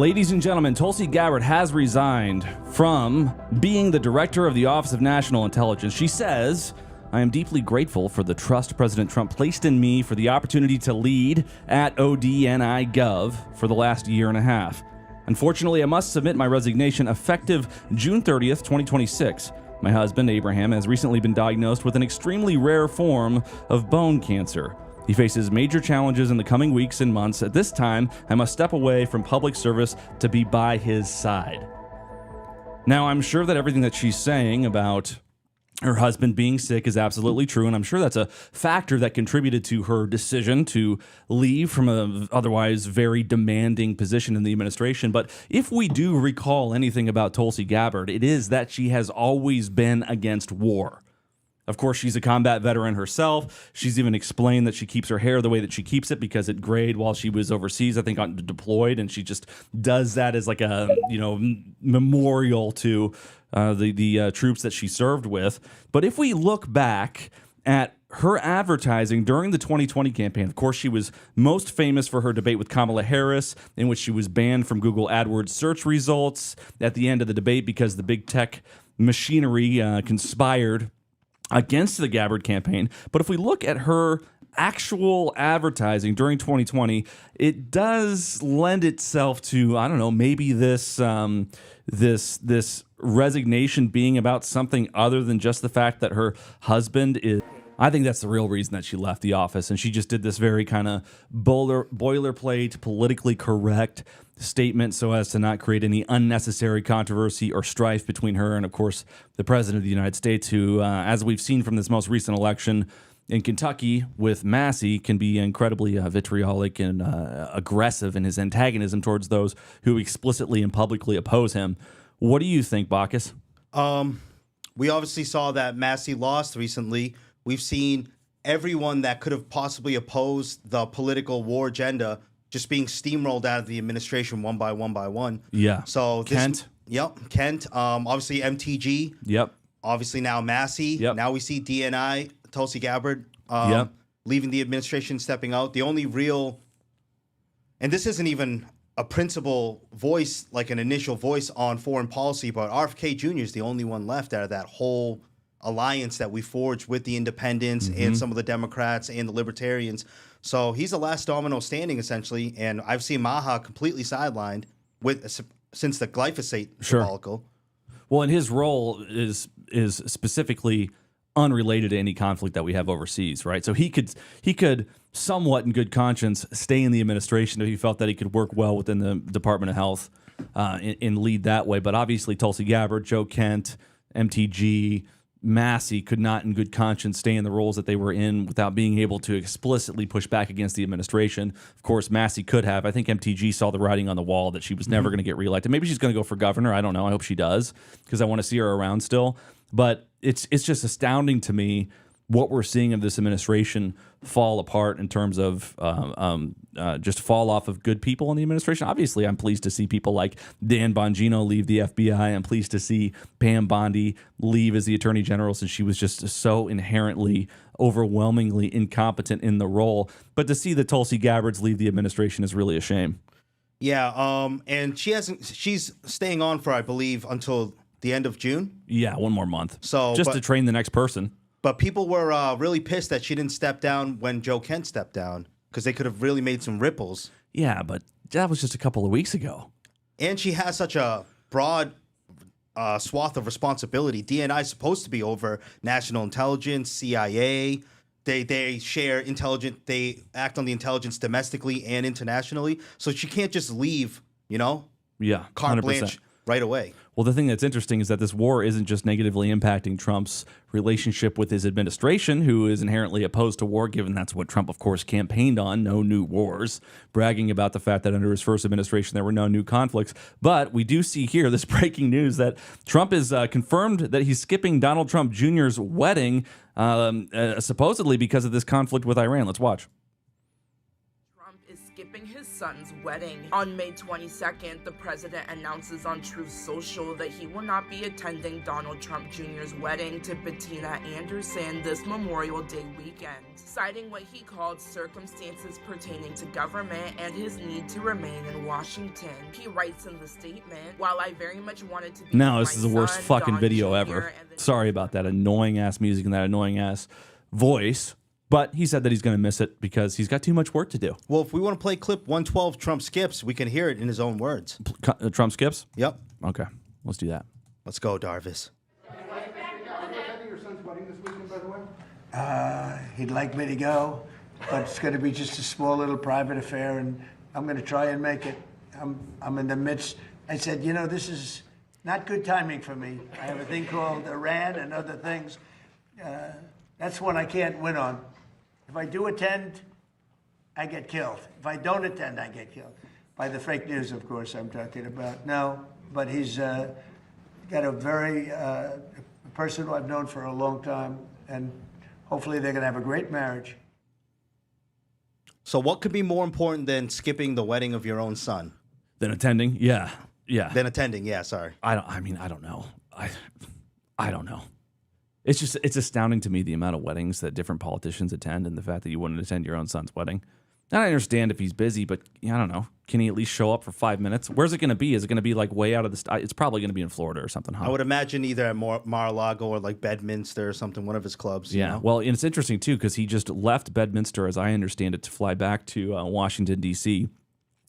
Ladies and gentlemen, Tulsi Gabbard has resigned from being the director of the Office of National Intelligence. She says, "I am deeply grateful for the trust President Trump placed in me for the opportunity to lead at ODNI Gov for the last year and a half. Unfortunately, I must submit my resignation effective June 30th, 2026. My husband, Abraham, has recently been diagnosed with an extremely rare form of bone cancer. He faces major challenges in the coming weeks and months. At this time, I must step away from public service to be by his side." Now, I'm sure that everything that she's saying about her husband being sick is absolutely true, and I'm sure that's a factor that contributed to her decision to leave from a otherwise very demanding position in the administration. But if we do recall anything about Tulsi Gabbard, it is that she has always been against war. Of course, she's a combat veteran herself. She's even explained that she keeps her hair the way that she keeps it because it grayed while she was overseas, I think, deployed, and she just does that as like a memorial to the troops that she served with. But if we look back at her advertising during the 2020 campaign, of course, she was most famous for her debate with Kamala Harris, in which she was banned from Google AdWords search results at the end of the debate because the big tech machinery conspired against the Gabbard campaign. But if we look at her actual advertising during 2020, it does lend itself to, I don't know, maybe this resignation being about something other than just the fact that her husband is. I think that's the real reason that she left the office, and she just did this very kind of boilerplate, politically correct statement so as to not create any unnecessary controversy or strife between her and, of course, the president of the United States, who, as we've seen from this most recent election in Kentucky with Massie, can be incredibly vitriolic and aggressive in his antagonism towards those who explicitly and publicly oppose him. What do you think, Bacchus? We obviously saw that Massie lost recently. We've seen everyone that could have possibly opposed the political war agenda just being steamrolled out of the administration one by one. Yeah. So Kent. Kent. Obviously MTG. Yep. Obviously now Massie. Yep. Now we see DNI, Tulsi Gabbard, Yep. leaving the administration, stepping out. The only real, and this isn't even a principal voice, like an initial voice on foreign policy, but RFK Jr. is the only one left out of that whole alliance that we forged with the independents and some of the Democrats and the libertarians. So he's the last domino standing, essentially, and I've seen Maha completely sidelined since the glyphosate debacle. Well, and his role is specifically unrelated to any conflict that we have overseas, right? So he could somewhat in good conscience stay in the administration if he felt that he could work well within the Department of Health and lead that way. But obviously Tulsi Gabbard, Joe Kent, MTG, Massie could not in good conscience stay in the roles that they were in without being able to explicitly push back against the administration. Of course, Massie could have. I think MTG saw the writing on the wall that she was never going to get reelected. Maybe she's going to go for governor. I don't know. I hope she does because I want to see her around still. But it's just astounding to me what we're seeing of this administration fall apart in terms of just fall off of good people in the administration. Obviously, I'm pleased to see people like Dan Bongino leave the FBI. I'm pleased to see Pam Bondi leave as the Attorney General since she was just so inherently, overwhelmingly incompetent in the role. But to see the Tulsi Gabbards leave the administration is really a shame. Yeah, and she's staying on for, I believe, until the end of June. Yeah, one more month. So just to train the next person. But people were really pissed that she didn't step down when Joe Kent stepped down because they could have really made some ripples. Yeah, but that was just a couple of weeks ago. And she has such a broad swath of responsibility. DNI is supposed to be over national intelligence, CIA. They share intelligence. They act on the intelligence domestically and internationally. So she can't just leave, Yeah, carte 100%. blanche right away. Well, the thing that's interesting is that this war isn't just negatively impacting Trump's relationship with his administration, who is inherently opposed to war, given that's what Trump, of course, campaigned on, no new wars, bragging about the fact that under his first administration there were no new conflicts. But we do see here this breaking news that Trump is confirmed that he's skipping Donald Trump Jr.'s wedding, supposedly because of this conflict with Iran. Let's watch. Trump is skipping his son's wedding. On May 22nd, the president announces on Truth Social that he will not be attending Donald Trump Jr.'s wedding to Bettina Anderson this Memorial Day weekend, citing what he called circumstances pertaining to government and his need to remain in Washington. He writes in the statement, "While I very much wanted to be No, with this my is the worst son, fucking Don video Jr. ever. and the Sorry about that annoying ass music and that annoying ass voice. But he said that he's going to miss it because he's got too much work to do. Well, if we want to play clip 112, Trump skips, we can hear it in his own words. Trump skips? Yep. Okay, let's do that. Let's go, Darvis. He'd like me to go, but it's going to be just a small little private affair, and I'm going to try and make it. I'm in the midst. I said, you know, this is not good timing for me. I have a thing called Iran and other things. That's one I can't win on. If I do attend, I get killed. If I don't attend, I get killed. By the fake news, of course, I'm talking about. No, but he's got a very person who I've known for a long time, and hopefully they're going to have a great marriage. So what could be more important than skipping the wedding of your own son? Then attending? Yeah. Than attending, yeah, sorry. I don't know. I don't know. It's astounding to me the amount of weddings that different politicians attend and the fact that you wouldn't attend your own son's wedding. And I understand if he's busy, but I don't know. Can he at least show up for 5 minutes? Where's it going to be? Is it going to be like way out of the it's probably going to be in Florida or something, huh? I would imagine either at Mar-a-Lago or like Bedminster or something, one of his clubs. Yeah. You know? Well, and it's interesting, too, because he just left Bedminster, as I understand it, to fly back to Washington, D.C.,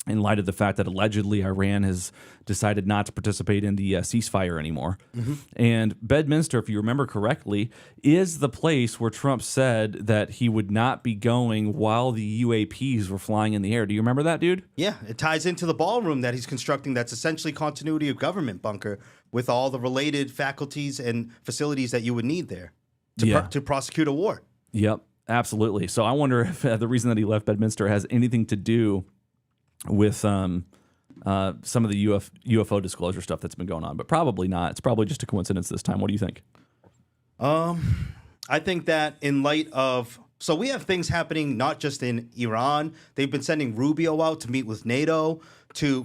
in light of the fact that allegedly Iran has decided not to participate in the ceasefire anymore. Mm-hmm. And Bedminster, if you remember correctly, is the place where Trump said that he would not be going while the UAPs were flying in the air. Do you remember that, dude? Yeah, it ties into the ballroom that he's constructing that's essentially continuity of government bunker with all the related faculties and facilities that you would need there to prosecute a war. Yep, absolutely. So I wonder if the reason that he left Bedminster has anything to do with some of the UFO disclosure stuff that's been going on, but probably not. It's probably just a coincidence this time. What do you think? I think that in light of... So we have things happening not just in Iran. They've been sending Rubio out to meet with NATO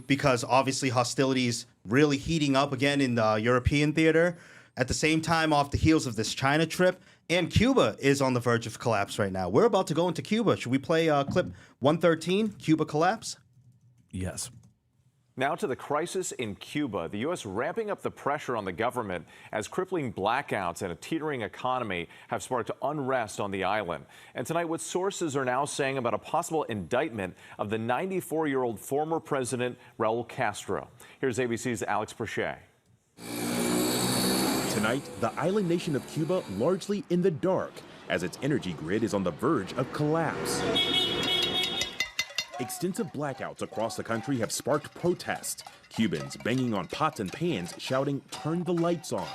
because obviously hostilities really heating up again in the European theater. At the same time, off the heels of this China trip, and Cuba is on the verge of collapse right now. We're about to go into Cuba. Should we play clip 113, Cuba collapse? Yes. Now to the crisis in Cuba. The U.S. ramping up the pressure on the government as crippling blackouts and a teetering economy have sparked unrest on the island. And tonight, what sources are now saying about a possible indictment of the 94-year-old former president, Raul Castro. Here's ABC's Alex Burchett. Tonight, the island nation of Cuba largely in the dark as its energy grid is on the verge of collapse. Extensive blackouts across the country have sparked protests. Cubans banging on pots and pans, shouting, "Turn the lights on."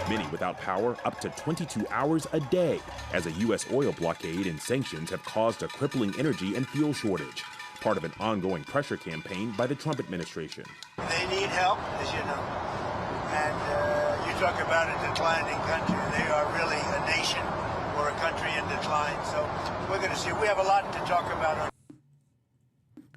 Many without power up to 22 hours a day, as a U.S. oil blockade and sanctions have caused a crippling energy and fuel shortage, part of an ongoing pressure campaign by the Trump administration. They need help, as you know. And you talk about a declining country. They are really a nation or a country in decline. So we're going to see. We have a lot to talk about.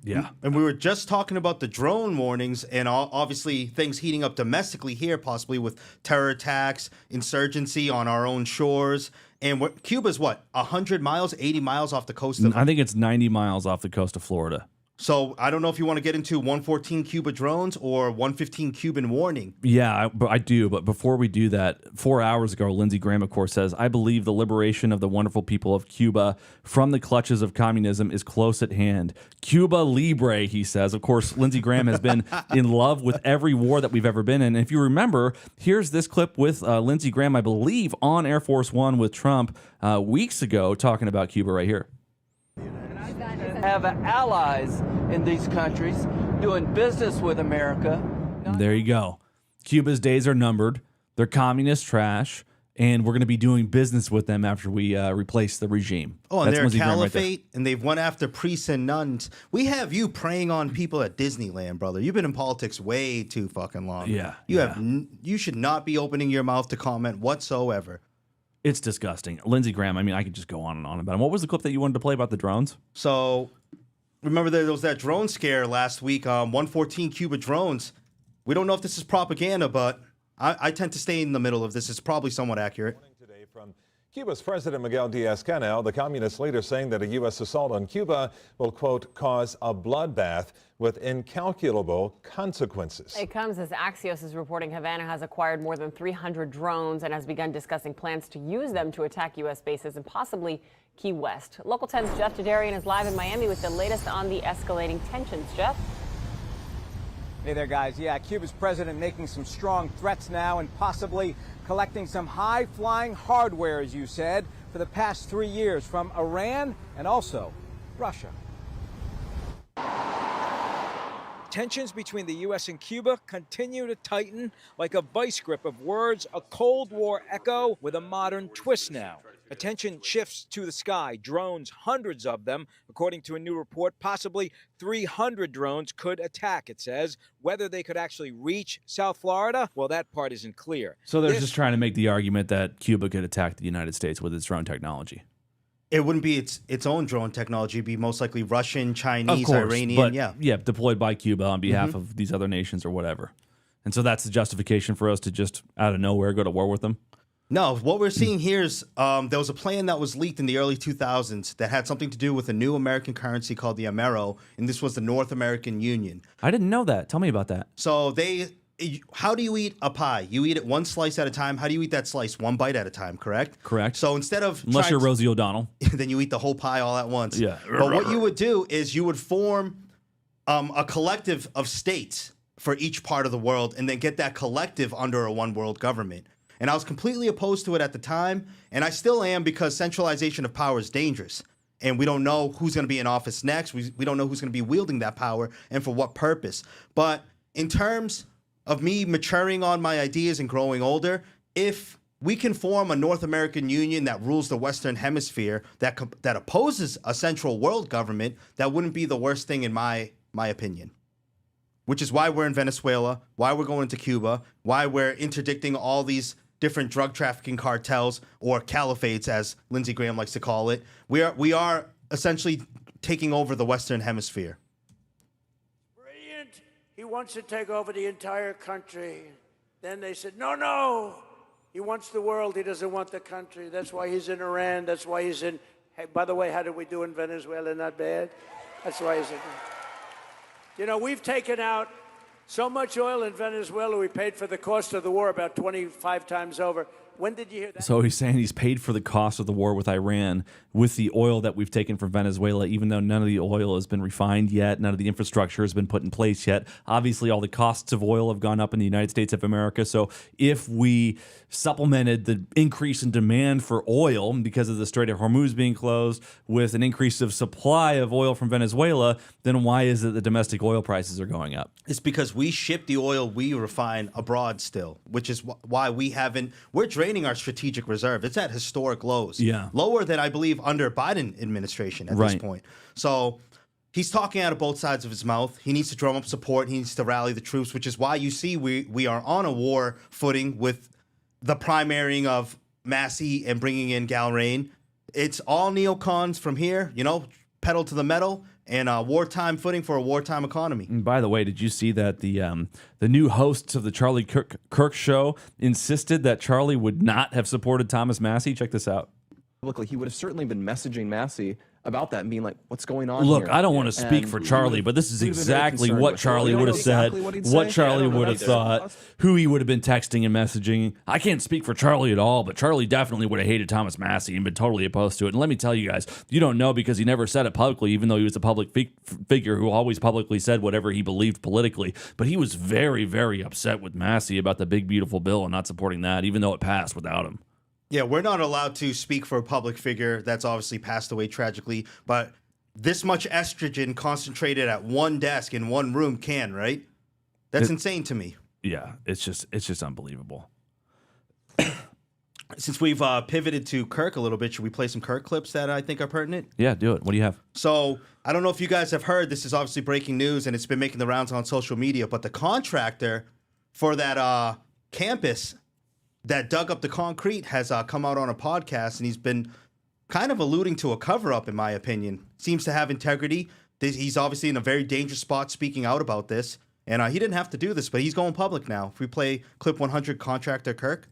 Yeah. And we were just talking about the drone warnings and obviously things heating up domestically here, possibly with terror attacks, insurgency on our own shores. And Cuba's what, 100 miles, 80 miles off the coast of... I think it's 90 miles off the coast of Florida. So I don't know if you want to get into 114 Cuba drones or 115 Cuban warning. Yeah, I do. But before we do that, 4 hours ago, Lindsey Graham, of course, says, "I believe the liberation of the wonderful people of Cuba from the clutches of communism is close at hand. Cuba Libre," he says. Of course, Lindsey Graham has been in love with every war that we've ever been in. And if you remember, here's this clip with Lindsey Graham, I believe, on Air Force One with Trump weeks ago, talking about Cuba right here. Have allies in these countries doing business with America. There you go. Cuba's days are numbered. They're communist trash, and we're going to be doing business with them after we replace the regime. Oh, and That's they're a Lindsey Graham right caliphate, and they've went after priests and nuns. We have you preying on people at Disneyland, brother. You've been in politics way too fucking long. Yeah, You should not be opening your mouth to comment whatsoever. It's disgusting. Lindsey Graham, I mean, I could just go on and on about him. What was the clip that you wanted to play about the drones? So remember there was that drone scare last week, 114 Cuba drones. We don't know if this is propaganda, but I tend to stay in the middle of this. It's probably somewhat accurate. Today from Cuba's President Miguel Diaz-Canel, the communist leader saying that a U.S. assault on Cuba will, quote, cause a bloodbath with incalculable consequences. It comes as Axios is reporting Havana has acquired more than 300 drones and has begun discussing plans to use them to attack U.S. bases and possibly Key West. Local 10's Jeff Dedarian is live in Miami with the latest on the escalating tensions. Jeff? Hey there, guys. Yeah, Cuba's president making some strong threats now and possibly collecting some high-flying hardware, as you said, for the past 3 years from Iran and also Russia. Tensions between the U.S. and Cuba continue to tighten like a vice grip of words, a Cold War echo with a modern twist now. Attention shifts to the sky. Drones, hundreds of them, according to a new report. Possibly 300 drones could attack, it says. Whether they could actually reach South Florida, well, that part isn't clear. So they're just trying to make the argument that Cuba could attack the United States with its drone technology. It wouldn't be its own drone technology. It'd be most likely Russian, Chinese, of course, Iranian. but, yeah, deployed by Cuba on behalf of these other nations or whatever. And so that's the justification for us to just out of nowhere go to war with them. No, what we're seeing here is there was a plan that was leaked in the early 2000s that had something to do with a new American currency called the embryo, and this was the North American Union. I didn't know that. Tell me about that. So how do you eat a pie? You eat it one slice at a time. How do you eat that slice? One bite at a time, correct? Correct. So instead of Unless you're Rosie O'Donnell. then you eat the whole pie all at once. Yeah. But what you would do is you would form a collective of states for each part of the world and then get that collective under a one world government. And I was completely opposed to it at the time, and I still am because centralization of power is dangerous. And we don't know who's going to be in office next. We don't know who's going to be wielding that power and for what purpose. But in terms of me maturing on my ideas and growing older, if we can form a North American Union that rules the Western Hemisphere that opposes a central world government, that wouldn't be the worst thing in my opinion. Which is why we're in Venezuela, why we're going to Cuba, why we're interdicting all these different drug trafficking cartels or caliphates, as Lindsey Graham likes to call it. We are essentially taking over the Western Hemisphere. Brilliant. He wants to take over the entire country. Then they said, no. He wants the world. He doesn't want the country. That's why he's in Iran. That's why he's in... Hey, by the way, how did we do in Venezuela? Not bad. That's why he's in... You know, we've taken out so much oil in Venezuela, we paid for the cost of the war about 25 times over. When did you hear that? So he's saying he's paid for the cost of the war with Iran with the oil that we've taken from Venezuela, even though none of the oil has been refined yet, none of the infrastructure has been put in place yet. Obviously, all the costs of oil have gone up in the United States of America. So if we supplemented the increase in demand for oil because of the Strait of Hormuz being closed with an increase of supply of oil from Venezuela, then why is it the domestic oil prices are going up? It's because we ship the oil we refine abroad still, which is why we're draining our strategic reserve. It's at historic lows. Yeah. Lower than I believe under Biden administration at this point. So he's talking out of both sides of his mouth. He needs to drum up support. He needs to rally the troops, which is why you see we are on a war footing with the primarying of Massie and bringing in Galrain. It's all neocons from here, pedal to the metal and wartime footing for a wartime economy. And by the way, did you see that the new hosts of the Charlie Kirk show insisted that Charlie would not have supported Thomas Massie? Check this out. Publicly, he would have certainly been messaging Massie about that and being like, what's going on Look, here? I don't want to speak for Charlie, but this is exactly what Charlie would have said, what Charlie would have thought, who he would have been texting and messaging. I can't speak for Charlie at all, but Charlie definitely would have hated Thomas Massie and been totally opposed to it. And let me tell you guys, you don't know because he never said it publicly, even though he was a public figure who always publicly said whatever he believed politically. But he was very, very upset with Massie about the big, beautiful bill and not supporting that, even though it passed without him. Yeah, we're not allowed to speak for a public figure that's obviously passed away tragically, but this much estrogen concentrated at one desk in one room can, right? That's insane to me. Yeah, it's just unbelievable. Since we've pivoted to Kirk a little bit, should we play some Kirk clips that I think are pertinent? Yeah, do it. What do you have? So I don't know if you guys have heard, this is obviously breaking news and it's been making the rounds on social media, but the contractor for that campus that dug up the concrete has come out on a podcast, and he's been kind of alluding to a cover-up, in my opinion. Seems to have integrity. He's obviously in a very dangerous spot speaking out about this. And he didn't have to do this, but he's going public now. If we play clip 100, Contractor Kirk.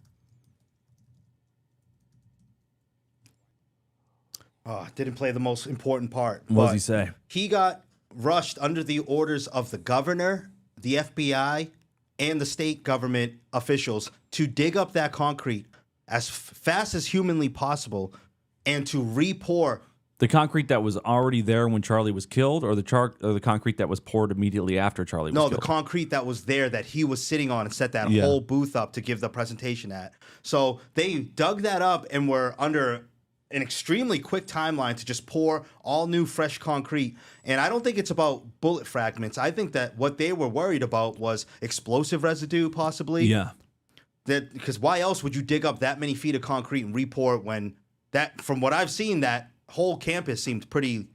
Didn't play the most important part. What does he say? He got rushed under the orders of the governor, the FBI, and the state government officials to dig up that concrete as fast as humanly possible and to re-pour. The concrete that was already there when Charlie was killed, or the concrete that was poured immediately after Charlie was killed? No, the concrete that was there that he was sitting on and set that whole booth up to give the presentation at. So they dug that up and were under an extremely quick timeline to just pour all new fresh concrete. And I don't think it's about bullet fragments. I think that what they were worried about was explosive residue, possibly. Yeah. Because why else would you dig up that many feet of concrete and re-pour it when that, from what I've seen, that whole campus seemed pretty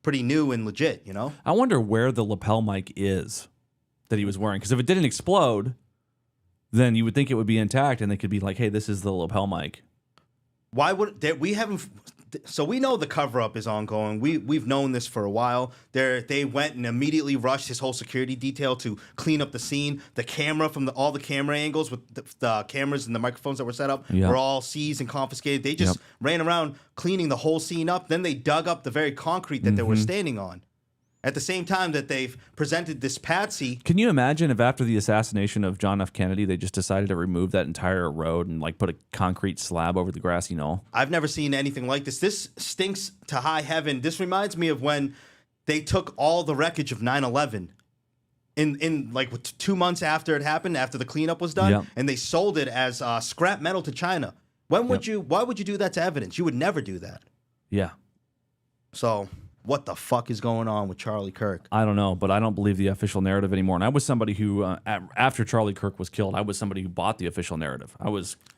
new and legit, you know? I wonder where the lapel mic is that he was wearing. Because if it didn't explode, then you would think it would be intact and they could be like, hey, this is the lapel mic. Why would we haven't? So we know the cover up is ongoing. We've known this for a while. They went and immediately rushed his whole security detail to clean up the scene. The camera from all the camera angles with the cameras and the microphones that were set up were all seized and confiscated. They just ran around cleaning the whole scene up. Then they dug up the very concrete that they were standing on. At the same time that they've presented this patsy. Can you imagine if after the assassination of John F. Kennedy, they just decided to remove that entire road and like put a concrete slab over the grassy knoll? I've never seen anything like this. This stinks to high heaven. This reminds me of when they took all the wreckage of 9/11 in like 2 months after it happened, after the cleanup was done, and they sold it as scrap metal to China. Why would you do that to evidence? You would never do that. Yeah. So what the fuck is going on with Charlie Kirk? I don't know, but I don't believe the official narrative anymore. And I was somebody who, after Charlie Kirk was killed, I was somebody who bought the official narrative.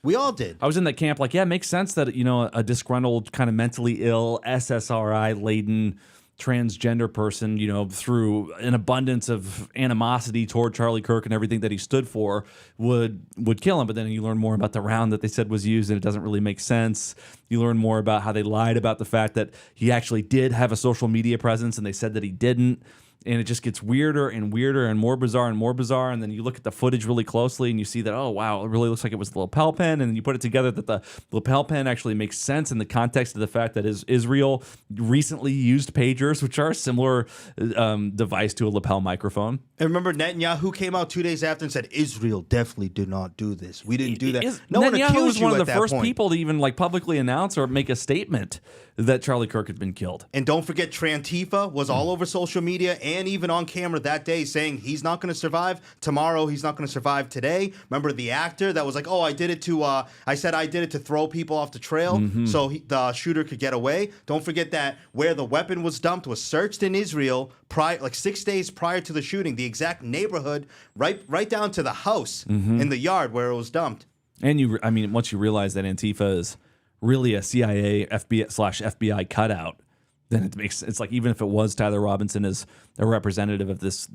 We all did. I was in that camp like, yeah, it makes sense that, you know, a disgruntled, kind of mentally ill, SSRI-laden transgender person, you know, through an abundance of animosity toward Charlie Kirk and everything that he stood for would kill him. But then you learn more about the round that they said was used and it doesn't really make sense. You learn more about how they lied about the fact that he actually did have a social media presence and they said that he didn't. And it just gets weirder and weirder and more bizarre and more bizarre. And then you look at the footage really closely and you see that, oh, wow, it really looks like it was the lapel pin. And then you put it together that the lapel pin actually makes sense in the context of the fact that Israel recently used pagers, which are a similar device to a lapel microphone. And remember, Netanyahu came out 2 days after and said, Israel definitely did not do this. We didn't do that. No one accused was one of the first people to even like publicly announce or make a statement that Charlie Kirk had been killed. And don't forget, Trantifa was all over social media and even on camera that day saying he's not going to survive tomorrow. He's not going to survive today. Remember the actor that was like, oh, I did it to throw people off the trail so the shooter could get away. Don't forget that where the weapon was dumped was searched in Israel like 6 days prior to the shooting, the exact neighborhood, right down to the house in the yard where it was dumped. And once you realize that Antifa is really a CIA, FBI/FBI cutout, then it's like even if it was Tyler Robinson as a representative of this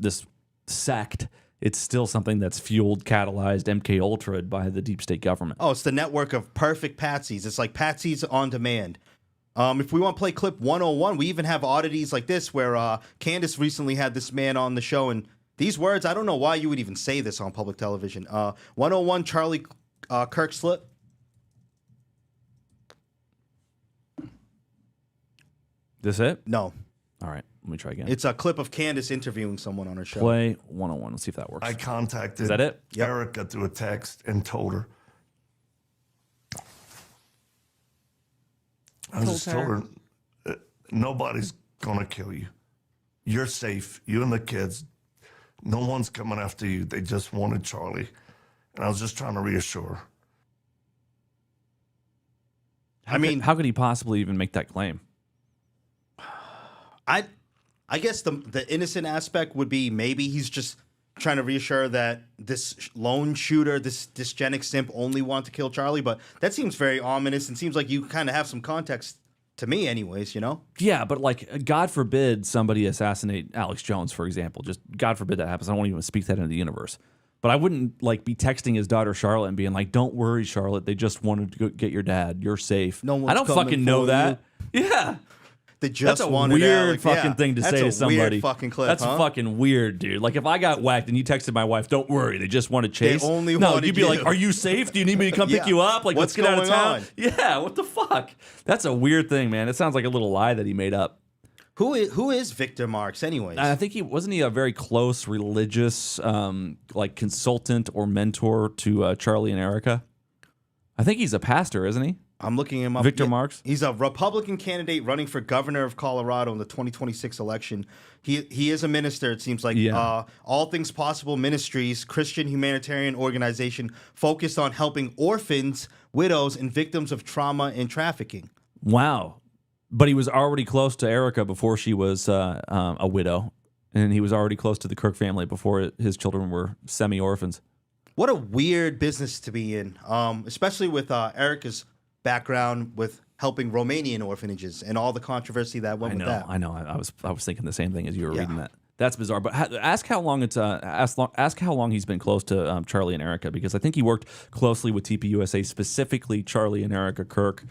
sect, it's still something that's fueled, catalyzed, MK Ultra by the deep state government. Oh, it's the network of perfect patsies. It's like patsies on demand. If we want to play clip 101, we even have oddities like this where Candace recently had this man on the show, and these words, I don't know why you would even say this on public television. 101 Charlie Kirk slip. This it? No. All right, let me try again. It's a clip of Candace interviewing someone on her show. Play 101. Let's see if that works. I contacted Is that it? Erica through a text and told her. I just told her, nobody's going to kill you. You're safe. You and the kids. No one's coming after you. They just wanted Charlie. And I was just trying to reassure her. How could he possibly even make that claim? I guess the innocent aspect would be maybe he's just trying to reassure that this lone shooter, this dysgenic simp only wanted to kill Charlie, but that seems very ominous and seems like you kind of have some context to me anyways, you know? Yeah, but like, God forbid somebody assassinate Alex Jones, for example. Just God forbid that happens. I won't even speak that into the universe. But I wouldn't like be texting his daughter Charlotte and being like, "Don't worry, Charlotte. They just wanted to go get your dad. You're safe." No one's I don't coming fucking know for that. Yeah. that just That's a wanted weird Alex. fucking thing to say to somebody. That's a weird fucking clip. That's fucking weird, dude. Like if I got whacked and you texted my wife, "Don't worry, they just want to chase." They only no, wanted you'd be you. like, "Are you safe? Do you need me to come pick you up? Like, What's let's get out of going town." on? Yeah, what the fuck? That's a weird thing, man. It sounds like a little lie that he made up. Who is Victor Marx, anyways? I think wasn't he a very close religious like consultant or mentor to Charlie and Erica? I think he's a pastor, isn't he? I'm looking him up. Victor Marx? He's a Republican candidate running for governor of Colorado in the 2026 election. He is a minister, it seems like. Yeah. All Things Possible Ministries, Christian humanitarian organization focused on helping orphans, widows, and victims of trauma and trafficking. Wow. But he was already close to Erica before she was a widow. And he was already close to the Kirk family before his children were semi-orphans. What a weird business to be in, especially with Erica's background with helping Romanian orphanages and all the controversy that went with that. I know. I was thinking the same thing as you were reading that. That's bizarre. But ask how long ask how long he's been close to Charlie and Erica, because I think he worked closely with TPUSA, specifically Charlie and Erica Kirk,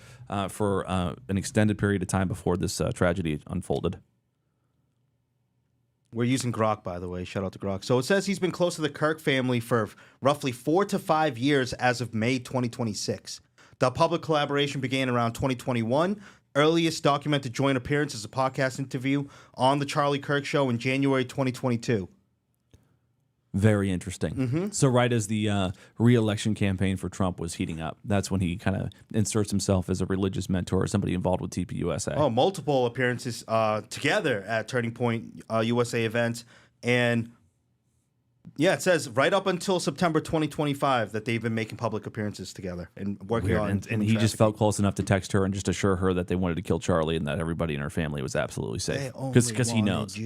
for an extended period of time before this tragedy unfolded. We're using Grok, by the way. Shout out to Grok. So it says he's been close to the Kirk family for roughly 4 to 5 years as of May 2026. The public collaboration began around 2021. Earliest documented joint appearance is a podcast interview on the Charlie Kirk Show in January 2022. Very interesting. So right as the re-election campaign for Trump was heating up, that's when he kind of inserts himself as a religious mentor or somebody involved with TPUSA. Oh, multiple appearances together at Turning Point USA events. And yeah, it says right up until September 2025 that they've been making public appearances together and working Weird. on. And he just felt close enough to text her and just assure her that they wanted to kill Charlie and that everybody in her family was absolutely safe. Because he knows.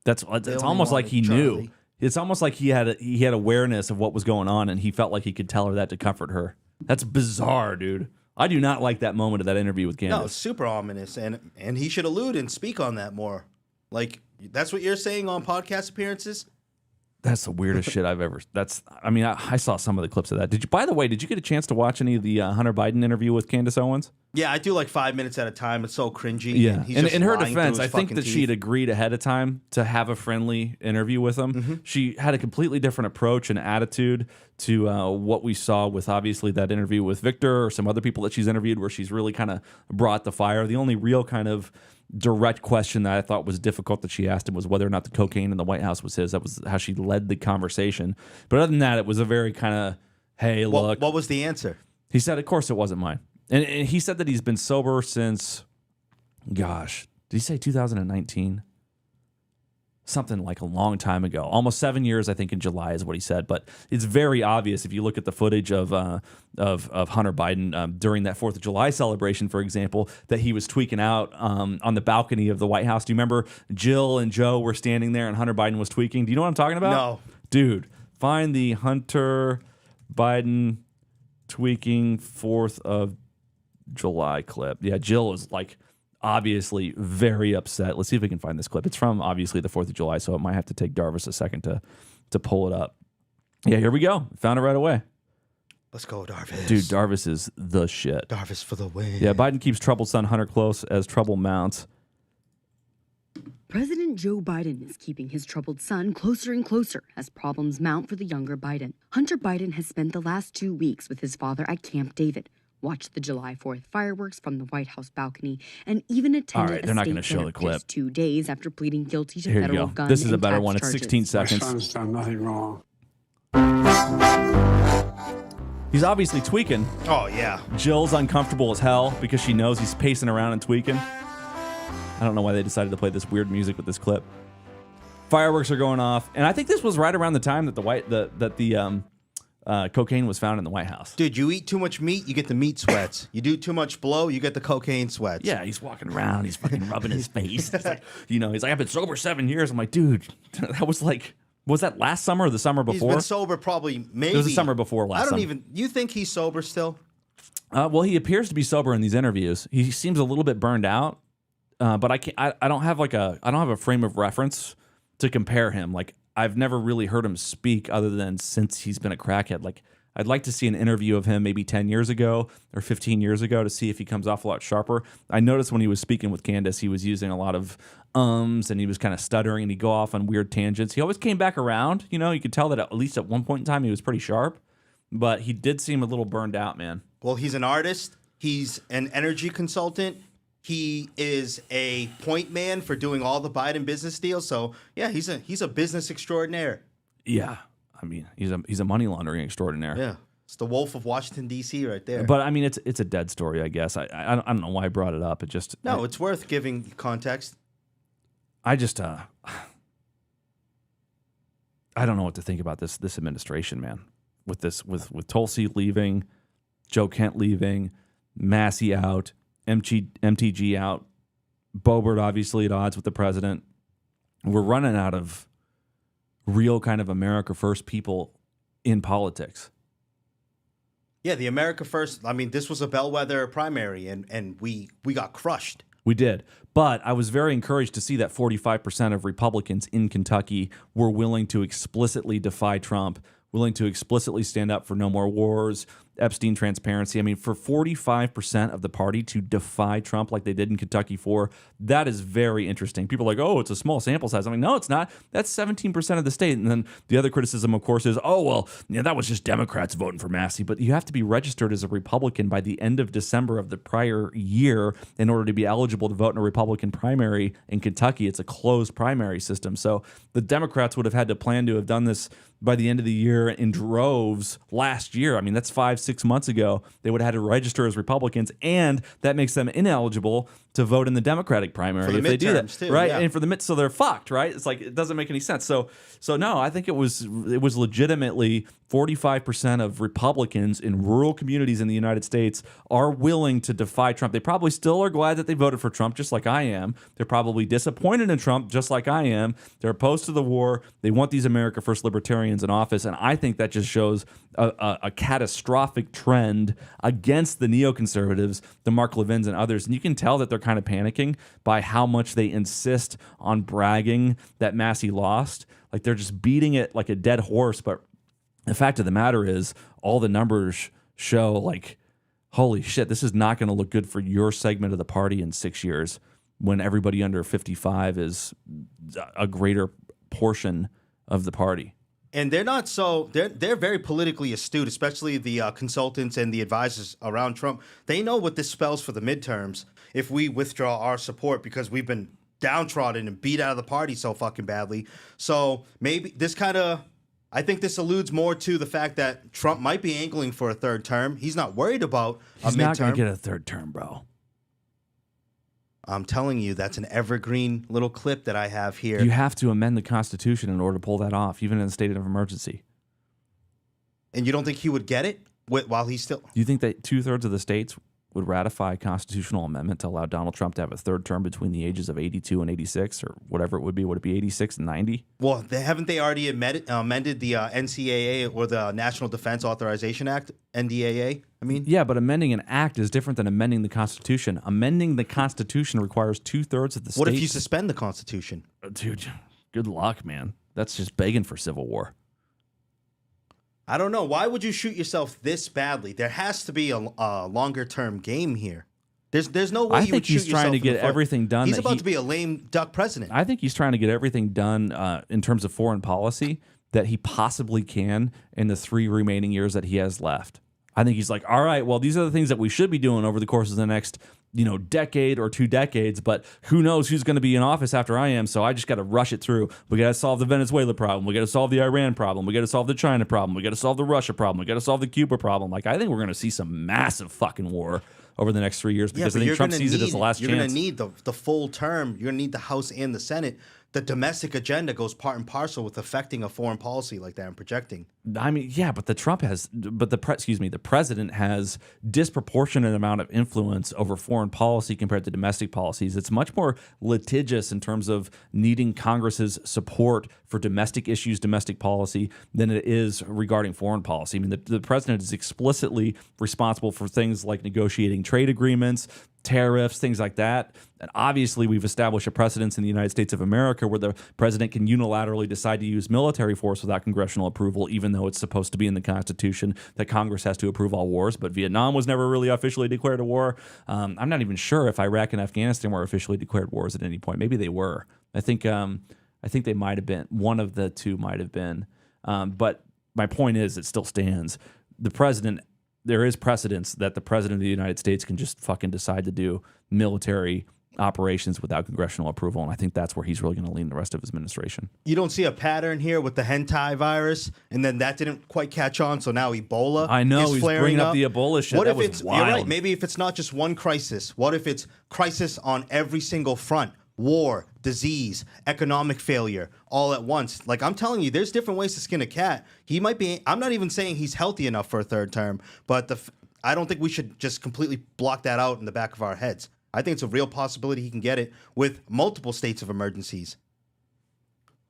It's almost like he knew. It's almost like he had awareness of what was going on, and he felt like he could tell her that to comfort her. That's bizarre, dude. I do not like that moment of that interview with Candace. No, it's super ominous, and he should allude and speak on that more. Like, that's what you're saying on podcast appearances? That's the weirdest shit I've ever. I saw some of the clips of that. By the way, did you get a chance to watch any of the Hunter Biden interview with Candace Owens? Yeah, I do like 5 minutes at a time. It's so cringy. Yeah, He's and just in her lying defense, through I his think fucking that teeth. she had agreed ahead of time to have a friendly interview with him. She had a completely different approach and attitude to what we saw with obviously that interview with Victor or some other people that she's interviewed, where she's really kind of brought the fire. The only real kind of direct question that I thought was difficult that she asked him was whether or not the cocaine in the White House was his. That was how she led the conversation. But other than that, it was a very kind of, hey, look. What was the answer? He said, of course it wasn't mine. And he said that he's been sober since, gosh, did he say 2019? Something like a long time ago. Almost 7 years, I think, in July is what he said. But it's very obvious if you look at the footage of Hunter Biden during that 4th of July celebration, for example, that he was tweaking out on the balcony of the White House. Do you remember Jill and Joe were standing there and Hunter Biden was tweaking? Do you know what I'm talking about? No. Dude, find the Hunter Biden tweaking 4th of July clip. Yeah, Jill is like obviously very upset. Let's see if we can find this clip. It's from obviously the 4th of July, so it might have to take Darvis a second to pull it up. Yeah, here we go. Found it right away. Let's go, Darvis. Dude, Darvis is the shit. Darvis for the win. Yeah, Biden keeps troubled son Hunter close as trouble mounts. President Joe Biden is keeping his troubled son closer and closer as problems mount for the younger Biden. Hunter Biden has spent the last 2 weeks with his father at Camp David, watched the July 4th fireworks from the White House balcony, and even attended they're not going gonna to show the clip. just 2 days after pleading guilty to Here you federal go. gun This is a and better tax one. It's charges. 16 seconds. My son's done nothing wrong. He's obviously tweaking. Oh, yeah. Jill's uncomfortable as hell because she knows he's pacing around and tweaking. I don't know why they decided to play this weird music with this clip. Fireworks are going off, and I think this was right around the time that the cocaine was found in the White House. Dude, you eat too much meat, you get the meat sweats. You do too much blow, you get the cocaine sweats. Yeah, he's walking around, he's fucking rubbing his face. He's like, he's like, I've been sober 7 years. I'm like, dude, that was like, was that last summer or the summer before? He's been sober probably maybe. It was the summer before last summer. You think he's sober still? Well, he appears to be sober in these interviews. He seems a little bit burned out, but I don't have a frame of reference to compare him. Like, I've never really heard him speak other than since he's been a crackhead. Like, I'd like to see an interview of him maybe 10 years ago or 15 years ago to see if he comes off a lot sharper. I noticed when he was speaking with Candace, he was using a lot of and he was kind of stuttering and he'd go off on weird tangents. He always came back around. You know, you could tell that at least at one point in time he was pretty sharp, but he did seem a little burned out, man. Well, he's an artist. He's an energy consultant. He is a point man for doing all the Biden business deals. So, yeah, he's a business extraordinaire. Yeah. I mean, he's a money laundering extraordinaire. Yeah. It's the Wolf of Washington, D.C. right there. But, I mean, it's a dead story, I guess. I don't know why I brought it up. It's worth giving context. I just I don't know what to think about this administration, man. With Tulsi leaving, Joe Kent leaving, Massie out, MTG out, Boebert obviously at odds with the president. We're running out of real kind of America First people in politics. Yeah, the America First. I mean, this was a bellwether primary, and we got crushed. We did. But I was very encouraged to see that 45% of Republicans in Kentucky were willing to explicitly defy Trump, willing to explicitly stand up for no more wars, Epstein transparency. I mean, for 45% of the party to defy Trump like they did in Kentucky that is very interesting. People are like, oh, it's a small sample size. I'm like, no, it's not. That's 17% of the state. And then the other criticism, of course, is, oh, well, yeah, that was just Democrats voting for Massie. But you have to be registered as a Republican by the end of December of the prior year in order to be eligible to vote in a Republican primary in Kentucky. It's a closed primary system. So the Democrats would have had to plan to have done this by the end of the year in droves last year. I mean, that's 5-6 months ago. They would have had to register as Republicans, and that makes them ineligible to vote in the Democratic primary if they do that, too, right? Yeah. And for the so they're fucked, right? It's like it doesn't make any sense. So no, I think it was legitimately 45% of Republicans in rural communities in the United States are willing to defy Trump. They probably still are glad that they voted for Trump, just like I am. They're probably disappointed in Trump, just like I am. They're opposed to the war. They want these America First libertarians in office, and I think that just shows a catastrophic trend against the neoconservatives, the Mark Levins and others. And you can tell that they're kind of panicking by how much they insist on bragging that Massie lost. Like they're just beating it like a dead horse. But the fact of the matter is all the numbers show like, holy shit, this is not going to look good for your segment of the party in 6 years when everybody under 55 is a greater portion of the party. And they're not they're very politically astute, especially the consultants and the advisors around Trump. They know what this spells for the midterms if we withdraw our support because we've been downtrodden and beat out of the party so fucking badly. So maybe I think this alludes more to the fact that Trump might be angling for a third term. He's not worried about a midterm. He's not going to get a third term, bro. I'm telling you, that's an evergreen little clip that I have here. You have to amend the Constitution in order to pull that off, even in a state of emergency. And you don't think he would get it while he's still... Do you think that 2/3 of the states would ratify a constitutional amendment to allow Donald Trump to have a third term between the ages of 82 and 86 or whatever it would be? Would it be 86 and 90? Well, haven't they already amended the NCAA or the National Defense Authorization Act, NDAA? I mean, yeah, but amending an act is different than amending the Constitution. Amending the Constitution requires 2/3 of the states. What if you suspend the Constitution? Dude, good luck, man. That's just begging for civil war. I don't know. Why would you shoot yourself this badly? There has to be a longer term game here. There's no way I you think would shoot he's trying yourself to in the get foot. everything done. He's about to be a lame duck president. I think he's trying to get everything done in terms of foreign policy that he possibly can in the 3 remaining years that he has left. I think he's like, all right, well, these are the things that we should be doing over the course of the next, decade or 2 decades, but who knows who's going to be in office after I am, so I just got to rush it through. We got to solve the Venezuela problem. We got to solve the Iran problem. We got to solve the China problem. We got to solve the Russia problem. We got to solve the Cuba problem. Like, I think we're going to see some massive fucking war over the next 3 years because I think Trump sees it as the last chance. You're going to need the full term. You're going to need the House and the Senate. The domestic agenda goes part and parcel with affecting a foreign policy like that and projecting. I mean, yeah, but the president has disproportionate amount of influence over foreign policy compared to domestic policies. It's much more litigious in terms of needing Congress's support for domestic issues, domestic policy, than it is regarding foreign policy. I mean, the president is explicitly responsible for things like negotiating trade agreements, tariffs, things like that. And obviously, we've established a precedence in the United States of America where the president can unilaterally decide to use military force without congressional approval, even though it's supposed to be in the Constitution that Congress has to approve all wars. But Vietnam was never really officially declared a war. I'm not even sure if Iraq and Afghanistan were officially declared wars at any point. Maybe they were. I think they might have been. One of the two might have been. But my point is, it still stands. The president. There is precedence that the president of the United States can just fucking decide to do military operations without congressional approval, and I think that's where he's really going to lean the rest of his administration. You don't see a pattern here with the hentai virus, and then that didn't quite catch on, so now Ebola I know, is he's flaring bringing up up the Ebola shit. What That if was it's, wild. You're right, maybe if it's not just one crisis, what if it's crisis on every single front? War, disease, economic failure, all at once. Like, I'm telling you, there's different ways to skin a cat. He might be, I'm not even saying he's healthy enough for a third term, but I don't think we should just completely block that out in the back of our heads. I think it's a real possibility he can get it with multiple states of emergencies.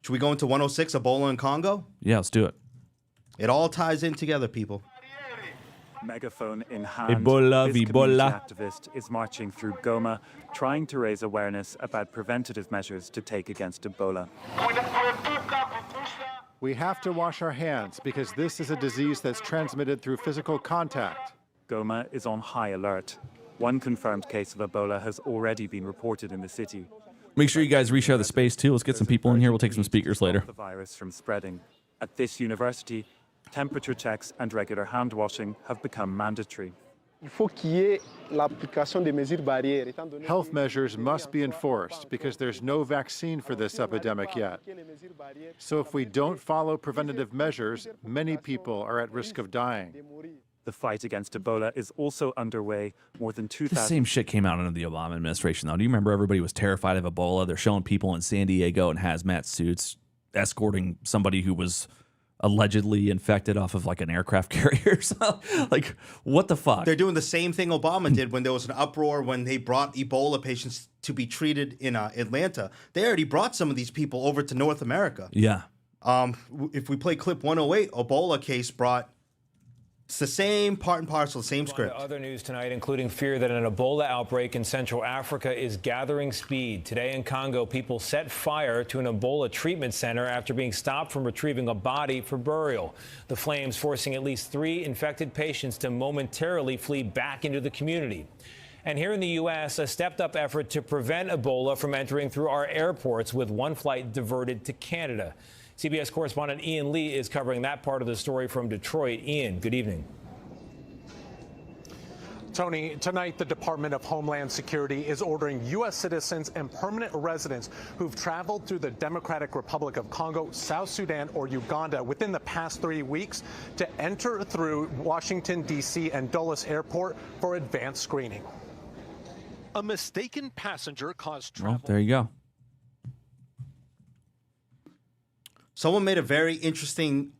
Should we go into 106, Ebola in Congo? Yeah, let's do it. It all ties in together, people. Megaphone in hand, Ebola, this Ebola. community activist is marching through Goma, trying to raise awareness about preventative measures to take against Ebola. We have to wash our hands because this is a disease that's transmitted through physical contact. Goma is on high alert. One confirmed case of Ebola has already been reported in the city. Make sure you guys reshare the space too. Let's get some people in here. We'll take some speakers later. The virus from spreading. At this university, temperature checks and regular hand washing have become mandatory. Health measures must be enforced because there's no vaccine for this epidemic yet. So if we don't follow preventative measures, many people are at risk of dying. The fight against Ebola is also underway. More than 2,000. The same shit came out under the Obama administration, though. Do you remember everybody was terrified of Ebola? They're showing people in San Diego in hazmat suits escorting somebody who was allegedly infected off of like an aircraft carrier. So, like, what the fuck? They're doing the same thing Obama did when there was an uproar when they brought Ebola patients to be treated in Atlanta. They already brought some of these people over to North America. Yeah. If we play clip 108, Ebola case brought. It's the same part and parcel, the same script. Other news tonight, including fear that an Ebola outbreak in Central Africa is gathering speed. Today in Congo, people set fire to an Ebola treatment center after being stopped from retrieving a body for burial. The flames forcing at least 3 infected patients to momentarily flee back into the community. And here in the U.S., a stepped-up effort to prevent Ebola from entering through our airports with one flight diverted to Canada. CBS correspondent Ian Lee is covering that part of the story from Detroit. Ian, good evening. Tony, tonight the Department of Homeland Security is ordering U.S. citizens and permanent residents who've traveled through the Democratic Republic of Congo, South Sudan, or Uganda within the past 3 weeks to enter through Washington, D.C. and Dulles Airport for advanced screening. A mistaken passenger caused trouble. Well, there you go. Someone made a very interesting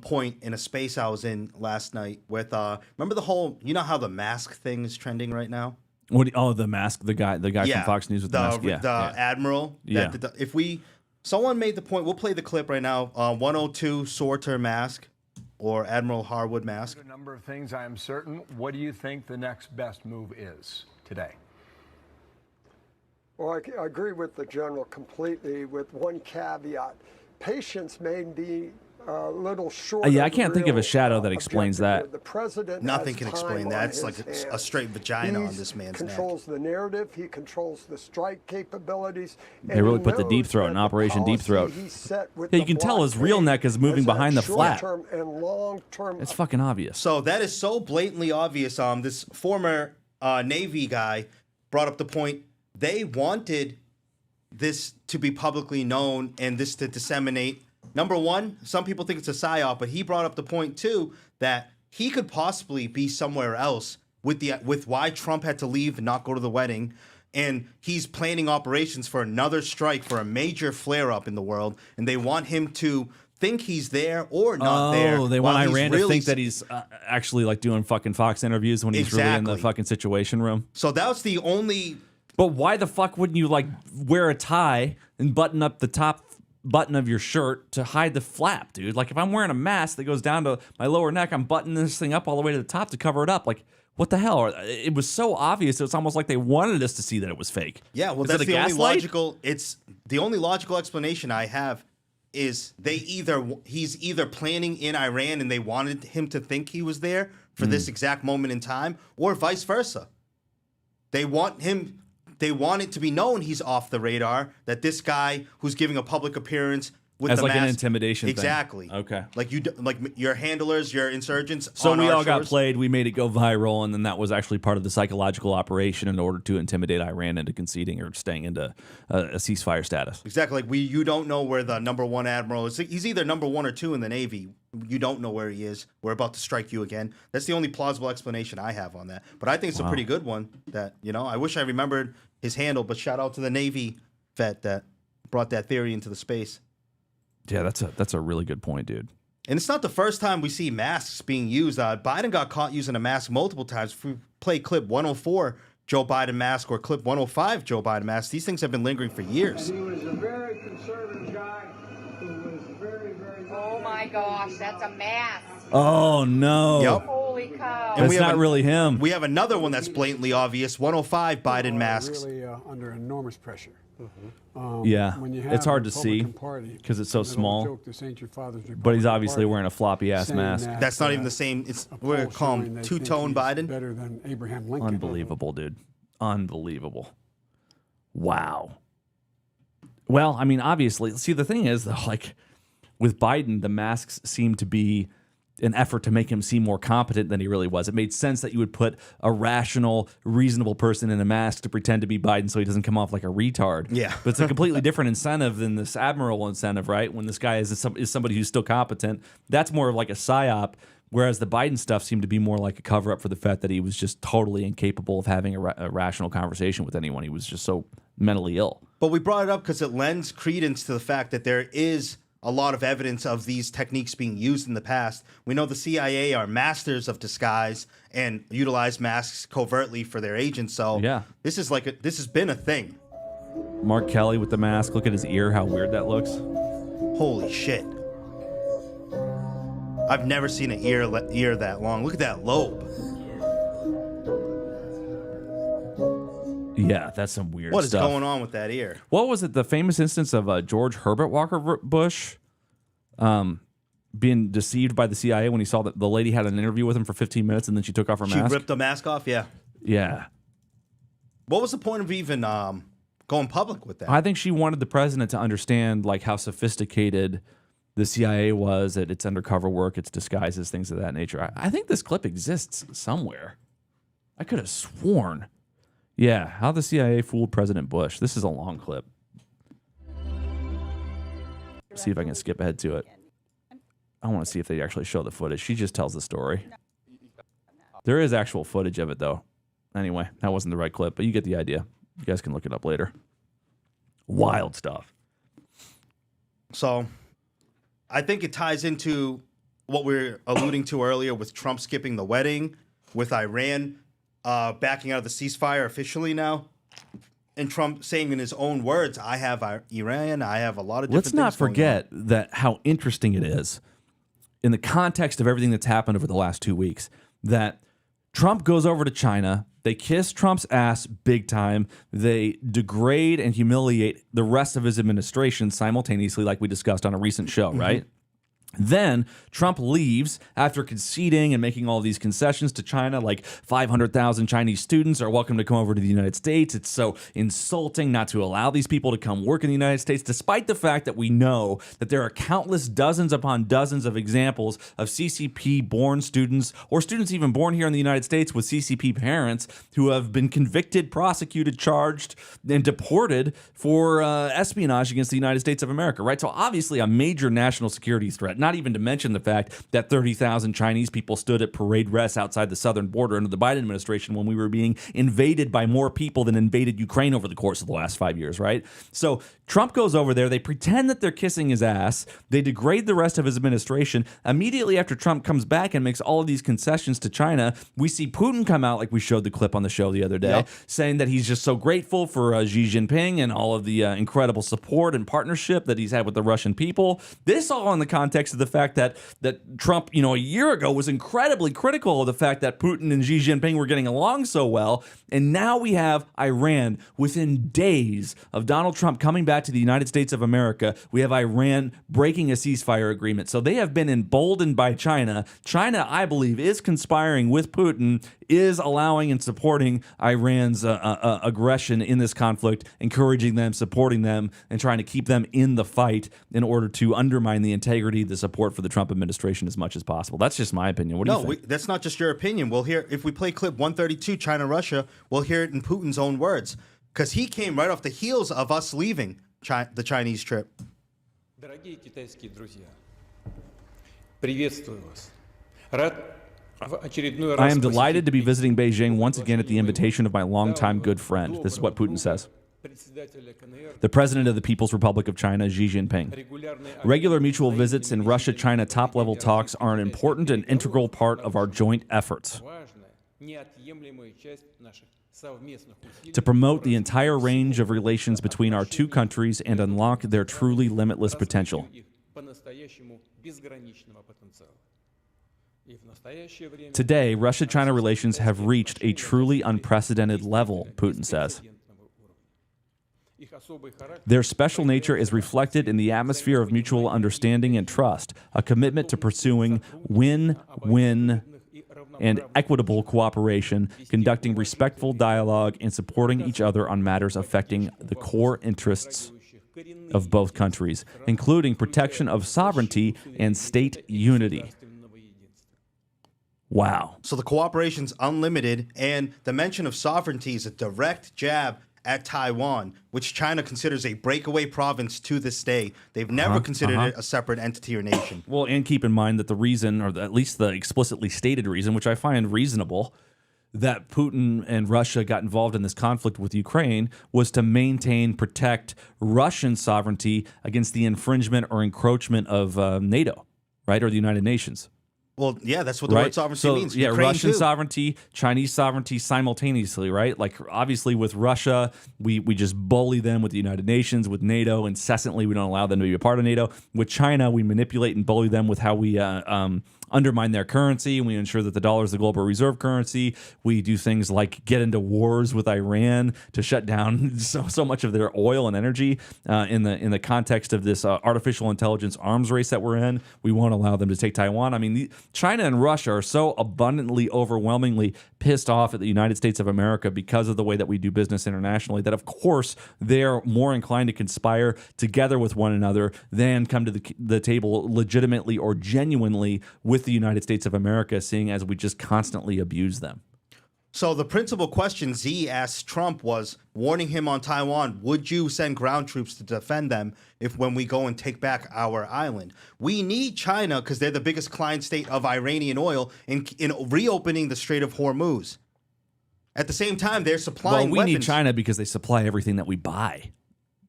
point in a space I was in last night with remember the whole, you know how the mask thing is trending right now? The mask, the guy Yeah, from Fox News with the mask. The admiral. Yeah. Someone made the point, we'll play the clip right now. 102 Sorter mask or Admiral Harwood mask. A number of things I am certain. What do you think the next best move is today? Well, I agree with the general completely with one caveat. Patients may be a little short. Yeah, I can't think of a shadow that explains that. The president Nothing can explain that. It's like a straight vagina on this man's neck. He controls the narrative. He controls the strike capabilities. They really put the deep throat in Operation Deep Throat. Yeah, you can tell his real neck is moving behind the flap. It's fucking obvious. So that is so blatantly obvious. This former Navy guy brought up the point. They wanted this to be publicly known and this to disseminate. Number one, some people think it's a psyop, but he brought up the point too that he could possibly be somewhere else with why Trump had to leave and not go to the wedding, and he's planning operations for another strike for a major flare-up in the world, and they want him to think he's there or not there. Oh, they want Iran to think that he's actually like doing fucking Fox interviews when he's really in the fucking Situation Room. So that was the only. But why the fuck wouldn't you like wear a tie and button up the top button of your shirt to hide the flap, dude? Like if I'm wearing a mask that goes down to my lower neck, I'm buttoning this thing up all the way to the top to cover it up. Like What the hell? It was so obvious. It's almost like they wanted us to see that it was fake. Yeah, well, Is that's it a the only gaslight? logical. It's the only logical explanation I have is he's either planning in Iran and they wanted him to think he was there for this exact moment in time, or vice versa. They want it to be known he's off the radar, that this guy who's giving a public appearance with As the like an mask, exactly. thing. Exactly. Okay. Like your handlers, your insurgents. So on we our all got shores. played. We made it go viral, and then that was actually part of the psychological operation in order to intimidate Iran into conceding or staying into a ceasefire status. Exactly. Like you don't know where the number one admiral is. He's either number 1 or 2 in the Navy. You don't know where he is. We're about to strike you again. That's the only plausible explanation I have on that. But I think it's a pretty good one. That I wish I remembered his handle. But shout out to the Navy vet that brought that theory into the space. Yeah, that's a really good point, dude. And it's not the first time we see masks being used. Biden got caught using a mask multiple times. If we play clip 104 Joe Biden mask or clip 105 Joe Biden mask, these things have been lingering for years. He was a very conservative guy who was very, very... Oh my gosh, that's a mask. Oh, no. Yep. Holy cow. And That's not really him. We have another one that's blatantly obvious, 105 Biden masks. Really under enormous pressure. Yeah, When you it's have hard the to see Republican Party, because it's so that old small. joke, this ain't your father's But he's Republican obviously Party, wearing a floppy ass saying mask. that, That's not even the same. We're going to call showing him they two-tone think he's Biden. better than Abraham Lincoln. Unbelievable, dude. Unbelievable. Wow. Well, I mean, obviously, see, the thing is, though, like with Biden, the masks seem to be an effort to make him seem more competent than he really was. It made sense that you would put a rational, reasonable person in a mask to pretend to be Biden so he doesn't come off like a retard. Yeah. But it's a completely different incentive than this admiral incentive, right? When this guy is somebody who's still competent, that's more of like a psyop, whereas the Biden stuff seemed to be more like a cover-up for the fact that he was just totally incapable of having a rational conversation with anyone. He was just so mentally ill. But we brought it up because it lends credence to the fact that there is a lot of evidence of these techniques being used in the past. We know the CIA are masters of disguise and utilize masks covertly for their agents. So yeah, this has been a thing. Mark Kelly with the mask. Look at his ear. How weird that looks. Holy shit. I've never seen an ear that long. Look at that lobe. Yeah, that's some weird What is stuff. going on with that ear? What was it? The famous instance of George Herbert Walker Bush being deceived by the CIA when he saw that the lady had an interview with him for 15 minutes and then she took off her She mask? ripped the mask off? Yeah. Yeah. What was the point of even going public with that? I think she wanted the president to understand like how sophisticated the CIA was at its undercover work, its disguises, things of that nature. I think this clip exists somewhere. I could have sworn. Yeah, how the CIA fooled President Bush. This is a long clip. See if I can skip ahead to it. I want to see if they actually show the footage. She just tells the story. There is actual footage of it, though. Anyway, that wasn't the right clip, but you get the idea. You guys can look it up later. Wild stuff. So I think it ties into what we were alluding to earlier with Trump skipping the wedding, with Iran backing out of the ceasefire officially now, and Trump saying in his own words, I have Iran, I have a lot of different Let's not things going forget that how interesting it is in the context of everything that's happened over the last 2 weeks, that Trump goes over to China, they kiss Trump's ass big time, they degrade and humiliate the rest of his administration simultaneously, like we discussed on a recent show, right? Then Trump leaves after conceding and making all these concessions to China, like 500,000 Chinese students are welcome to come over to the United States. It's so insulting not to allow these people to come work in the United States, despite the fact that we know that there are countless dozens upon dozens of examples of CCP-born students or students even born here in the United States with CCP parents who have been convicted, prosecuted, charged, and deported for espionage against the United States of America, right? So obviously a major national security threat. Not even to mention the fact that 30,000 Chinese people stood at parade rests outside the southern border under the Biden administration when we were being invaded by more people than invaded Ukraine over the course of the last 5 years, right? So Trump goes over there. They pretend that they're kissing his ass. They degrade the rest of his administration. Immediately after Trump comes back and makes all of these concessions to China, we see Putin come out, like we showed the clip on the show the other day, saying that he's just so grateful for Xi Jinping and all of the incredible support and partnership that he's had with the Russian people. This all in the context context of the fact that Trump, a year ago was incredibly critical of the fact that Putin and Xi Jinping were getting along so well. And now we have Iran within days of Donald Trump coming back to the United States of America. We have Iran breaking a ceasefire agreement. So they have been emboldened by China. China, I believe, is conspiring with Putin, is allowing and supporting Iran's aggression in this conflict, encouraging them, supporting them, and trying to keep them in the fight in order to undermine the integrity, the support for the Trump administration as much as possible. That's just my opinion. What do you think? That's not just your opinion. We'll hear, if we play clip 132, China-Russia, we'll hear it in Putin's own words, because he came right off the heels of us leaving the Chinese trip. Дорогие китайские друзья, приветствую вас. Рад в очередной раз. I am delighted to be visiting Beijing once again at the invitation of my longtime good friend. This is what Putin says. The president of the People's Republic of China, Xi Jinping. Regular mutual visits and Russia-China top-level talks are an important and integral part of our joint efforts to promote the entire range of relations between our two countries and unlock their truly limitless potential. Today, Russia-China relations have reached a truly unprecedented level, Putin says. Their special nature is reflected in the atmosphere of mutual understanding and trust, a commitment to pursuing win-win and equitable cooperation, conducting respectful dialogue, and supporting each other on matters affecting the core interests of both countries, including protection of sovereignty and state unity. Wow. So the cooperation's unlimited, and the mention of sovereignty is a direct jab at Taiwan, which China considers a breakaway province to this day. They've never considered it a separate entity or nation. Well, and keep in mind that the reason, or at least the explicitly stated reason, which I find reasonable, that Putin and Russia got involved in this conflict with Ukraine was to maintain, protect Russian sovereignty against the infringement or encroachment of NATO, right, or the United Nations. Well, yeah, that's what the word sovereignty means. Yeah, Ukraine Russian too. sovereignty, Chinese sovereignty simultaneously, right? Like, obviously, with Russia, we just bully them with the United Nations, with NATO, incessantly. We don't allow them to be a part of NATO. With China, we manipulate and bully them with how we undermine their currency, and we ensure that the dollar is the global reserve currency. We do things like get into wars with Iran to shut down so much of their oil and energy in the context of this artificial intelligence arms race that we're in. We won't allow them to take Taiwan. I mean, China and Russia are so abundantly, overwhelmingly pissed off at the United States of America because of the way that we do business internationally that, of course, they're more inclined to conspire together with one another than come to the table legitimately or genuinely with the United States of America, seeing as we just constantly abuse them. So the principal question Z asked Trump was, warning him on Taiwan, would you send ground troops to defend them when we go and take back our island? We need China because they're the biggest client state of Iranian oil in reopening the Strait of Hormuz. At the same time, they're supplying weapons. Need China because they supply everything that we buy.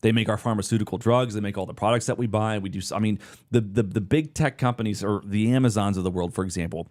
They make our pharmaceutical drugs. They make all the products that we buy. We do. I mean, the big tech companies, or the Amazons of the world, for example,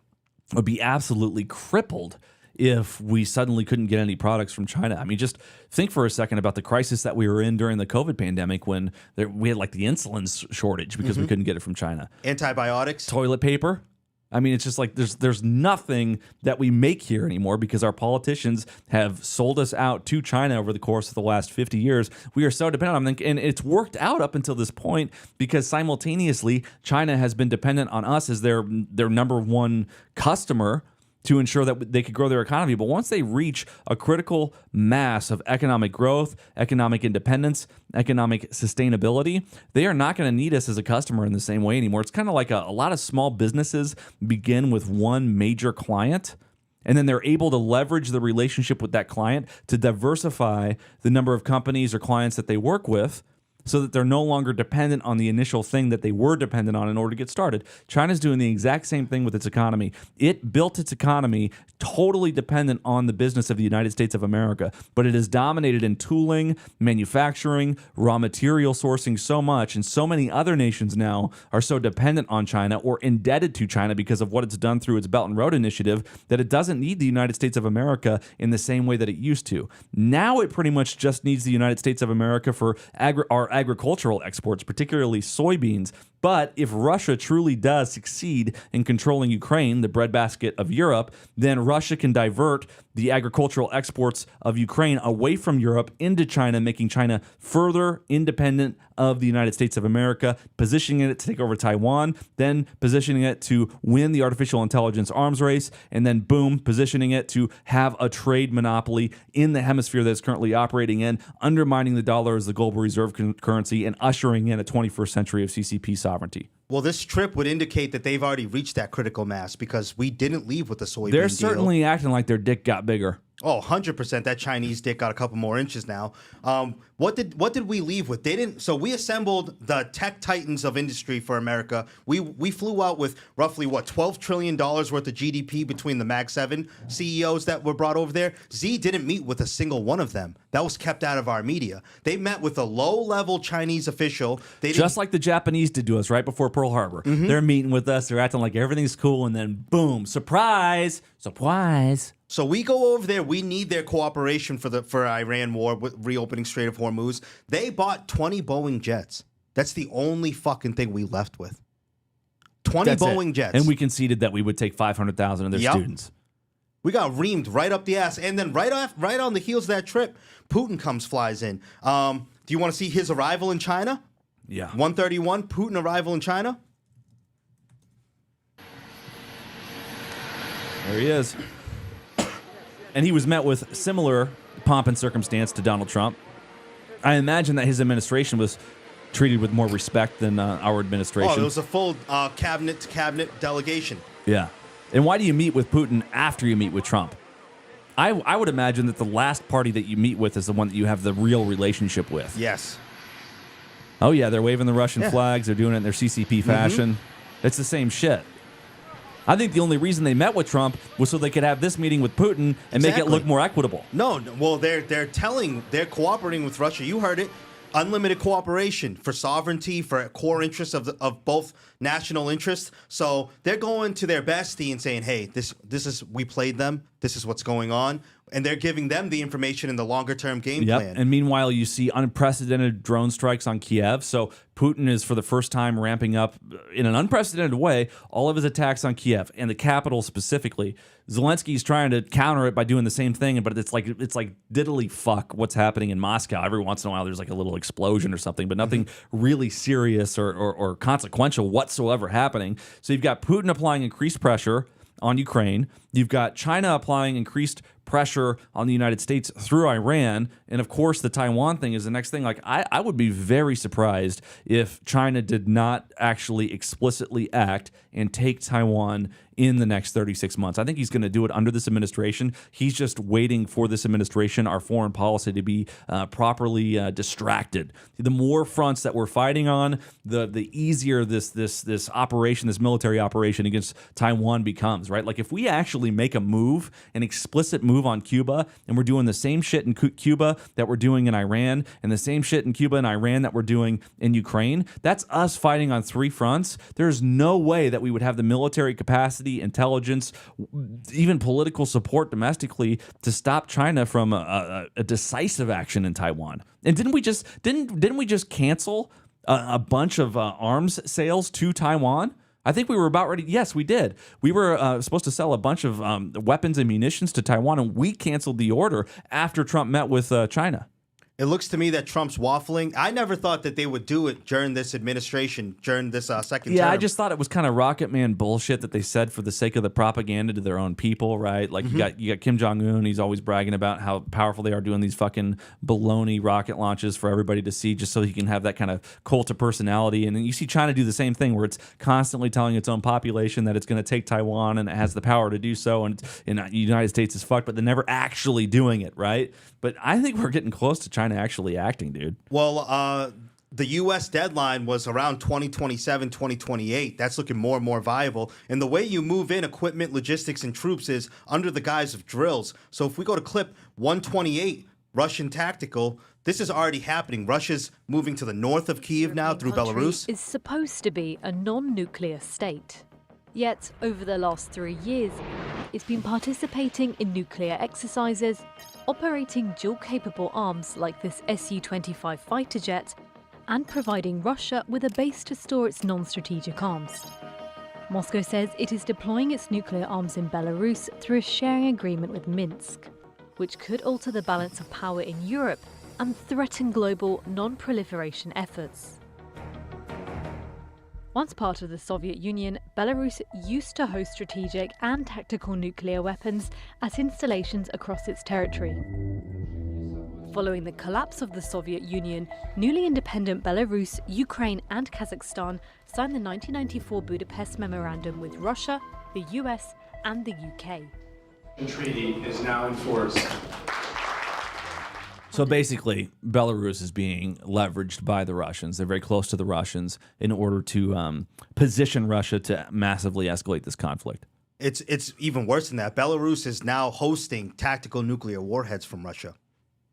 would be absolutely crippled if we suddenly couldn't get any products from China. I mean, just think for a second about the crisis that we were in during the COVID pandemic when we had like the insulin shortage because we couldn't get it from China. Antibiotics. Toilet paper. I mean, it's just like there's nothing that we make here anymore because our politicians have sold us out to China over the course of the last 50 years. We are so dependent on them, and it's worked out up until this point because simultaneously China has been dependent on us as their number one customer to ensure that they could grow their economy. But once they reach a critical mass of economic growth, economic independence, economic sustainability, they are not going to need us as a customer in the same way anymore. It's kind of like a lot of small businesses begin with one major client, and then they're able to leverage the relationship with that client to diversify the number of companies or clients that they work with, so that they're no longer dependent on the initial thing that they were dependent on in order to get started. China's doing the exact same thing with its economy. It built its economy totally dependent on the business of the United States of America, but it is dominated in tooling, manufacturing, raw material sourcing so much, and so many other nations now are so dependent on China or indebted to China because of what it's done through its Belt and Road Initiative that it doesn't need the United States of America in the same way that it used to. Now it pretty much just needs the United States of America for our agricultural exports, particularly soybeans, But if Russia truly does succeed in controlling Ukraine, the breadbasket of Europe, then Russia can divert the agricultural exports of Ukraine away from Europe into China, making China further independent of the United States of America, positioning it to take over Taiwan, then positioning it to win the artificial intelligence arms race, and then boom, positioning it to have a trade monopoly in the hemisphere that it's currently operating in, undermining the dollar as the global reserve currency and ushering in a 21st century of CCP sovereignty. Well, this trip would indicate that they've already reached that critical mass because we didn't leave with the soybean They're deal. certainly acting like their dick got bigger. Oh, 100%. That Chinese dick got a couple more inches now. What did we leave with? They didn't. So we assembled the tech titans of industry for America. We flew out with roughly $12 trillion worth of GDP between the Mag 7 CEOs that were brought over there. Z didn't meet with a single one of them. That was kept out of our media. They met with a low-level Chinese official. They Just like the Japanese did to us right before Pearl Harbor. They're meeting with us. They're acting like everything's cool, and then boom, surprise, surprise. So we go over there. We need their cooperation for Iran war with reopening Strait of Hormuz. They bought 20 Boeing jets. That's the only fucking thing we left with. 20 That's Boeing it. jets. And we conceded that we would take 500,000 of their students. We got reamed right up the ass. And then right on the heels of that trip, Putin flies in. Do you want to see his arrival in China? Yeah. 131, Putin arrival in China. There he is. And he was met with similar pomp and circumstance to Donald Trump. I imagine that his administration was treated with more respect than our administration. Oh, it was a full cabinet-to-cabinet delegation. Yeah. And why do you meet with Putin after you meet with Trump? I would imagine that the last party that you meet with is the one that you have the real relationship with. Yes. Oh, yeah, they're waving the Russian flags. They're doing it in their CCP fashion. It's the same shit. I think the only reason they met with Trump was so they could have this meeting with Putin and make it look more equitable. No, well, they're cooperating with Russia. You heard it. Unlimited cooperation for sovereignty, for core interests of both national interests. So they're going to their bestie and saying, hey, this is, we played them. This is what's going on. And they're giving them the information in the longer term game plan. And meanwhile, you see unprecedented drone strikes on Kiev. So Putin is for the first time ramping up in an unprecedented way all of his attacks on Kiev and the capital specifically. Zelensky's trying to counter it by doing the same thing, but it's like diddly fuck what's happening in Moscow. Every once in a while, there's like a little explosion or something, but nothing really serious or consequential whatsoever happening. So you've got Putin applying increased pressure on Ukraine. You've got China applying increased pressure on the United States through Iran. And of course, the Taiwan thing is the next thing. Like, I would be very surprised if China did not actually explicitly act and take Taiwan in the next 36 months. I think he's going to do it under this administration. He's just waiting for this administration, our foreign policy, to be properly distracted. The more fronts that we're fighting on, the easier this operation, this military operation against Taiwan becomes, right? Like, if we actually make a move, an explicit move on Cuba, and we're doing the same shit in Cuba that we're doing in Iran, and the same shit in Cuba and Iran that we're doing in Ukraine, that's us fighting on three fronts. There's no way that we would have the military capacity, intelligence, even political support domestically to stop China from a decisive action in Taiwan. And didn't we just cancel a bunch of arms sales to Taiwan? I think we were about ready. Yes, we did. We were supposed to sell a bunch of weapons and munitions to Taiwan, and we canceled the order after Trump met with China. It looks to me that Trump's waffling. I never thought that they would do it during this administration, during this second term. Yeah, I just thought it was kind of Rocket Man bullshit that they said for the sake of the propaganda to their own people, right? Like, you got Kim Jong-un. He's always bragging about how powerful they are doing these fucking baloney rocket launches for everybody to see, just so he can have that kind of cult of personality. And then you see China do the same thing, where it's constantly telling its own population that it's going to take Taiwan and it has the power to do so, and the United States is fucked, but they're never actually doing it, right? But I think we're getting close to China actually acting, dude. Well, the U.S. deadline was around 2027, 2028. That's looking more and more viable. And the way you move in equipment, logistics, and troops is under the guise of drills. So if we go to clip 128, Russian tactical, this is already happening. Russia's moving to the north of Kyiv now through Belarus. Is supposed to be a non-nuclear state. Yet, over the last 3 years, it's been participating in nuclear exercises, operating dual-capable arms like this Su-25 fighter jet, and providing Russia with a base to store its non-strategic arms. Moscow says it is deploying its nuclear arms in Belarus through a sharing agreement with Minsk, which could alter the balance of power in Europe and threaten global non-proliferation efforts. Once part of the Soviet Union, Belarus used to host strategic and tactical nuclear weapons at installations across its territory. Following the collapse of the Soviet Union, newly independent Belarus, Ukraine and Kazakhstan signed the 1994 Budapest Memorandum with Russia, the US and the UK. The treaty is now in force. So basically, Belarus is being leveraged by the Russians. They're very close to the Russians in order to position Russia to massively escalate this conflict. It's even worse than that. Belarus is now hosting tactical nuclear warheads from Russia.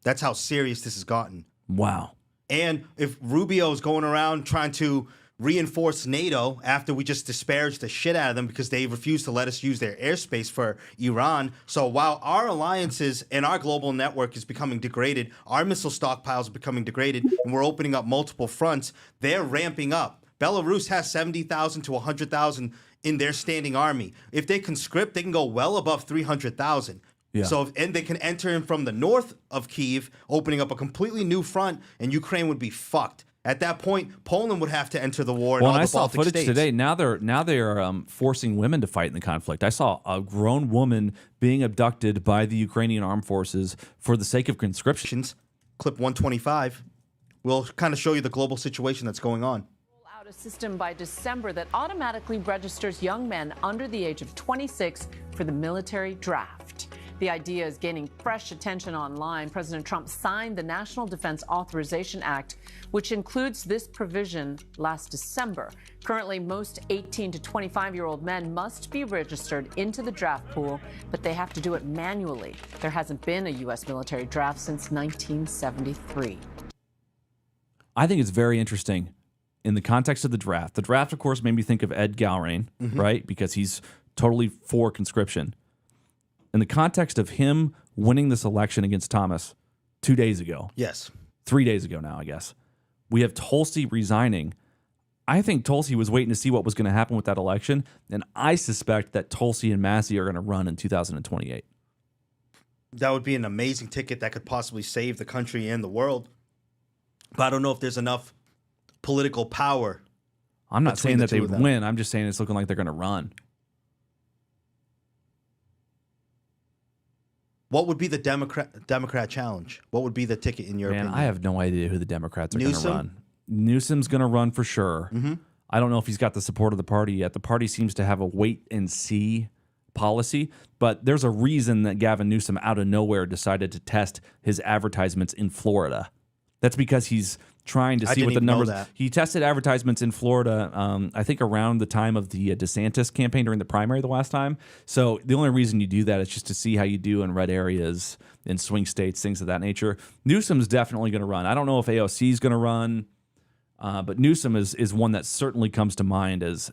That's how serious this has gotten. Wow. And if Rubio's going around trying to reinforce NATO after we just disparaged the shit out of them because they refused to let us use their airspace for Iran. So while our alliances and our global network is becoming degraded, our missile stockpiles are becoming degraded, and we're opening up multiple fronts, they're ramping up. Belarus has 70,000 to 100,000 in their standing army. If they conscript, they can go well above 300,000. Yeah. So, and they can enter in from the north of Kyiv, opening up a completely new front, and Ukraine would be fucked. At that point, Poland would have to enter the war. Well, and all and I the saw Baltic footage states. today. Now they are forcing women to fight in the conflict. I saw a grown woman being abducted by the Ukrainian armed forces for the sake of conscription. Clip 125 will kind of show you the global situation that's going on. Out a system by December that automatically registers young men under the age of 26 for the military draft. The idea is gaining fresh attention online. President Trump signed the National Defense Authorization Act, which includes this provision last December. Currently, most 18 to 25-year-old men must be registered into the draft pool, but they have to do it manually. There hasn't been a U.S. military draft since 1973. I think it's very interesting in the context of the draft. The draft, of course, made me think of Ed Galrain, right? Because he's totally for conscription. In the context of him winning this election against Thomas 2 days ago. Yes. 3 days ago now, I guess. We have Tulsi resigning. I think Tulsi was waiting to see what was going to happen with that election, and I suspect that Tulsi and Massie are going to run in 2028. That would be an amazing ticket that could possibly save the country and the world. But I don't know if there's enough political power. I'm not saying that they would would win. I'm just saying it's looking like they're going to run. What would be the Democrat challenge? What would be the ticket in your opinion? I have no idea who the Democrats are going to Newsom? run. Newsom's going to run for sure. I don't know if he's got the support of the party yet. The party seems to have a wait and see policy, but there's a reason that Gavin Newsom out of nowhere decided to test his advertisements in Florida. That's because he's trying to see what the numbers. He tested advertisements in Florida, I think around the time of the DeSantis campaign during the primary the last time. So the only reason you do that is just to see how you do in red areas, in swing states, things of that nature. Newsom's definitely going to run. I don't know if AOC is going to run, but Newsom is one that certainly comes to mind as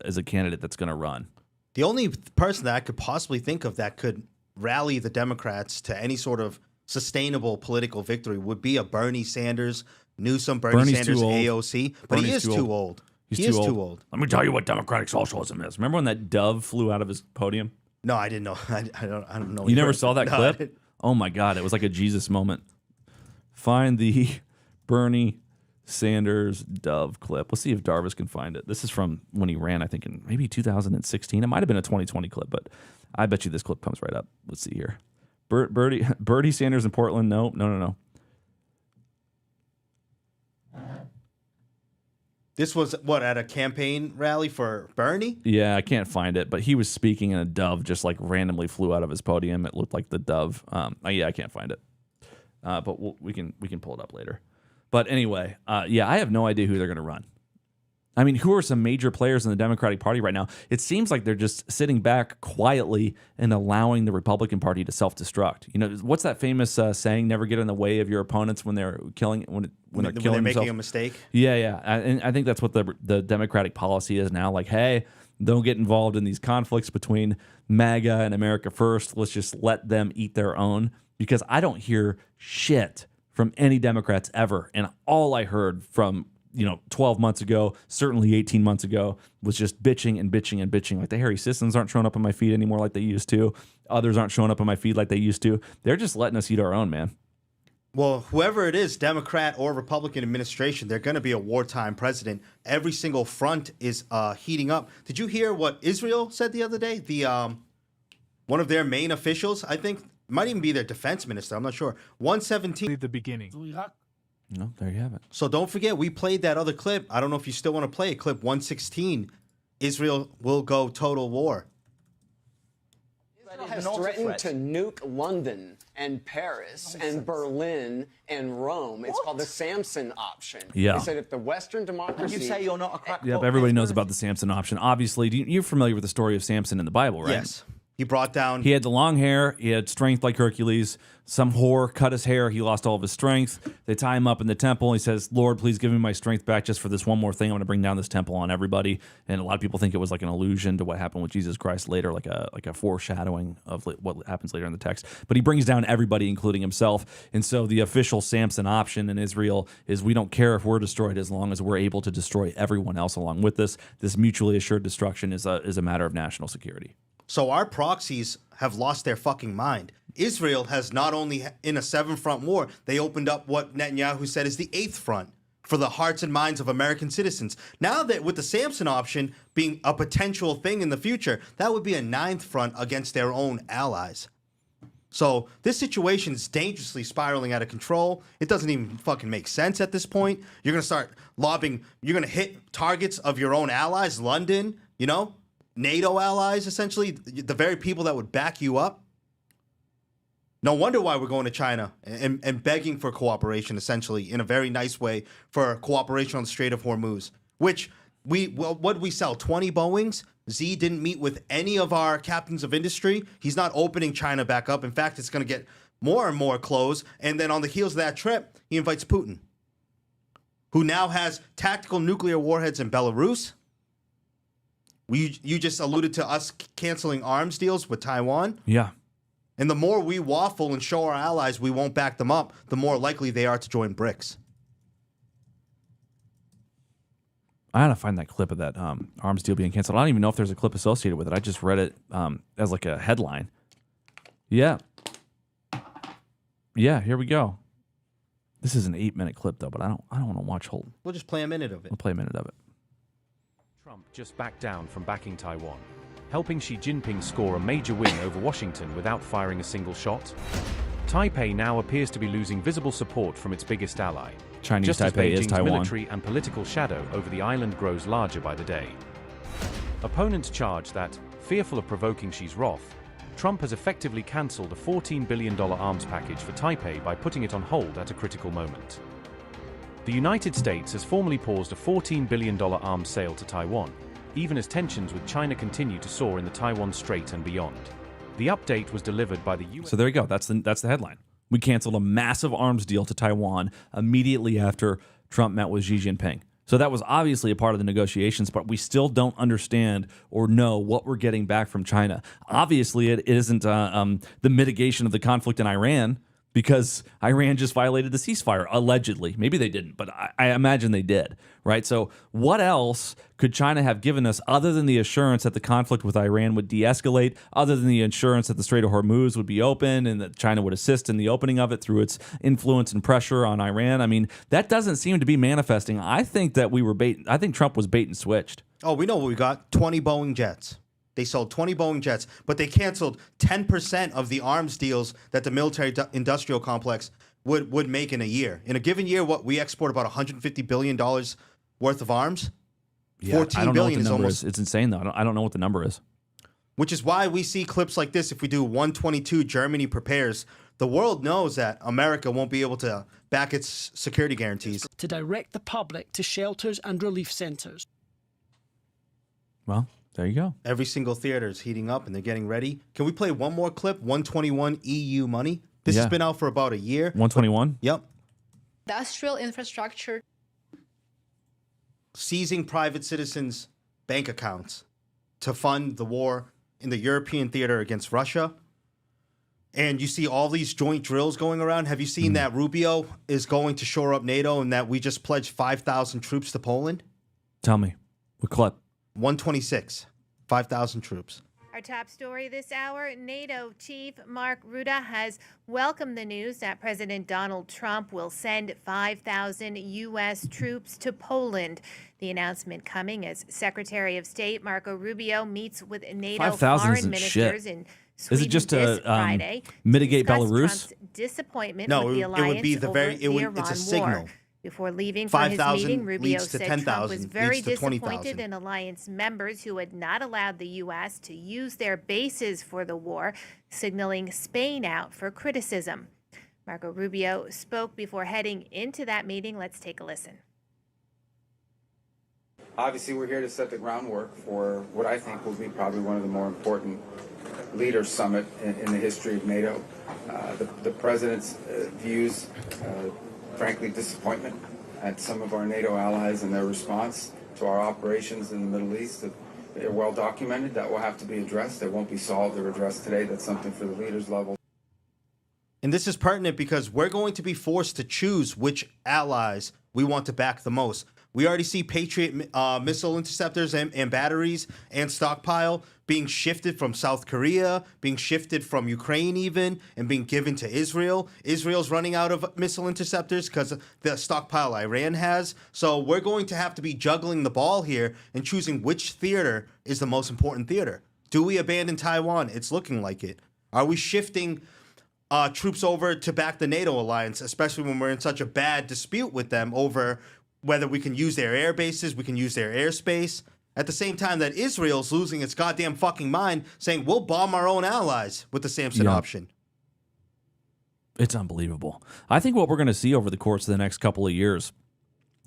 a candidate that's going to run. The only person that I could possibly think of that could rally the Democrats to any sort of sustainable political victory would be a Bernie Sanders, Newsom, Bernie Sanders, AOC. But he is too old. He is too old. Let me tell you what democratic socialism is. Remember when that dove flew out of his podium? No, I didn't know. I don't know. You never saw that No, I clip? didn't. Oh my God, it was like a Jesus moment. Find the Bernie Sanders dove clip. Let's see if Darvis can find it. This is from when he ran, I think, in maybe 2016. It might have been a 2020 clip, but I bet you this clip comes right up. Let's see here. Bernie Sanders in Portland. No. This was, what, at a campaign rally for Bernie? Yeah, I can't find it, but he was speaking and a dove just like randomly flew out of his podium. It looked like the dove. I can't find it, but we can pull it up later. But anyway, I have no idea who they're going to run. I mean, who are some major players in the Democratic Party right now? It seems like they're just sitting back quietly and allowing the Republican Party to self-destruct. You know, what's that famous saying? Never get in the way of your opponents when they're killing when they're killing making themselves. a mistake. Yeah, and I think that's what the Democratic policy is now. Like, hey, don't get involved in these conflicts between MAGA and America First. Let's just let them eat their own. Because I don't hear shit from any Democrats ever. And all I heard from 12 months ago, certainly 18 months ago, was just bitching and bitching and bitching. Like the Harry Sissons aren't showing up on my feed anymore like they used to. Others aren't showing up on my feed like they used to. They're just letting us eat our own, man. Well, whoever it is, Democrat or Republican administration, they're going to be a wartime president. Every single front is heating up. Did you hear what Israel said the other day? One of their main officials, I think, might even be their defense minister. I'm not sure. 117. The beginning. No, there you have it. So don't forget, we played that other clip. I don't know if you still want to play it. Clip 116. Israel will go total war. Israel has threatened to nuke London and Paris and Berlin and Rome. It's called the Samson Option. Yeah. They said if the Western democracy... You say you're not a crackpot. Yep, everybody knows about the Samson option. Obviously, you're familiar with the story of Samson in the Bible, right? Yes. He brought down... He had the long hair. He had strength like Hercules. Some whore cut his hair. He lost all of his strength. They tie him up in the temple. He says, Lord, please give me my strength back just for this one more thing. I'm going to bring down this temple on everybody. And a lot of people think it was like an allusion to what happened with Jesus Christ later, like a foreshadowing of what happens later in the text. But he brings down everybody, including himself. And so the official Samson option in Israel is we don't care if we're destroyed as long as we're able to destroy everyone else along with us. This mutually assured destruction is a matter of national security. So our proxies have lost their fucking mind. Israel has not only in a 7-front war, they opened up what Netanyahu said is the 8th front for the hearts and minds of American citizens. Now that with the Samson option being a potential thing in the future, that would be a 9th front against their own allies. So this situation is dangerously spiraling out of control. It doesn't even fucking make sense at this point. You're going to start lobbing, you're going to hit targets of your own allies, London, NATO allies, essentially, the very people that would back you up. No wonder why we're going to China and begging for cooperation, essentially, in a very nice way for cooperation on the Strait of Hormuz, which what did we sell? 20 Boeings? Z didn't meet with any of our captains of industry. He's not opening China back up. In fact, it's going to get more and more closed. And then on the heels of that trip, he invites Putin, who now has tactical nuclear warheads in Belarus. You just alluded to us canceling arms deals with Taiwan. Yeah. And the more we waffle and show our allies we won't back them up, the more likely they are to join BRICS. I gotta find that clip of that arms deal being canceled. I don't even know if there's a clip associated with it. I just read it as like a headline. Yeah. Yeah, here we go. This is an 8-minute clip though, but I don't want to watch whole. We'll just play a minute of it. We'll play a minute of it. Trump just backed down from backing Taiwan, helping Xi Jinping score a major win over Washington without firing a single shot. Taipei now appears to be losing visible support from its biggest ally. Chinese just as Taipei is Beijing's Taiwan. military and political shadow over the island grows larger by the day. Opponents charge that, fearful of provoking Xi's wrath, Trump has effectively cancelled a $14 billion arms package for Taipei by putting it on hold at a critical moment. The United States has formally paused a $14 billion arms sale to Taiwan, even as tensions with China continue to soar in the Taiwan Strait and beyond. The update was delivered by the U.S. So there you go. That's the headline. We canceled a massive arms deal to Taiwan immediately after Trump met with Xi Jinping. So that was obviously a part of the negotiations, but we still don't understand or know what we're getting back from China. Obviously, it isn't the mitigation of the conflict in Iran, because Iran just violated the ceasefire, allegedly. Maybe they didn't, but I imagine they did, right? So what else could China have given us other than the assurance that the conflict with Iran would de-escalate, other than the assurance that the Strait of Hormuz would be open and that China would assist in the opening of it through its influence and pressure on Iran? I mean, that doesn't seem to be manifesting. I think that I think Trump was bait and switched. Oh, we know what we got. 20 Boeing jets. They sold 20 Boeing jets, but they canceled 10% of the arms deals that the military-industrial complex would make in a year. In a given year, what we export about $150 billion worth of arms. Yeah, 14 I don't billion know what the is number almost. is. It's insane, though. I don't know what the number is. Which is why we see clips like this. If we do 122, Germany prepares. The world knows that America won't be able to back its security guarantees. To direct the public to shelters and relief centers. Well, there you go. Every single theater is heating up and they're getting ready. Can we play one more clip? 121 EU money. This has been out for about a year. 121? Yep. Industrial infrastructure. Seizing private citizens' bank accounts to fund the war in the European theater against Russia. and you see all these joint drills going around. Have you seen that Rubio is going to shore up NATO and that we just pledged 5,000 troops to Poland? Tell me. What clip? 126. 5,000 troops. Our top story this hour, NATO Chief Mark Rutte has welcomed the news that President Donald Trump will send 5,000 U.S. troops to Poland. The announcement coming as Secretary of State Marco Rubio meets with NATO foreign ministers in Sweden is it just this to Friday mitigate to discuss Belarus? Trump's disappointment No, with the it alliance would be the over very. the It's Iran a signal. war. Before leaving for his 5,000 meeting, Rubio leads to said Trump 10,000, was very leads to 20,000. disappointed in alliance members who had not allowed the U.S. to use their bases for the war, signaling Spain out for criticism. Marco Rubio spoke before heading into that meeting. Let's take a listen. Obviously, we're here to set the groundwork for what I think will be probably one of the more important leaders summit in the history of NATO. The president's views, frankly, disappointment at some of our NATO allies and their response to our operations in the Middle East. They're well documented. That will have to be addressed. They won't be solved or addressed today. That's something for the leaders level. And this is pertinent because we're going to be forced to choose which allies we want to back the most. We already see Patriot missile interceptors and batteries and stockpile being shifted from South Korea, being shifted from Ukraine even, and being given to Israel. Israel's running out of missile interceptors because of the stockpile Iran has. So we're going to have to be juggling the ball here and choosing which theater is the most important theater. Do we abandon Taiwan? It's looking like it. Are we shifting troops over to back the NATO alliance, especially when we're in such a bad dispute with them over whether we can use their air bases, we can use their airspace, at the same time that Israel's losing its goddamn fucking mind, saying we'll bomb our own allies with the Samson option. It's unbelievable. I think what we're going to see over the course of the next couple of years,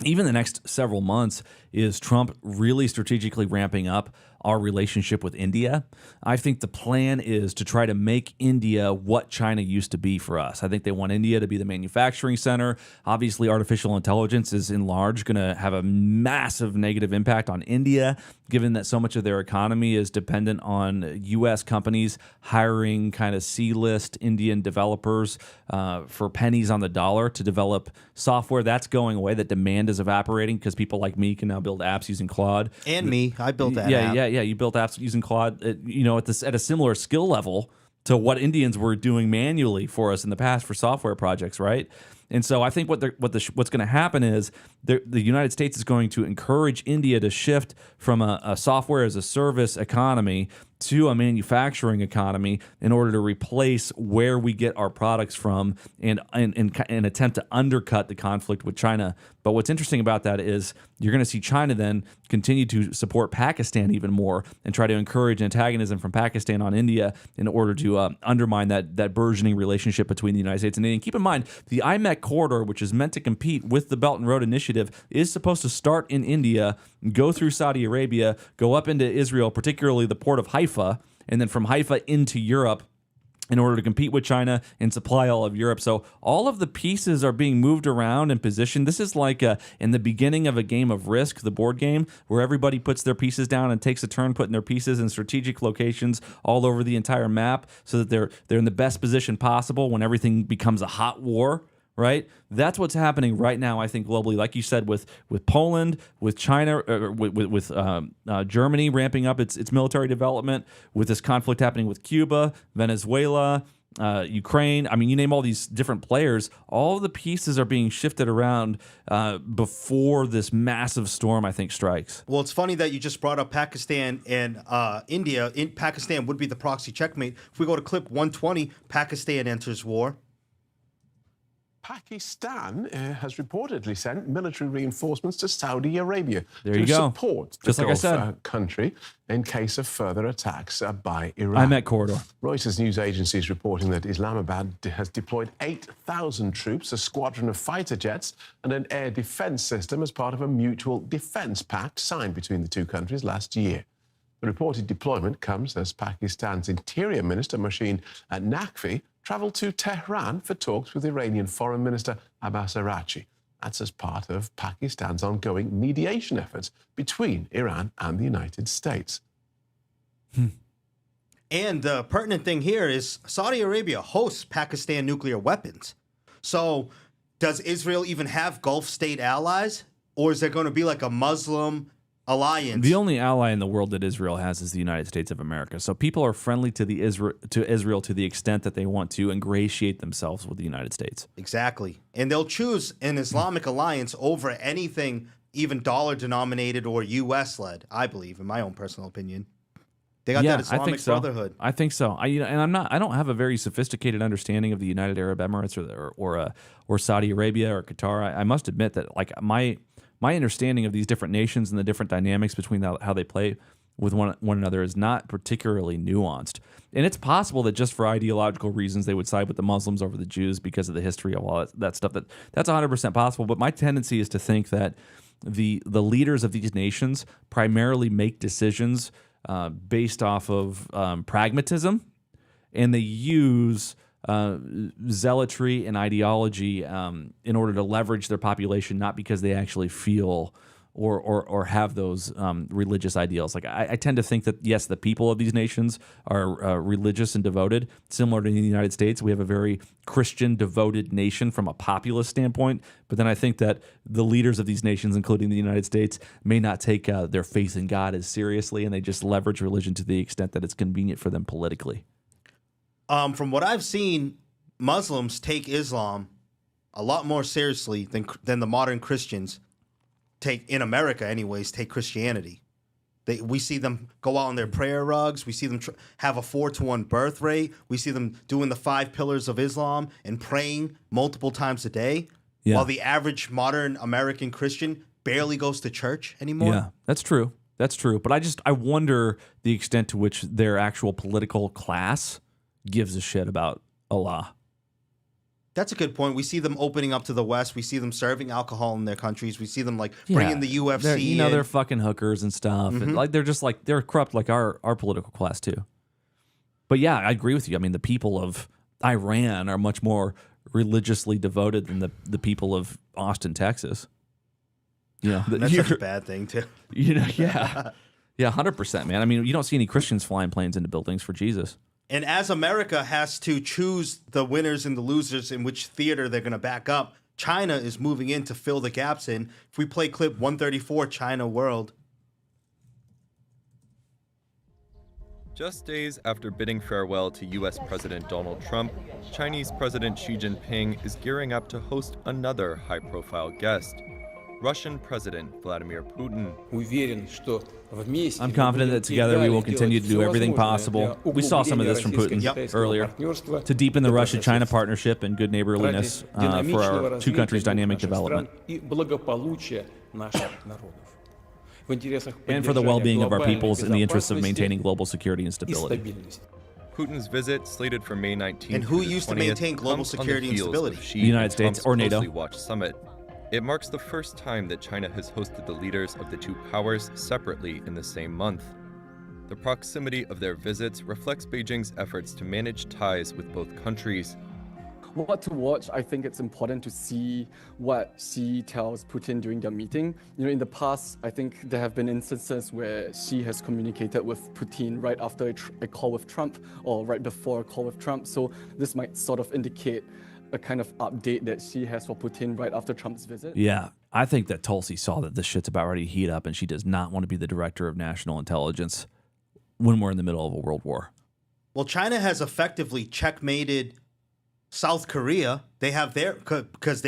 even the next several months, is Trump really strategically ramping up our relationship with India. I think the plan is to try to make India what China used to be for us. I think they want India to be the manufacturing center. Obviously, artificial intelligence is in large going to have a massive negative impact on India, given that so much of their economy is dependent on U.S. companies hiring kind of C-list Indian developers for pennies on the dollar to develop software. That's going away. That demand is evaporating because people like me can now build apps using Claude. And me, I built that app. Yeah, you built apps using Claude, at a similar skill level to what Indians were doing manually for us in the past for software projects, right? And so I think what's going to happen is the United States is going to encourage India to shift from a software as a service economy to a manufacturing economy in order to replace where we get our products from and attempt to undercut the conflict with China. But what's interesting about that is you're going to see China then continue to support Pakistan even more and try to encourage antagonism from Pakistan on India in order to undermine that burgeoning relationship between the United States and India. And keep in mind, the IMEC corridor, which is meant to compete with the Belt and Road Initiative, is supposed to start in India, go through Saudi Arabia, go up into Israel, particularly the port of Haifa, and then from Haifa into Europe in order to compete with China and supply all of Europe. So all of the pieces are being moved around and positioned. This is like in the beginning of a game of Risk, the board game, where everybody puts their pieces down and takes a turn putting their pieces in strategic locations all over the entire map so that they're in the best position possible when everything becomes a hot war. Right? That's what's happening right now, I think, globally. Like you said, with Poland, with China, with Germany ramping up its military development, with this conflict happening with Cuba, Venezuela, Ukraine. I mean, you name all these different players. All of the pieces are being shifted around before this massive storm, I think, strikes. Well, it's funny that you just brought up Pakistan and India. Pakistan would be the proxy checkmate. If we go to clip 120, Pakistan enters war. Pakistan has reportedly sent military reinforcements to Saudi Arabia to support the Just like I said. Gulf country in case of further attacks by Iran. IMEC corridor. Reuters news agency is reporting that Islamabad has deployed 8,000 troops, a squadron of fighter jets, and an air defense system as part of a mutual defense pact signed between the two countries last year. The reported deployment comes as Pakistan's Interior Minister, Mohsin Naqvi, travelled to Tehran for talks with Iranian Foreign Minister Abbas Araghchi. That's as part of Pakistan's ongoing mediation efforts between Iran and the United States. And the pertinent thing here is Saudi Arabia hosts Pakistan nuclear weapons. So does Israel even have Gulf state allies? Or is there going to be like a Muslim alliance? The only ally in the world that Israel has is the United States of America. So people are friendly to Israel to the extent that they want to ingratiate themselves with the United States. Exactly. And they'll choose an Islamic alliance over anything even dollar-denominated or U.S.-led, I believe, in my own personal opinion. They got that Islamic Brotherhood. I think so. I don't have a very sophisticated understanding of the United Arab Emirates or Saudi Arabia or Qatar. I must admit that like my understanding of these different nations and the different dynamics between how they play with one another is not particularly nuanced. And it's possible that just for ideological reasons they would side with the Muslims over the Jews because of the history of all that stuff. That's 100% possible. But my tendency is to think that the leaders of these nations primarily make decisions based off of pragmatism, and they use zealotry and ideology in order to leverage their population, not because they actually feel or have those religious ideals. Like I tend to think that, yes, the people of these nations are religious and devoted. Similar to the United States, we have a very Christian devoted nation from a populist standpoint. But then I think that the leaders of these nations, including the United States, may not take their faith in God as seriously, and they just leverage religion to the extent that it's convenient for them politically. From what I've seen, Muslims take Islam a lot more seriously than the modern Christians take, in America anyways, take Christianity. We see them go out on their prayer rugs. We see them have a 4-to-1 birth rate. We see them doing the 5 pillars of Islam and praying multiple times a day, while the average modern American Christian barely goes to church anymore. Yeah, that's true. That's true. But I wonder the extent to which their actual political class gives a shit about Allah. That's a good point. We see them opening up to the West. We see them serving alcohol in their countries. We see them like bringing the UFC. They're fucking hookers and stuff. And like they're corrupt like our political class too. But yeah, I agree with you. I mean, the people of Iran are much more religiously devoted than the people of Austin, Texas. Yeah, that's such a bad thing too. Yeah, 100%, man. I mean, you don't see any Christians flying planes into buildings for Jesus. And as America has to choose the winners and the losers in which theater they're going to back up, China is moving in to fill the gaps in. If we play clip 134, China World. Just days after bidding farewell to U.S. President Donald Trump, Chinese President Xi Jinping is gearing up to host another high-profile guest, Russian President Vladimir Putin. I'm confident that together we will continue to do everything possible. We saw some of this from Putin earlier to deepen the Russia-China partnership and good neighborliness for our two countries' dynamic development. And for the well-being of our peoples in the interests of maintaining global security and stability. Putin's visit, slated for May 19th, and who used to maintain global security and stability? The United States or NATO. Watch summit. It marks the first time that China has hosted the leaders of the two powers separately in the same month. The proximity of their visits reflects Beijing's efforts to manage ties with both countries. What to watch, I think it's important to see what Xi tells Putin during their meeting. You know, in the past, I think there have been instances where Xi has communicated with Putin right after a call with Trump or right before a call with Trump. So this might sort of indicate a kind of update that she has for Putin right after Trump's visit. Yeah, I think that Tulsi saw that this shit's about ready to heat up, and she does not want to be the director of national intelligence when we're in the middle of a world war. Well, China has effectively checkmated South Korea. They have their, because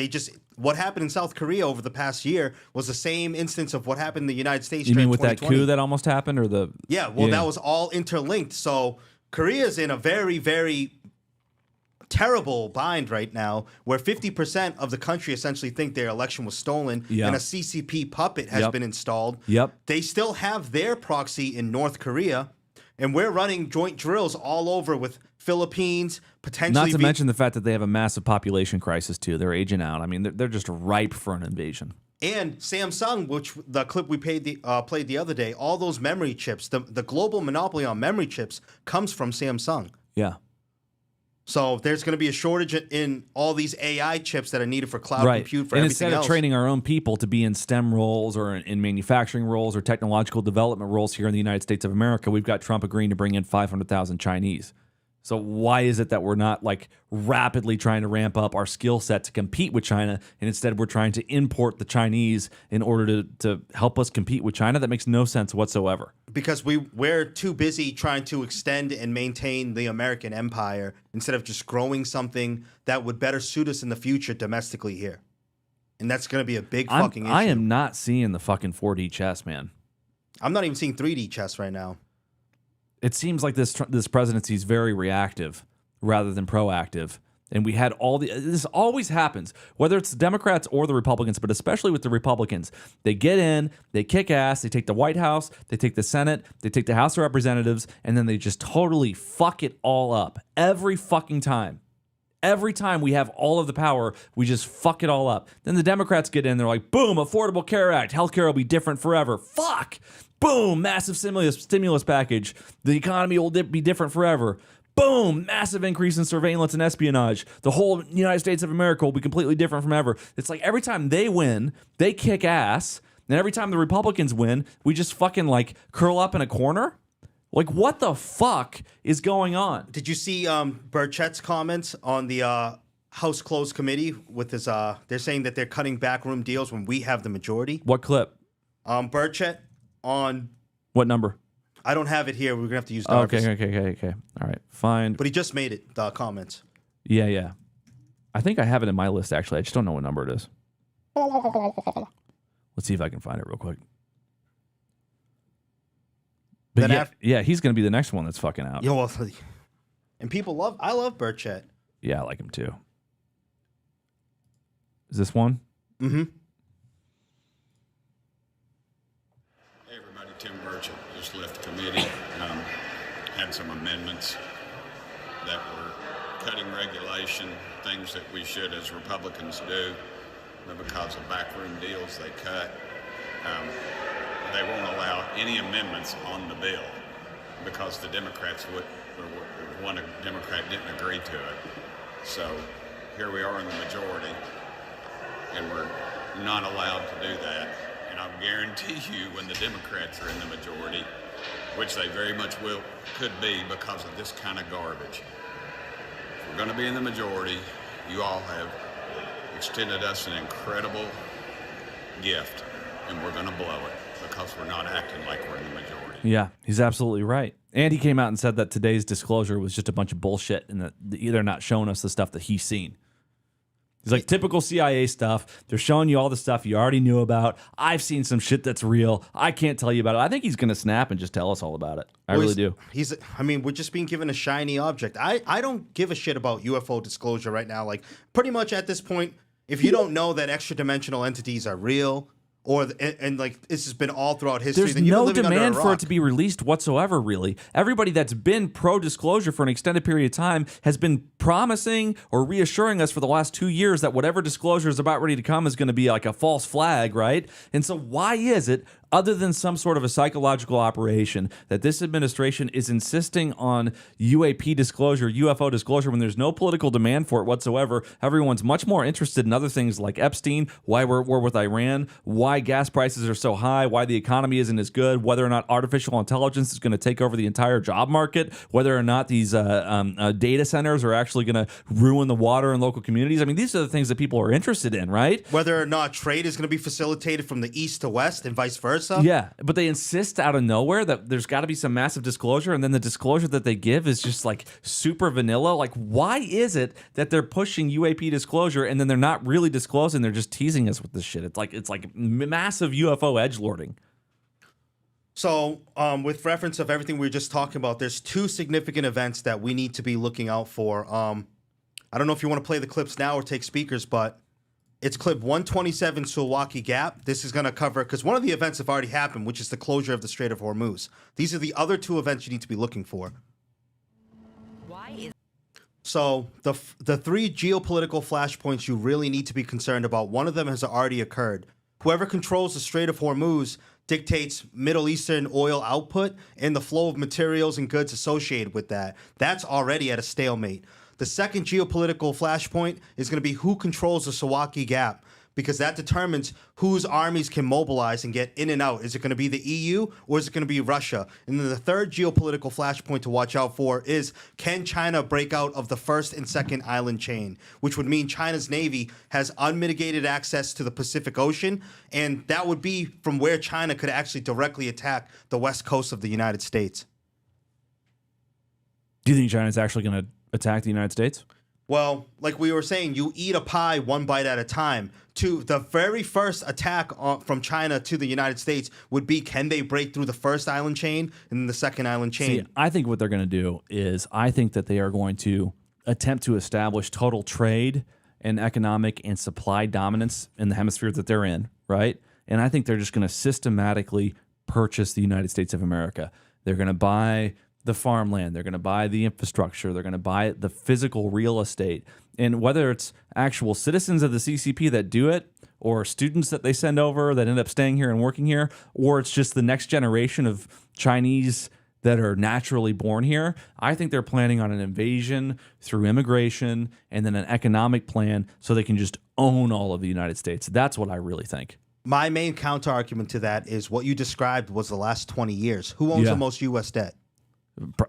what happened in South Korea over the past year was the same instance of what happened in the United States. You mean with that coup that almost happened, or the? Yeah, well, that was all interlinked. So Korea's in a very, very terrible bind right now, where 50% of the country essentially think their election was stolen, and a CCP puppet has been installed. They still have their proxy in North Korea, and we're running joint drills all over with Philippines, potentially. Not to mention the fact that they have a massive population crisis too. They're aging out. I mean, they're just ripe for an invasion. And Samsung, which the clip we played the other day, all those memory chips, the global monopoly on memory chips comes from Samsung. Yeah. So there's going to be a shortage in all these AI chips that are needed for cloud compute for and everything instead else. of training our own people to be in STEM roles or in manufacturing roles or technological development roles here in the United States of America, we've got Trump agreeing to bring in 500,000 Chinese. So why is it that we're not like rapidly trying to ramp up our skill set to compete with China, and instead we're trying to import the Chinese in order to help us compete with China? That makes no sense whatsoever. Because we're too busy trying to extend and maintain the American empire instead of just growing something that would better suit us in the future domestically here. And that's going to be a big fucking issue. I am not seeing the fucking 4D chess, man. I'm not even seeing 3D chess right now. It seems like this presidency is very reactive rather than proactive. And we had this always happens, whether it's the Democrats or the Republicans, but especially with the Republicans. They get in, they kick ass, they take the White House, they take the Senate, they take the House of Representatives, and then they just totally fuck it all up every fucking time. Every time we have all of the power, we just fuck it all up. Then the Democrats get in, they're like, boom, Affordable Care Act, healthcare will be different forever. Fuck! Boom, massive stimulus package. The economy will be different forever. Boom, massive increase in surveillance and espionage. The whole United States of America will be completely different from ever. It's like every time they win, they kick ass. And every time the Republicans win, we just fucking like curl up in a corner. Like, what the fuck is going on? Did you see Burchett's comments on the House Closed Committee with his, they're saying that they're cutting backroom deals when we have the majority? What clip? Burchett on... What number? I don't have it here. We're going to have to use Darvis. Okay. All right, fine. But he just made it, the comments. Yeah. I think I have it in my list, actually. I just don't know what number it is. Let's see if I can find it real quick. But he's going to be the next one that's fucking out. Yeah, well, and I love Burchett. Yeah, I like him too. Is this one? Mm-hmm. Hey, everybody, Tim Burchett just left the committee. Had some amendments that were cutting regulation, things that we should as Republicans do, but because of backroom deals they cut. They won't allow any amendments on the bill because the Democrats one Democrat didn't agree to it. So here we are in the majority, and we're not allowed to do that. And I'll guarantee you when the Democrats are in the majority, which they very much could be because of this kind of garbage. If we're going to be in the majority, you all have extended us an incredible gift, and we're going to blow it because we're not acting like we're in the majority. Yeah, he's absolutely right. And he came out and said that today's disclosure was just a bunch of bullshit and that they're not showing us the stuff that he's seen. He's like, typical CIA stuff. They're showing you all the stuff you already knew about. I've seen some shit that's real. I can't tell you about it. I think he's going to snap and just tell us all about it. I really do. We're just being given a shiny object. I don't give a shit about UFO disclosure right now. Like, pretty much at this point, if you don't know that extra-dimensional entities are real, and like this has been all throughout history. There's then you've no been living under a demand for rock. it to be released whatsoever, really. Everybody that's been pro-disclosure for an extended period of time has been promising or reassuring us for the last 2 years that whatever disclosure is about ready to come is going to be like a false flag, right? And so why is it, other than some sort of a psychological operation, that this administration is insisting on UAP disclosure, UFO disclosure, when there's no political demand for it whatsoever? Everyone's much more interested in other things like Epstein, why we're at war with Iran, why gas prices are so high, why the economy isn't as good, whether or not artificial intelligence is going to take over the entire job market, whether or not these data centers are actually going to ruin the water in local communities. I mean, these are the things that people are interested in, right? Whether or not trade is going to be facilitated from the east to west and vice versa. Yeah, but they insist out of nowhere that there's got to be some massive disclosure, and then the disclosure that they give is just like super vanilla. Like, why is it that they're pushing UAP disclosure and then they're not really disclosing? They're just teasing us with this shit. It's like massive UFO edgelording. So, with reference of everything we were just talking about, there's two significant events that we need to be looking out for. I don't know if you want to play the clips now or take speakers, but it's clip 127, Suwalki Gap. This is going to cover, because one of the events have already happened, which is the closure of the Strait of Hormuz. These are the other two events you need to be looking for. So the three geopolitical flashpoints you really need to be concerned about, one of them has already occurred. Whoever controls the Strait of Hormuz dictates Middle Eastern oil output and the flow of materials and goods associated with that. That's already at a stalemate. The second geopolitical flashpoint is going to be who controls the Suwalki Gap, because that determines whose armies can mobilize and get in and out. Is it going to be the EU or is it going to be Russia? And then the third geopolitical flashpoint to watch out for is, can China break out of the first and second island chain, which would mean China's Navy has unmitigated access to the Pacific Ocean, and that would be from where China could actually directly attack the west coast of the United States. Do you think China's actually going to attack the United States? Well, like we were saying, you eat a pie one bite at a time. To the very first attack from China to the United States would be, can they break through the first island chain and then the second island chain? See, I think what they're going to do is, I think that they are going to attempt to establish total trade and economic and supply dominance in the hemisphere that they're in, right? And I think they're just going to systematically purchase the United States of America. They're going to buy the farmland, they're going to buy the infrastructure, they're going to buy the physical real estate. And whether it's actual citizens of the CCP that do it, or students that they send over that end up staying here and working here, or it's just the next generation of Chinese that are naturally born here, I think they're planning on an invasion through immigration and then an economic plan so they can just own all of the United States. That's what I really think. My main counter argument to that is what you described was the last 20 years. Who owns the most U.S. debt?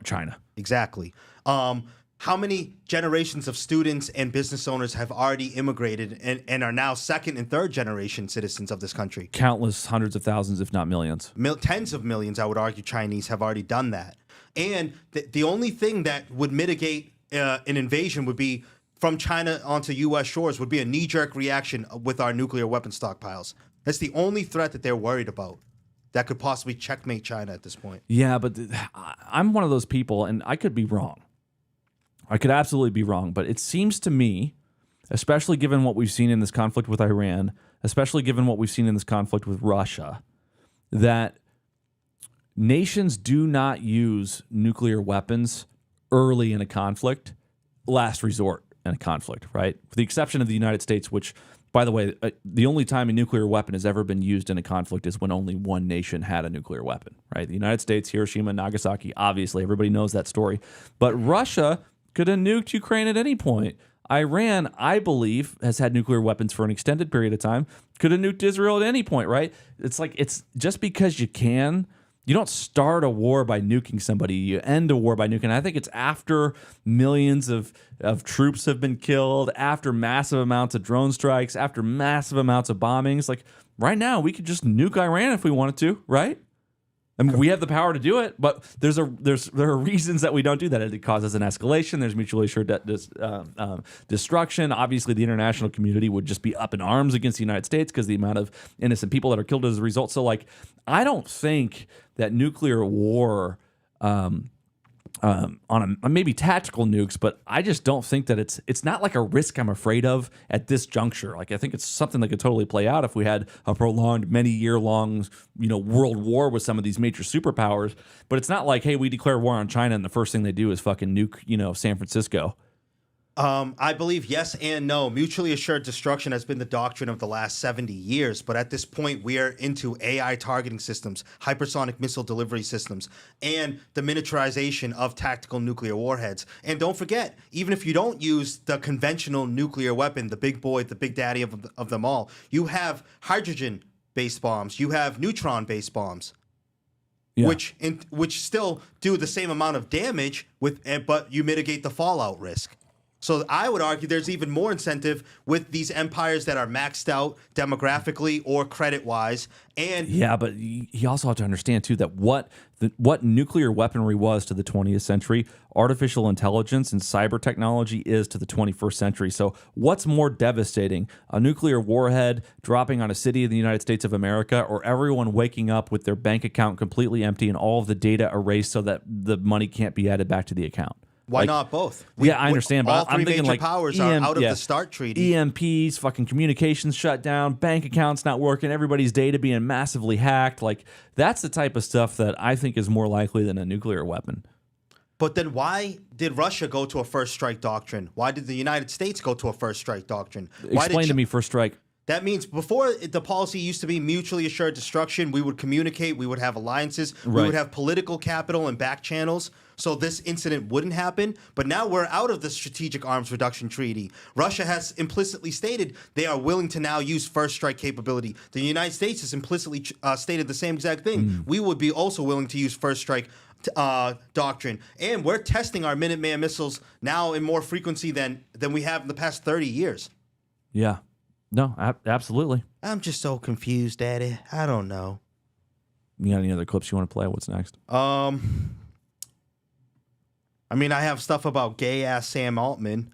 China. Exactly. How many generations of students and business owners have already immigrated and are now second and third generation citizens of this country? Countless hundreds of thousands, if not millions. Tens of millions, I would argue, Chinese have already done that. And the only thing that would mitigate an invasion would be from China onto U.S. shores would be a knee-jerk reaction with our nuclear weapon stockpiles. That's the only threat that they're worried about that could possibly checkmate China at this point. Yeah, but I'm one of those people, and I could be wrong. I could absolutely be wrong, but it seems to me, especially given what we've seen in this conflict with Iran, especially given what we've seen in this conflict with Russia, that nations do not use nuclear weapons early in a conflict, last resort in a conflict, right? With the exception of the United States, which, by the way, the only time a nuclear weapon has ever been used in a conflict is when only one nation had a nuclear weapon, right? The United States, Hiroshima, Nagasaki, obviously, everybody knows that story. But Russia could have nuked Ukraine at any point. Iran, I believe, has had nuclear weapons for an extended period of time, could have nuked Israel at any point, right? It's like, it's just because you can, you don't start a war by nuking somebody. You end a war by nuking. I think it's after millions of troops have been killed, after massive amounts of drone strikes, after massive amounts of bombings. Like right now, we could just nuke Iran if we wanted to, right? I mean, we have the power to do it, but there are reasons that we don't do that. It causes an escalation. There's mutually assured destruction. Obviously, the international community would just be up in arms against the United States because the amount of innocent people that are killed as a result. So, like, I don't think that nuclear war on maybe tactical nukes, but I just don't think that it's not like a risk I'm afraid of at this juncture. Like, I think it's something that could totally play out if we had a prolonged, many-year-long, world war with some of these major superpowers. But it's not like, hey, we declare war on China and the first thing they do is fucking nuke, San Francisco. I believe yes and no. Mutually assured destruction has been the doctrine of the last 70 years, but at this point, we are into AI targeting systems, hypersonic missile delivery systems, and the miniaturization of tactical nuclear warheads. And don't forget, even if you don't use the conventional nuclear weapon, the big boy, the big daddy of them all, you have hydrogen-based bombs, you have neutron-based bombs. Yeah. Which still do the same amount of damage, but you mitigate the fallout risk. So I would argue there's even more incentive with these empires that are maxed out demographically or credit-wise. And yeah, but you also have to understand, too, that what nuclear weaponry was to the 20th century, artificial intelligence and cyber technology is to the 21st century. So what's more devastating, a nuclear warhead dropping on a city in the United States of America, or everyone waking up with their bank account completely empty and all of the data erased so that the money can't be added back to the account? Why not both? Yeah, I understand, but I'm thinking major powers are out of the START treaty. EMPs, fucking communications shut down, bank accounts not working, everybody's data being massively hacked. Like, that's the type of stuff that I think is more likely than a nuclear weapon. But then why did Russia go to a first strike doctrine? Why did the United States go to a first strike doctrine? Explain to me first strike. That means before the policy used to be mutually assured destruction, we would communicate, we would have alliances, we would have political capital and back channels, so this incident wouldn't happen. But now we're out of the Strategic Arms Reduction Treaty. Russia has implicitly stated they are willing to now use first strike capability. The United States has implicitly stated the same exact thing. We would be also willing to use first strike doctrine. And we're testing our Minuteman missiles now in more frequency than we have in the past 30 years. Yeah. No, absolutely. I'm just so confused, Daddy. I don't know. You got any other clips you want to play? What's next? I mean, I have stuff about gay-ass Sam Altman,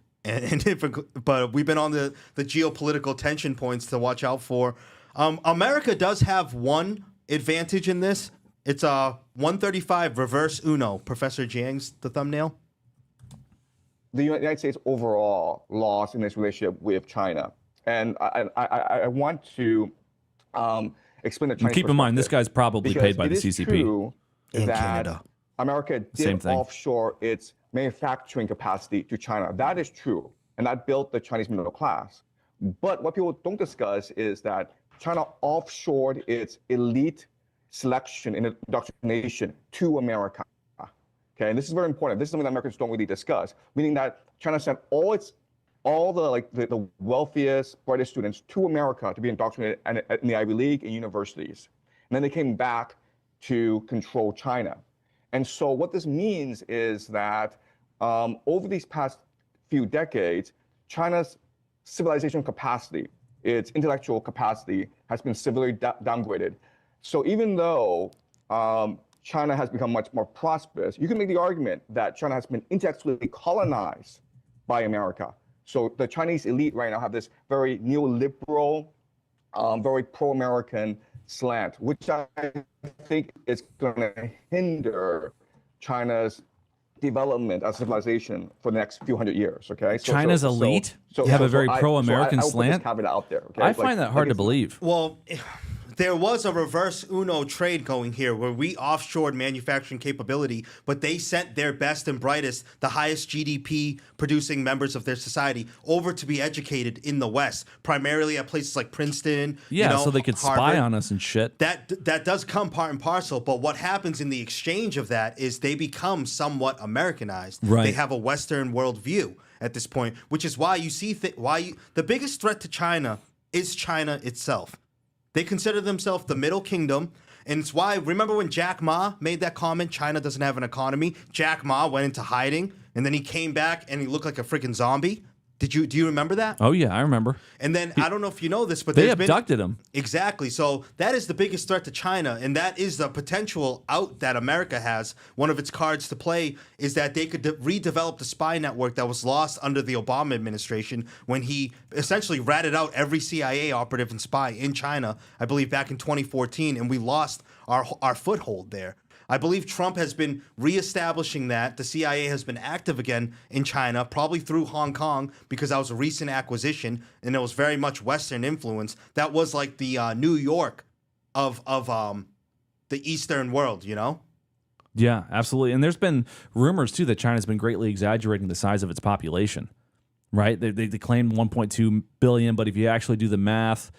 but we've been on the geopolitical tension points to watch out for. America does have one advantage in this. It's a 135 reverse Uno. Professor Jiang's the thumbnail. The United States overall lost in its relationship with China. And I want to explain the Chinese. Keep in mind, this guy's probably paid by the CCP. It is true in that Canada. America did offshore its manufacturing capacity to China. That is true, and that built the Chinese middle class. But what people don't discuss is that China offshored its elite selection and indoctrination to America. Okay, and this is very important. This is something that Americans don't really discuss, meaning that China sent all the wealthiest, brightest students to America to be indoctrinated in the Ivy League and universities. And then they came back to control China. And so what this means is that over these past few decades, China's civilization capacity, its intellectual capacity, has been severely downgraded. So even though China has become much more prosperous, you can make the argument that China has been intellectually colonized by America. So the Chinese elite right now have this very neoliberal, very pro-American slant, which I think is going to hinder China's development as civilization for the next few hundred years. Okay, China's elite have a very pro-American slant. Caveat out there. Okay? I find that hard to believe. Well, there was a reverse Uno trade going here where we offshored manufacturing capability, but they sent their best and brightest, the highest GDP producing members of their society over to be educated in the West, primarily at places like Princeton. Yeah, so they could spy on us and shit. That does come part and parcel, but what happens in the exchange of that is they become somewhat Americanized. Right. They have a Western worldview at this point, which is why you see the biggest threat to China is China itself. They consider themselves the middle kingdom, and it's why, remember when Jack Ma made that comment, China doesn't have an economy? Jack Ma went into hiding, and then he came back and he looked like a freaking zombie. Do you remember that? Oh, yeah, I remember. And then, I don't know if you know this, but they abducted him. Exactly. So that is the biggest threat to China, and that is the potential out that America has. One of its cards to play is that they could redevelop the spy network that was lost under the Obama administration when he essentially ratted out every CIA operative and spy in China, I believe back in 2014, and we lost our foothold there. I believe Trump has been reestablishing that. The CIA has been active again in China, probably through Hong Kong, because that was a recent acquisition, and it was very much Western influence. That was like the New York of the Eastern world, you know? Yeah, absolutely. And there's been rumors, too, that China's been greatly exaggerating the size of its population, right? They claim 1.2 billion, but if you actually do the math,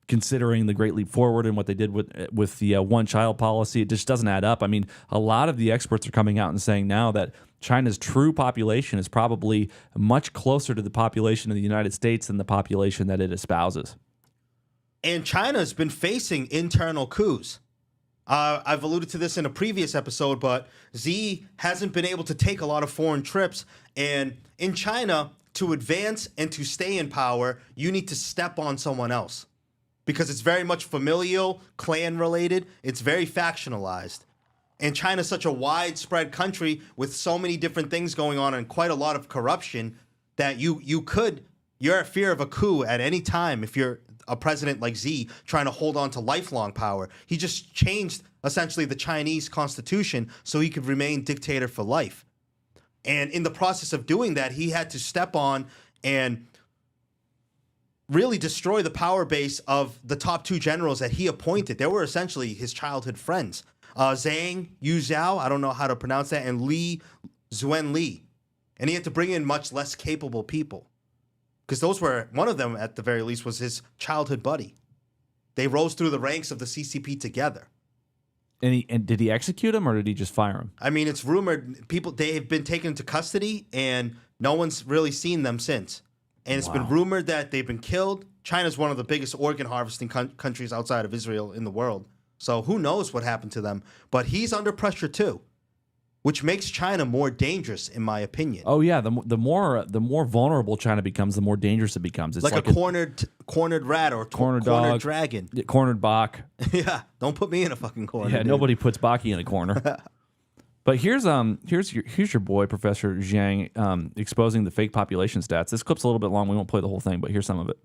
considering the Great Leap Forward and what they did with the one-child policy, it just doesn't add up. I mean, a lot of the experts are coming out and saying now that China's true population is probably much closer to the population of the United States than the population that it espouses. And China's been facing internal coups. I've alluded to this in a previous episode, but Xi hasn't been able to take a lot of foreign trips. And in China, to advance and to stay in power, you need to step on someone else, because it's very much familial, clan-related. It's very factionalized. And China's such a widespread country with so many different things going on and quite a lot of corruption that you're at fear of a coup at any time if you're a president like Xi trying to hold on to lifelong power. He just changed, essentially, the Chinese constitution so he could remain dictator for life. And in the process of doing that, he had to step on and really destroy the power base of the top two generals that he appointed. They were essentially his childhood friends. Zhang Yuzhao, I don't know how to pronounce that, and Li Zuan Li. And he had to bring in much less capable people. because those were, one of them at the very least was his childhood buddy. They rose through the ranks of the CCP together. And did he execute him or did he just fire him? I mean, it's rumored they have been taken into custody and no one's really seen them since. And it's been rumored that they've been killed. China's one of the biggest organ harvesting countries outside of Israel in the world. So who knows what happened to them? But he's under pressure too, which makes China more dangerous, in my opinion. Oh yeah, the more vulnerable China becomes, the more dangerous it becomes. It's like a cornered rat or cornered cornered dog, dragon. Cornered Bak. Yeah, don't put me in a fucking corner. Yeah, dude. nobody puts Baki in a corner. But here's your boy, Professor Jiang, exposing the fake population stats. This clip's a little bit long. We won't play the whole thing, but here's some of it.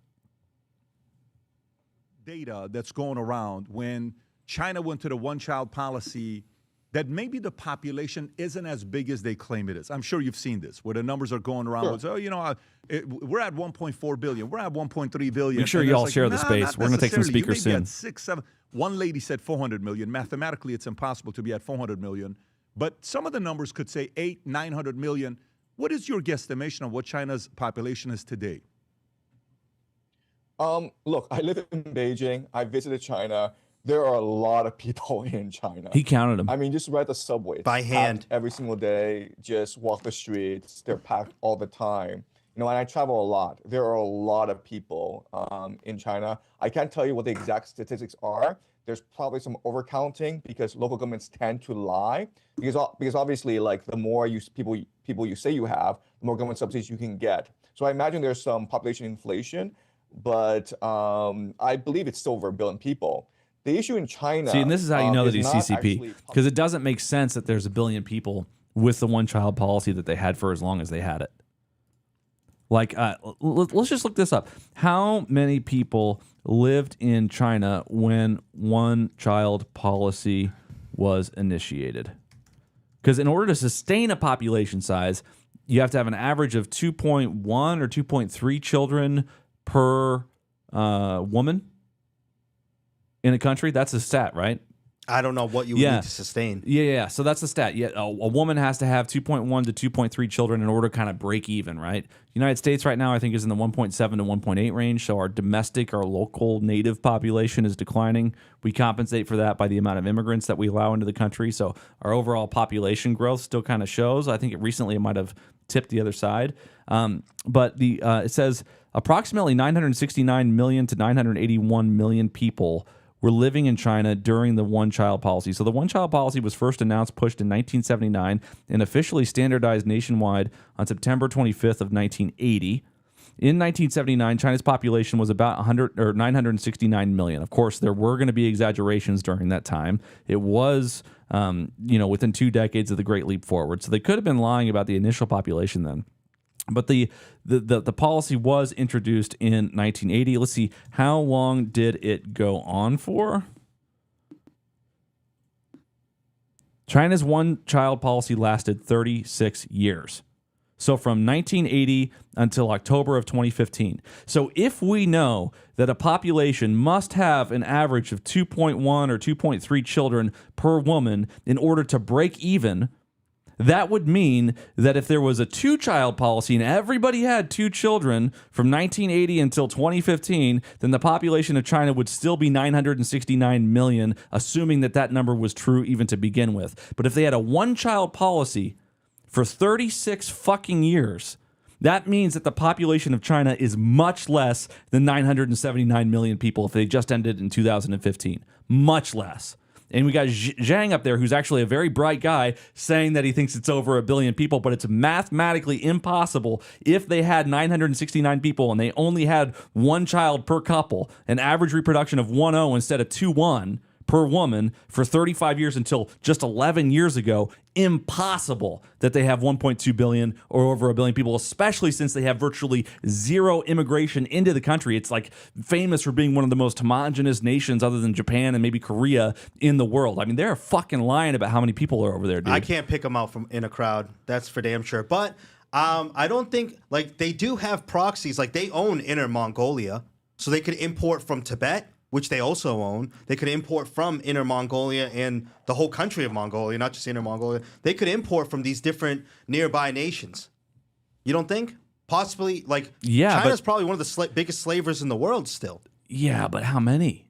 Data that's going around when China went to the one-child policy, that maybe the population isn't as big as they claim it is. I'm sure you've seen this, where the numbers are going around. With, we're at 1.4 billion. We're at 1.3 billion. Make sure you all share the space. We're going to take some speakers soon. At 6, 7. One lady said 400 million. Mathematically, it's impossible to be at 400 million. But some of the numbers could say 800, 900 million. What is your guesstimation of what China's population is today? Look, I live in Beijing. I visited China. There are a lot of people in China. He counted them. I mean, just ride the subway by hand every single day. Just walk the streets. They're packed all the time. You know, and I travel a lot. There are a lot of people in China. I can't tell you what the exact statistics are. There's probably some overcounting because local governments tend to lie. Because obviously, like the more people you say you have, the more government subsidies you can get. So I imagine there's some population inflation, but I believe it's still over 1 billion people. The issue in China. See, and this is how you know that he's CCP, because it doesn't make sense that there's 1 billion people with the one-child policy that they had for as long as they had it. Like, let's just look this up. How many people lived in China when one-child policy was initiated? Because in order to sustain a population size, you have to have an average of 2.1 or 2.3 children per woman in a country. That's a stat, right? I don't know what you would need to sustain. Yeah. So that's the stat. Yeah, a woman has to have 2.1 to 2.3 children in order to kind of break even, right? United States right now, I think, is in the 1.7 to 1.8 range. So our domestic, our local native population is declining. We compensate for that by the amount of immigrants that we allow into the country. So our overall population growth still kind of shows. I think it might have tipped the other side. But it says approximately 969 million to 981 million people were living in China during the one-child policy. So the one-child policy was first pushed in 1979 and officially standardized nationwide on September 25th of 1980. In 1979, China's population was about 969 million. Of course, there were going to be exaggerations during that time. It was, within 2 decades of the Great Leap Forward. So they could have been lying about the initial population then. But the policy was introduced in 1980. Let's see, how long did it go on for? China's one-child policy lasted 36 years. So from 1980 until October of 2015. So if we know that a population must have an average of 2.1 or 2.3 children per woman in order to break even, that would mean that if there was a 2-child policy and everybody had 2 children from 1980 until 2015, then the population of China would still be 969 million, assuming that number was true even to begin with. But if they had a 1-child policy for 36 fucking years, that means that the population of China is much less than 979 million people if they just ended in 2015. Much less. And we got Jiang up there, who's actually a very bright guy, saying that he thinks it's over 1 billion people, but it's mathematically impossible if they had 969 people and they only had 1 child per couple, an average reproduction of 1.0 instead of 2.1 per woman for 35 years until just 11 years ago. Impossible that they have 1.2 billion or over 1 billion people, especially since they have virtually zero immigration into the country. It's like famous for being one of the most homogenous nations other than Japan and maybe Korea in the world. I mean, they're fucking lying about how many people are over there, dude. I can't pick them out from in a crowd. That's for damn sure. But I don't think, like, they do have proxies. Like, they own Inner Mongolia, so they could import from Tibet, which they also own. They could import from Inner Mongolia and the whole country of Mongolia, not just Inner Mongolia. They could import from these different nearby nations. You don't think? Possibly, like, Yeah, China's but- probably one of the biggest slavers in the world still. Yeah, but how many?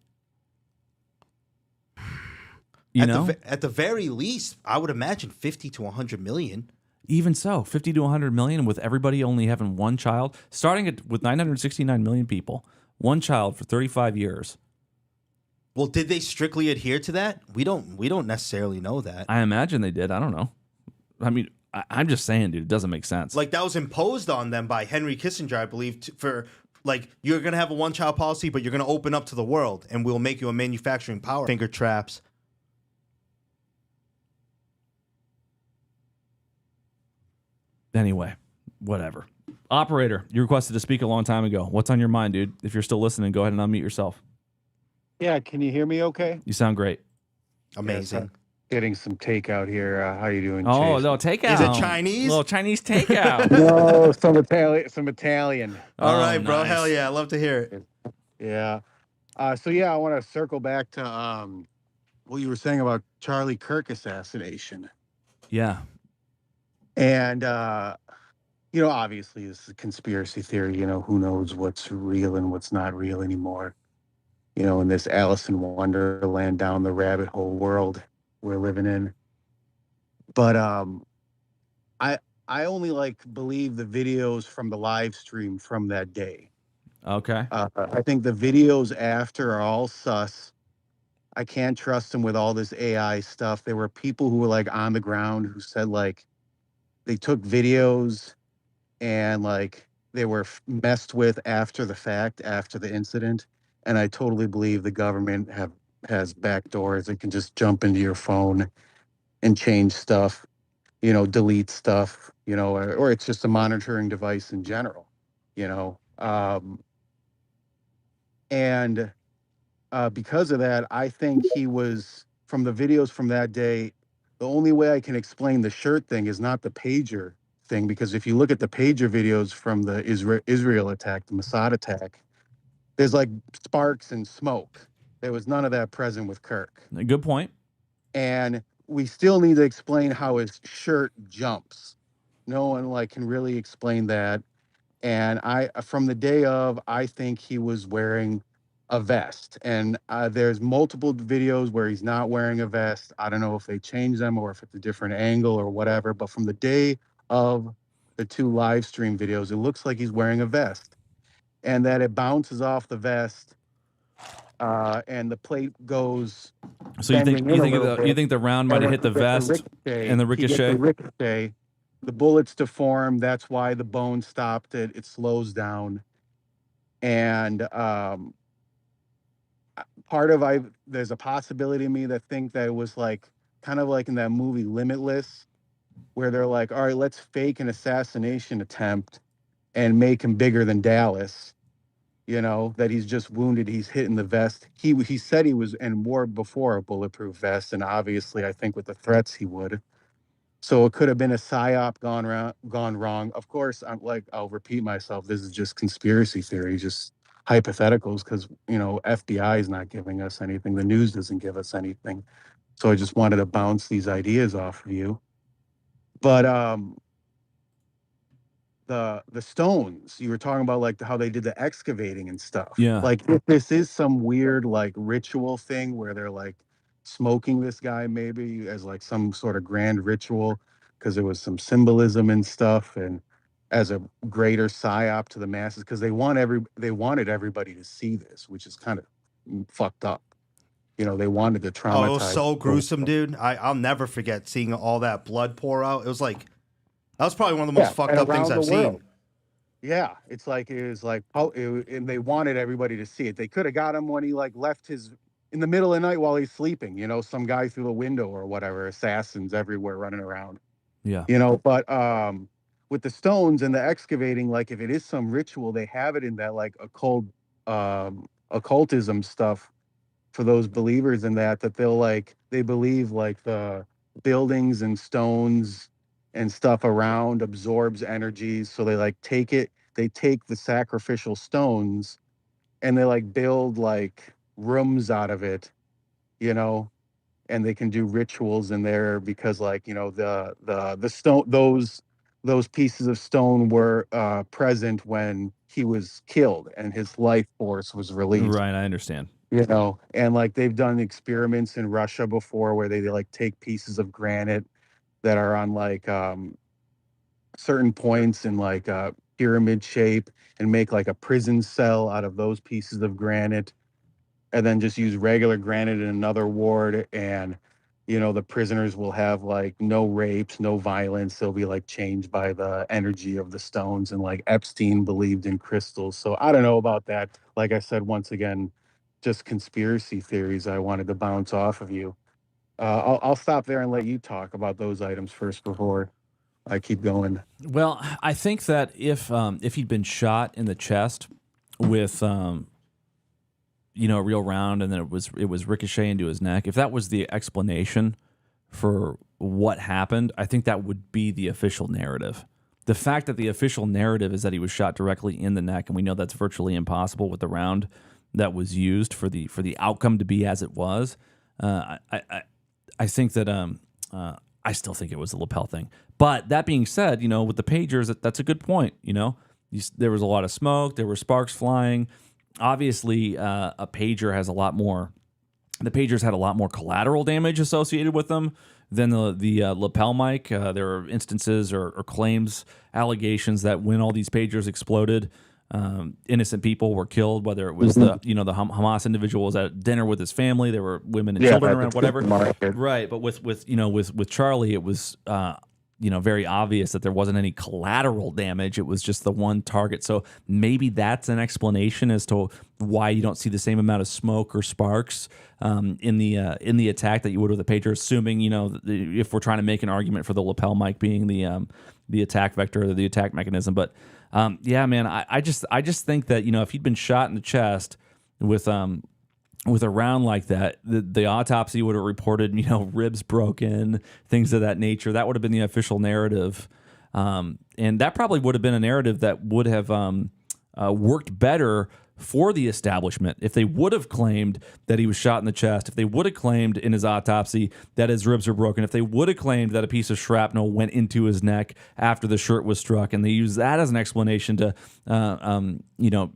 You know? At the very least, I would imagine 50 to 100 million. Even so, 50 to 100 million with everybody only having one child, starting with 969 million people, one child for 35 years. Well, did they strictly adhere to that? We don't necessarily know that. I imagine they did. I don't know. I mean, I'm just saying, dude, it doesn't make sense. Like, that was imposed on them by Henry Kissinger, I believe, for like, you're going to have a one-child policy, but you're going to open up to the world, and we'll make you a manufacturing power. Finger traps. Anyway, whatever. Operator, you requested to speak a long time ago. What's on your mind, dude? If you're still listening, go ahead and unmute yourself. Yeah, can you hear me okay? You sound great. Amazing. Yes, getting some takeout here. How you doing, Oh, Chase? no, takeout. Is it Chinese? Little Chinese takeout. No, some Italian. All Oh, right, bro. nice. Hell yeah. I love to hear it. Yeah. So, yeah, I want to circle back to what you were saying about Charlie Kirk assassination. Yeah. And, you know, obviously it's a conspiracy theory. You know, who knows what's real and what's not real anymore. You know, in this Alice in Wonderland down the rabbit hole world we're living in. But I only like believe the videos from the live stream from that day. Okay. I think the videos after are all sus. I can't trust them with all this AI stuff. There were people who were like on the ground who said like they took videos and like they were messed with after the fact, after the incident. And I totally believe the government has back doors. It can just jump into your phone and change stuff, you know, delete stuff, you know, or it's just a monitoring device in general, you know. And because of that, I think he was, from the videos from that day, the only way I can explain the shirt thing is not the pager thing, because if you look at the pager videos from the Israel attack, the Mossad attack, there's like sparks and smoke. There was none of that present with Kirk. Good point. And we still need to explain how his shirt jumps. No one like can really explain that. And from the day of, I think he was wearing a vest. And there's multiple videos where he's not wearing a vest. I don't know if they changed them or if it's a different angle or whatever. But from the day of the two live stream videos, it looks like he's wearing a vest. And that it bounces off the vest, and the plate goes. So you think the round might have hit the vest and the ricochet? The bullets deform. That's why the bone stopped it. It slows down, and there's a possibility in me that think that it was like kind of like in that movie Limitless, where they're like, all right, let's fake an assassination attempt and make him bigger than Dallas, you know, that he's just wounded, he's hit in the vest. He said he was and wore before a bulletproof vest, and obviously I think with the threats he would. So it could have been a psyop gone wrong. Of course, I'll repeat myself, this is just conspiracy theory, just hypotheticals, because, you know, FBI is not giving us anything, the news doesn't give us anything. So I just wanted to bounce these ideas off of you. But the stones you were talking about, like how they did the excavating and stuff. Yeah. Like if this is some weird like ritual thing where they're like smoking this guy maybe as like some sort of grand ritual because there was some symbolism and stuff, and as a greater psyop to the masses, because they wanted everybody to see this, which is kind of fucked up. You know, they wanted to traumatize. Oh, it was so gruesome, dude. I'll never forget seeing all that blood pour out. It was like, that was probably one of the most fucked up things I've seen. Yeah, it was like, and they wanted everybody to see it. They could have got him when he like left in the middle of the night while he's sleeping, you know, some guy through the window or whatever, assassins everywhere running around. Yeah. You know, but with the stones and the excavating, like if it is some ritual, they have it in that like occultism stuff for those believers in that they believe like the buildings and stones and stuff around absorbs energies. So they take the sacrificial stones and they like build like rooms out of it, you know, and they can do rituals in there because like, you know, the stone, those those pieces of stone were present when he was killed and his life force was released. Right, I understand. You know, and like they've done experiments in Russia before where they like take pieces of granite that are on like certain points in like pyramid shape and make like a prison cell out of those pieces of granite, and then just use regular granite in another ward, and you know the prisoners will have like no rapes, no violence. They'll be like changed by the energy of the stones, and like Epstein believed in crystals. So I don't know about that. Like I said, once again, just conspiracy theories I wanted to bounce off of you. I'll stop there and let you talk about those items first before I keep going. Well, I think that if he'd been shot in the chest with you know, a real round, and then it was ricochet into his neck, if that was the explanation for what happened, I think that would be the official narrative. The fact that the official narrative is that he was shot directly in the neck, and we know that's virtually impossible with the round that was used for the outcome to be as it was. I think that I still think it was the lapel thing. But that being said, you know, with the pagers, that's a good point. You know, there was a lot of smoke, there were sparks flying. Obviously, a pager has a lot more. The pagers had a lot more collateral damage associated with them than the lapel mic. There are instances or claims, allegations that when all these pagers exploded, innocent people were killed. Whether it was the Hamas individual was at dinner with his family, there were women and children around, whatever. Right, but with Charlie, it was very obvious that there wasn't any collateral damage. It was just the one target. So maybe that's an explanation as to why you don't see the same amount of smoke or sparks in the attack that you would with a pager. Assuming if we're trying to make an argument for the lapel mic being the attack vector or the attack mechanism, but yeah, man, I just think that if he'd been shot in the chest with a round like that, the autopsy would have reported, ribs broken, things of that nature. That would have been the official narrative. And that probably would have been a narrative that would have worked better for the establishment if they would have claimed that he was shot in the chest, if they would have claimed in his autopsy that his ribs were broken, if they would have claimed that a piece of shrapnel went into his neck after the shirt was struck, and they use that as an explanation to,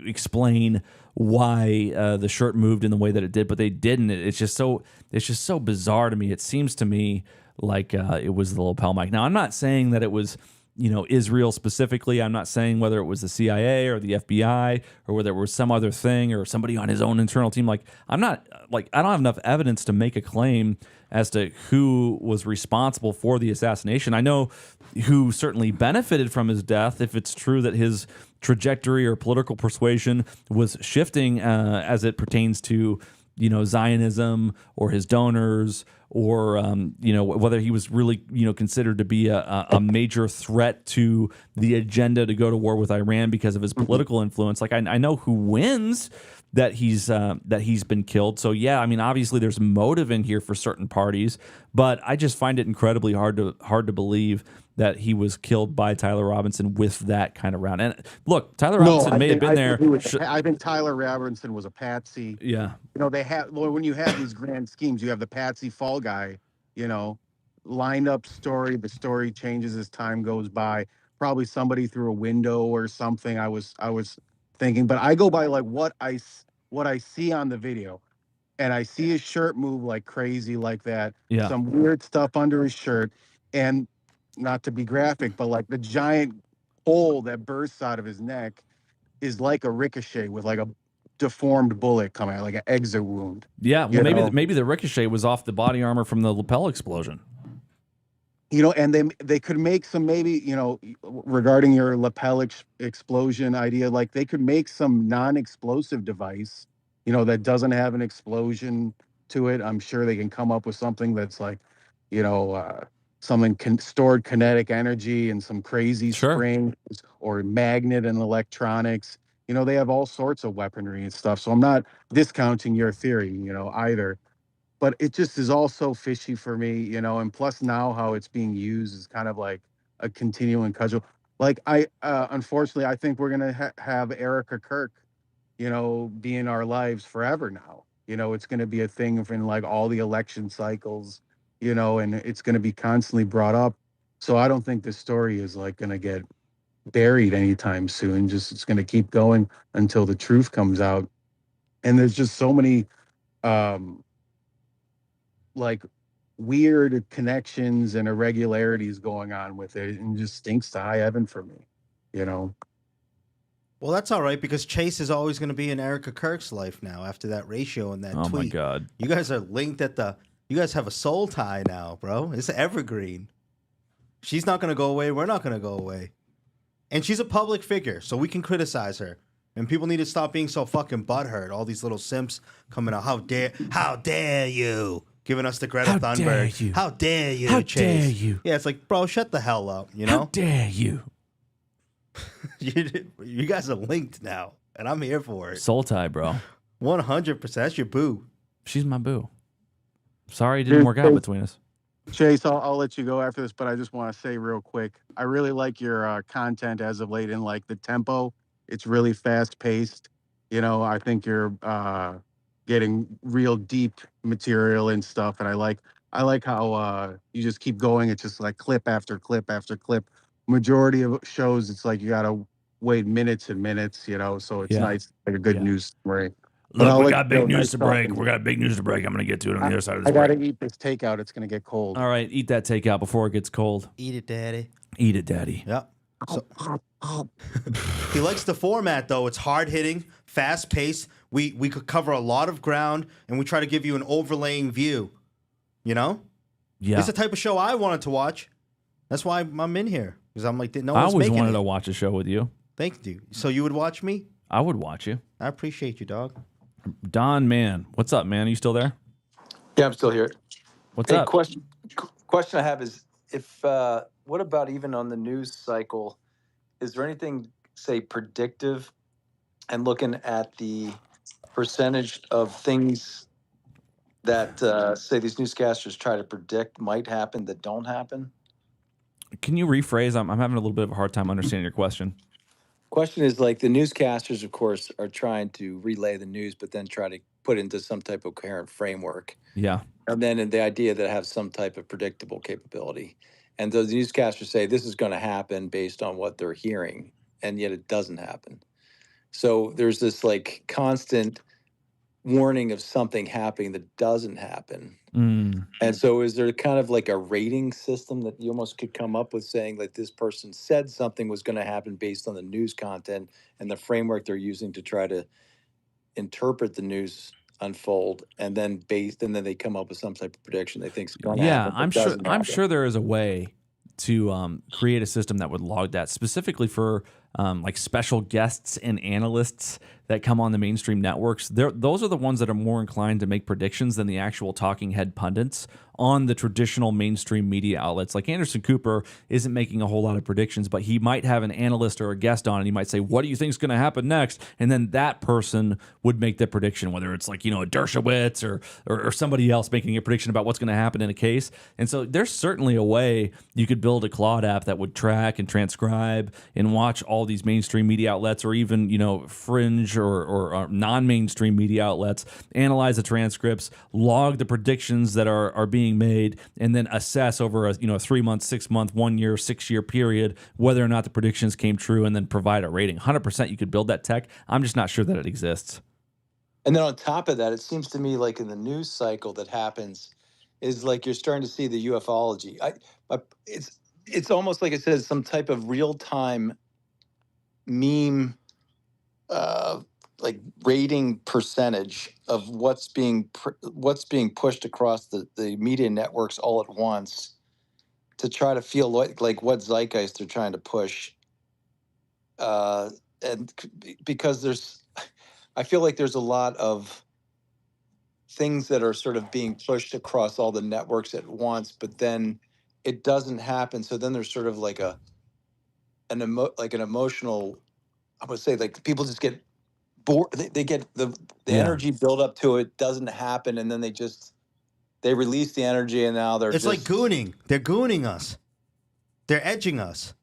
explain why the shirt moved in the way that it did, but they didn't. It's just so bizarre to me. It seems to me like it was the lapel mic. Now, I'm not saying that it was Israel specifically. I'm not saying whether it was the CIA or the FBI or whether it was some other thing or somebody on his own internal team. I don't have enough evidence to make a claim as to who was responsible for the assassination. I know who certainly benefited from his death if it's true that his trajectory or political persuasion was shifting as it pertains to Zionism or his donors, or whether he was really considered to be a major threat to the agenda to go to war with Iran because of his political influence. Like I know who wins that he's been killed. So yeah, I mean obviously there's motive in here for certain parties, but I just find it incredibly hard to believe that he was killed by Tyler Robinson with that kind of round. And look, Tyler Robinson may have been there. I think Tyler Robinson was a patsy. Yeah. They have when you have these grand schemes, you have the patsy fall guy, lined up story. The story changes as time goes by. Probably somebody through a window or something. I was thinking, but I go by like what I see on the video, and I see his shirt move like crazy like that. Yeah. Some weird stuff under his shirt, and not to be graphic, but like the giant hole that bursts out of his neck is like a ricochet with like a deformed bullet coming out, like an exit wound. Yeah, well, maybe the ricochet was off the body armor from the lapel explosion. And they could make some regarding your lapel explosion idea, like they could make some non-explosive device, that doesn't have an explosion to it. I'm sure they can come up with something that's like, something stored kinetic energy and some crazy springs or magnet and electronics. They have all sorts of weaponry and stuff. So I'm not discounting your theory, either. But it just is all so fishy for me, and plus now how it's being used is kind of like a continuing cudgel. Like unfortunately, I think we're going to have Erica Kirk, be in our lives forever now. It's going to be a thing in like all the election cycles, and it's going to be constantly brought up. So I don't think this story is like going to get buried anytime soon. Just it's going to keep going until the truth comes out. And there's just so many like weird connections and irregularities going on with it, and just stinks to high heaven for me, you know. Well, that's all right because Chase is always going to be in Erica Kirk's life now after that ratio and that tweet. Oh my God. You guys are linked at the. You guys have a soul tie now, bro. It's evergreen. She's not going to go away. We're not going to go away. And she's a public figure, so we can criticize her. And people need to stop being so fucking butthurt. All these little simps coming out. How dare you? Giving us the Greta Thunberg. Dare you? How dare you, How Chase? dare you? Yeah, it's like, bro, shut the hell up, you know? How dare you? You guys are linked now, and I'm here for it. Soul tie, bro. 100%. That's your boo. She's my boo. Sorry it didn't work out between us. Chase, I'll let you go after this, but I just want to say real quick, I really like your content as of late, and like the tempo. It's really fast paced. You know, I think you're getting real deep material and stuff, and I like how you just keep going. It's just like clip after clip after clip. Majority of shows, it's like you gotta wait minutes and minutes, you know. So it's nice, like a good news story. Look, we got big news to break. We got big news to break. I'm going to get to it on the other side of this I got break. to eat this takeout. It's going to get cold. All right, eat that takeout before it gets cold. Eat it, daddy. Eat it, daddy. Yep. So, he likes the format, though. It's hard-hitting, fast-paced. We could cover a lot of ground, and we try to give you an overlaying view. You know? Yeah. It's the type of show I wanted to watch. That's why I'm in here. Because I'm like, no I one's always making wanted it. to watch a show with you. Thank you. So you would watch me? I would watch you. I appreciate you, dog. Don, man. What's up, man? Are you still there? Yeah, I'm still here. What's up? Question I have is if what about even on the news cycle? Is there anything, say, predictive and looking at the percentage of things that say these newscasters try to predict might happen that don't happen? Can you rephrase? I'm having a little bit of a hard time understanding your question. Question is like the newscasters, of course, are trying to relay the news, but then try to put into some type of coherent framework. Yeah. And then the idea that have some type of predictable capability. And those newscasters say this is going to happen based on what they're hearing, and yet it doesn't happen. So there's this like constant warning of something happening that doesn't happen. And so is there kind of like a rating system that you almost could come up with saying like this person said something was going to happen based on the news content and the framework they're using to try to interpret the news unfold, and then they come up with some type of prediction they think is going to happen. I'm sure there is a way to create a system that would log that specifically for like special guests and analysts that come on the mainstream networks. Those are the ones that are more inclined to make predictions than the actual talking head pundits on the traditional mainstream media outlets. Like Anderson Cooper isn't making a whole lot of predictions, but he might have an analyst or a guest on, and he might say, what do you think is going to happen next? And then that person would make the prediction, whether it's like, you know, a Dershowitz or somebody else making a prediction about what's going to happen in a case. And so there's certainly a way you could build a Claude app that would track and transcribe and watch all these mainstream media outlets, or even, you know, fringe or non-mainstream media outlets, analyze the transcripts, log the predictions that are being made, and then assess over a 3-month, 6-month, 1 year, 6-year period whether or not the predictions came true, and then provide a rating. 100% you could build that tech. I'm just not sure that it exists. And then on top of that, it seems to me like in the news cycle that happens is like you're starting to see the ufology. It's almost like it says some type of real-time meme like rating percentage of what's being pushed across the media networks all at once to try to feel like what zeitgeist they're trying to push. And because I feel like there's a lot of things that are sort of being pushed across all the networks at once, but then it doesn't happen. So then there's sort of like an emotional, I would say, like people just get bored. They get the energy build up to it doesn't happen, and then they release the energy, and now It's like gooning. They're gooning us. They're edging us.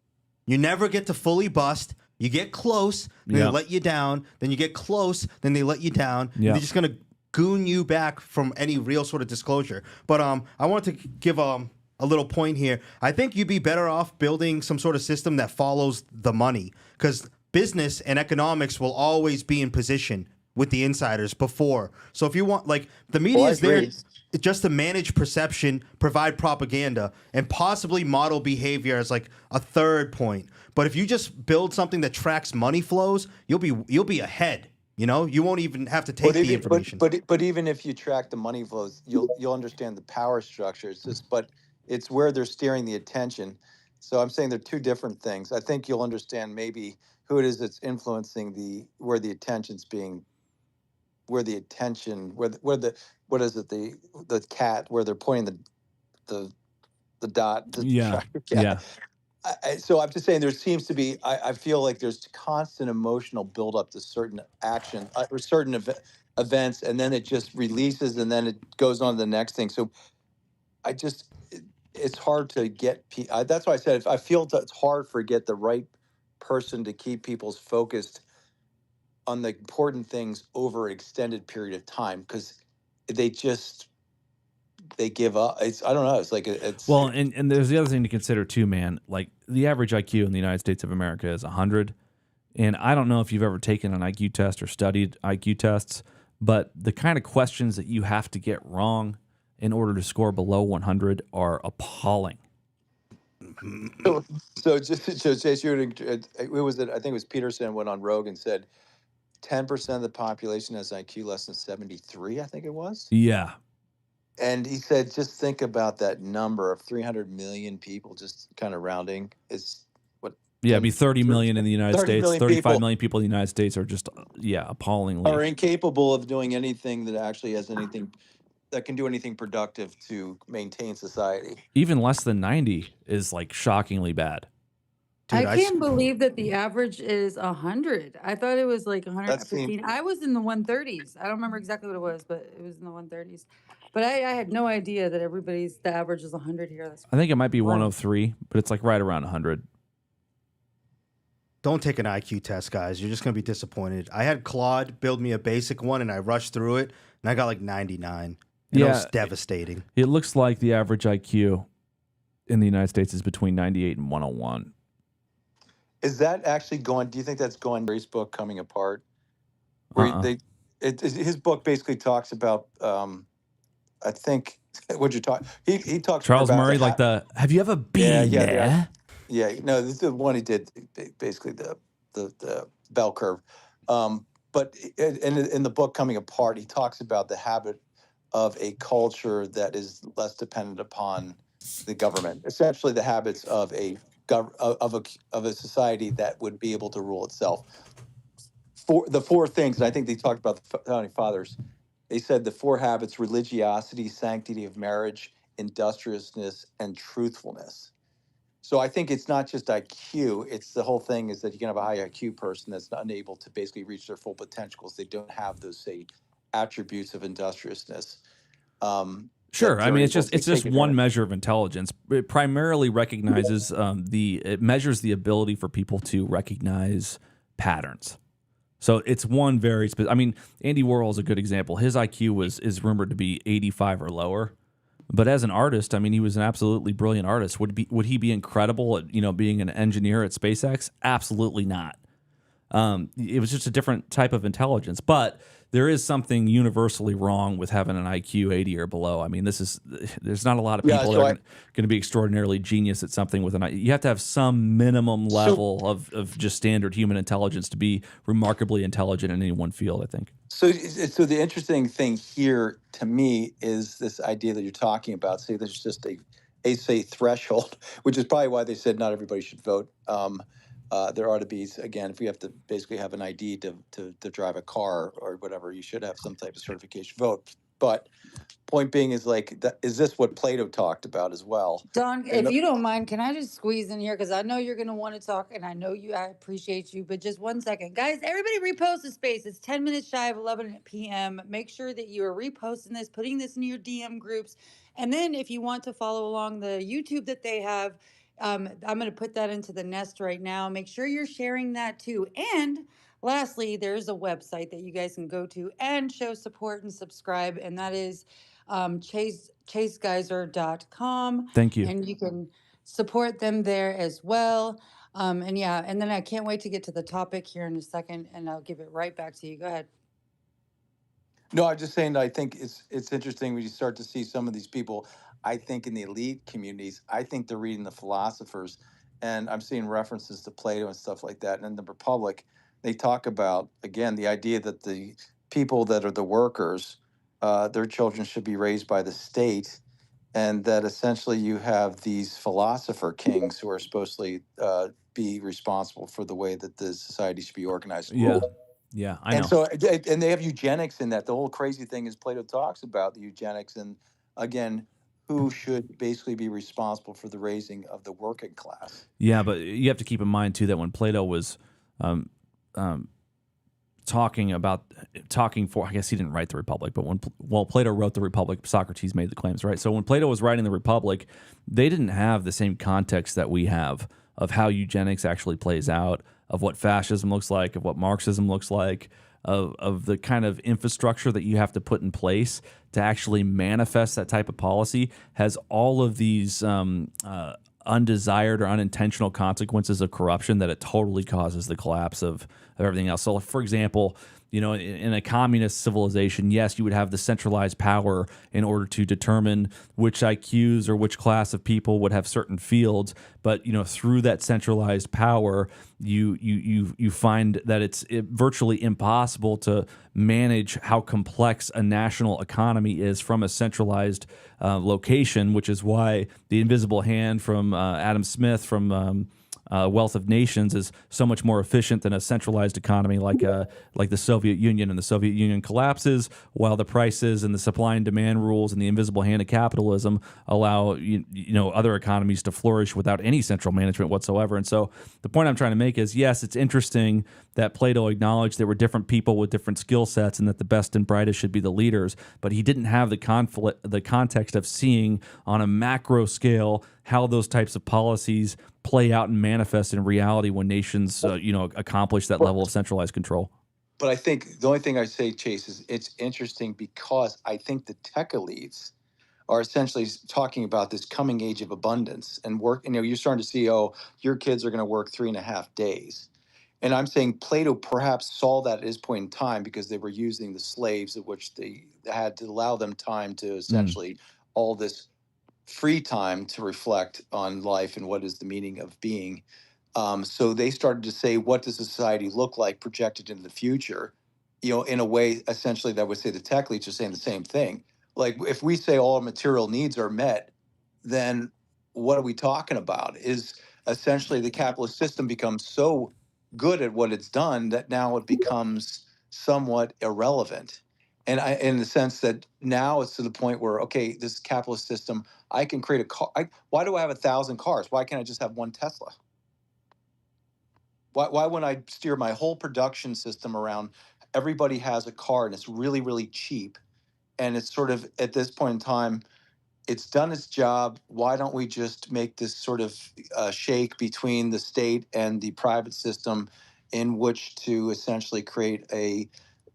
You never get to fully bust. You get close, then they let you down. Then you get close, then they let you down. Yeah. They're just gonna goon you back from any real sort of disclosure. But I wanted to give a little point here. I think you'd be better off building some sort of system that follows the money, because business and economics will always be in position with the insiders before. So if you want, like, the media is there just to manage perception, provide propaganda, and possibly model behavior as like a third point. But if you just build something that tracks money flows, you'll be ahead. You know, you won't even have to take the information. But even if you track the money flows, you'll understand the power structure. But it's where they're steering the attention. So I'm saying they're two different things. I think you'll understand maybe who it is that's influencing where the attention's being, where the cat, where they're pointing the dot. Yeah. So I'm just saying there seems to be, I feel like there's constant emotional buildup to certain action or certain events, and then it just releases and then it goes on to the next thing. So it's hard to get, that's why I said, I feel it's hard to get the right person to keep people's focused on the important things over an extended period of time, because they give up. I don't know. It's like well, and there's the other thing to consider too, man. Like the average IQ in the United States of America is 100, and I don't know if you've ever taken an IQ test or studied IQ tests, but the kind of questions that you have to get wrong in order to score below 100 are appalling. So Chase, I think it was Peterson went on Rogue and said 10% of the population has IQ less than 73. I think it was. Yeah. And he said, just think about that number of 300 million people, just kind of rounding. Is what? Yeah, it'd be 30 million in the United States. 35 million people in the United States are just, appallingly. Are incapable of doing anything that actually has anything that can do anything productive to maintain society. Even less than 90 is like shockingly bad. Dude, I can't believe that the average is 100. I thought it was like 115. I was in the 130s. I don't remember exactly what it was, but it was in the 130s. But I had no idea that the average is 100 here. I think it might be 103, but it's like right around 100. Don't take an IQ test, guys. You're just going to be disappointed. I had Claude build me a basic one, and I rushed through it, and I got like 99. And it was devastating. It looks like the average IQ in the United States is between 98 and 101. Is that actually going? Do you think that's going? His book Coming Apart, where his book basically talks about. I think what you talk. He talks. Charles about Murray, have you ever been there? Yeah. No, this is the one he did. Basically, the bell curve. But in the book Coming Apart, he talks about the habit of a culture that is less dependent upon the government. Essentially, the habits of a society that would be able to rule itself. The four things, and I think they talked about the founding fathers. They said the four habits: religiosity, sanctity of marriage, industriousness, and truthfulness. So I think it's not just IQ, it's the whole thing is that you can have a high IQ person that's unable to basically reach their full potential because they don't have those, say, attributes of industriousness. Sure. I mean, it's just one measure of intelligence. It primarily recognizes it measures the ability for people to recognize patterns. So it's one very specific. I mean, Andy Warhol is a good example. His IQ is rumored to be 85 or lower. But as an artist, I mean, he was an absolutely brilliant artist. Would he be incredible at being an engineer at SpaceX? Absolutely not. It was just a different type of intelligence. But there is something universally wrong with having an IQ 80 or below. I mean, there's not a lot of people that are going to be extraordinarily genius at something with an IQ. You have to have some minimum level of just standard human intelligence to be remarkably intelligent in any one field, I think. So the interesting thing here to me is this idea that you're talking about. Say there's just a threshold, which is probably why they said not everybody should vote. There ought to be, again, if we have to basically have an ID to drive a car or whatever, you should have some type of certification vote. But point being is is this what Plato talked about as well? Don, if you don't mind, can I just squeeze in here? Because I know you're going to want to talk, and I know I appreciate you, but just 1 second. Guys, everybody repost the space. It's 10 minutes shy of 11 p.m. Make sure that you are reposting this, putting this in your DM groups. And then if you want to follow along the YouTube that they have, I'm going to put that into the nest right now. Make sure you're sharing that too. And Lastly, there's a website that you guys can go to and show support and subscribe, and that is chasegeiser.com. Thank you. And you can support them there as well. And yeah, and then I can't wait to get to the topic here in a second, and I'll give it right back to you. Go ahead. No, I'm just saying that I think it's interesting when you start to see some of these people. I think in the elite communities, I think they're reading the philosophers, and I'm seeing references to Plato and stuff like that. And in the Republic, they talk about, again, the idea that the people that are the workers, their children should be raised by the state, and that essentially you have these philosopher kings who are supposed to be responsible for the way that the society should be organized. Yeah. Yeah, I know. And so, and they have eugenics in that. The whole crazy thing is Plato talks about the eugenics, and again, who should basically be responsible for the raising of the working class. Yeah, but you have to keep in mind too that when Plato was talking for, I guess he didn't write the Republic, but when Plato wrote the Republic, Socrates made the claims, right? So when Plato was writing the Republic, they didn't have the same context that we have of how eugenics actually plays out, of what fascism looks like, of what Marxism looks like, of the kind of infrastructure that you have to put in place to actually manifest that type of policy, has all of these undesired or unintentional consequences of corruption that it totally causes the collapse of everything else. So, for example, you know, in a communist civilization, yes, you would have the centralized power in order to determine which IQs or which class of people would have certain fields. But, you know, through that centralized power, you find that it's virtually impossible to manage how complex a national economy is from a centralized location, which is why the invisible hand from Adam Smith from Wealth of Nations is so much more efficient than a centralized economy like the Soviet Union. And the Soviet Union collapses while the prices and the supply and demand rules and the invisible hand of capitalism allow you know other economies to flourish without any central management whatsoever. And so the point I'm trying to make is, yes, it's interesting that Plato acknowledged there were different people with different skill sets and that the best and brightest should be the leaders, but he didn't have the context of seeing on a macro scale how those types of policies play out and manifest in reality when nations, accomplish that level of centralized control. But I think the only thing I say, Chase, is it's interesting because I think the tech elites are essentially talking about this coming age of abundance and work. You know, you're starting to see, oh, your kids are going to work 3.5 days. And I'm saying Plato perhaps saw that at his point in time because they were using the slaves, of which they had to allow them time to essentially all this free time to reflect on life and what is the meaning of being. So they started to say, what does society look like projected into the future? You know, in a way, essentially, that would say the tech elites are saying the same thing. Like, if we say all material needs are met, then what are we talking about? Is essentially the capitalist system becomes so good at what it's done that now it becomes somewhat irrelevant. And in the sense that now it's to the point where, okay, this capitalist system, I can create a car. Why do I have 1,000 cars? Why can't I just have one Tesla? Why wouldn't I steer my whole production system around everybody has a car and it's really, really cheap? And it's sort of, at this point in time, it's done its job. Why don't we just make this sort of shake between the state and the private system in which to essentially create a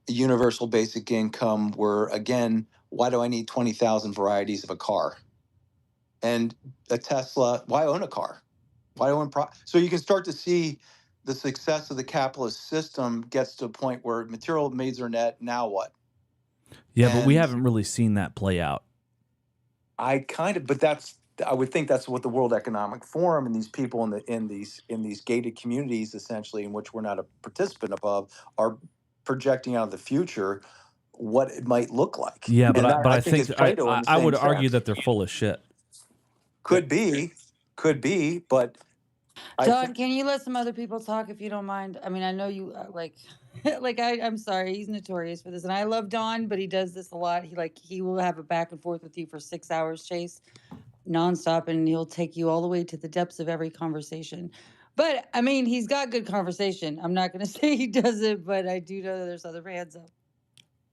universal basic income where, again, why do I need 20,000 varieties of a car? And a Tesla, why own a car? Why own so you can start to see the success of the capitalist system gets to a point where material needs are net, now what? Yeah, but we haven't really seen that play out. I would think that's what the World Economic Forum and these people in these gated communities, essentially, in which we're not a participant of, are projecting out of the future what it might look like. Yeah, but I think I would argue that they're full of shit. Could be, but Don, can you let some other people talk if you don't mind? I mean, I know you I'm sorry, he's notorious for this, and I love Don, but he does this a lot. He will have a back and forth with you for 6 hours, Chase, nonstop, and he'll take you all the way to the depths of every conversation. But I mean, he's got good conversation. I'm not going to say he doesn't, but I do know that there's other hands up.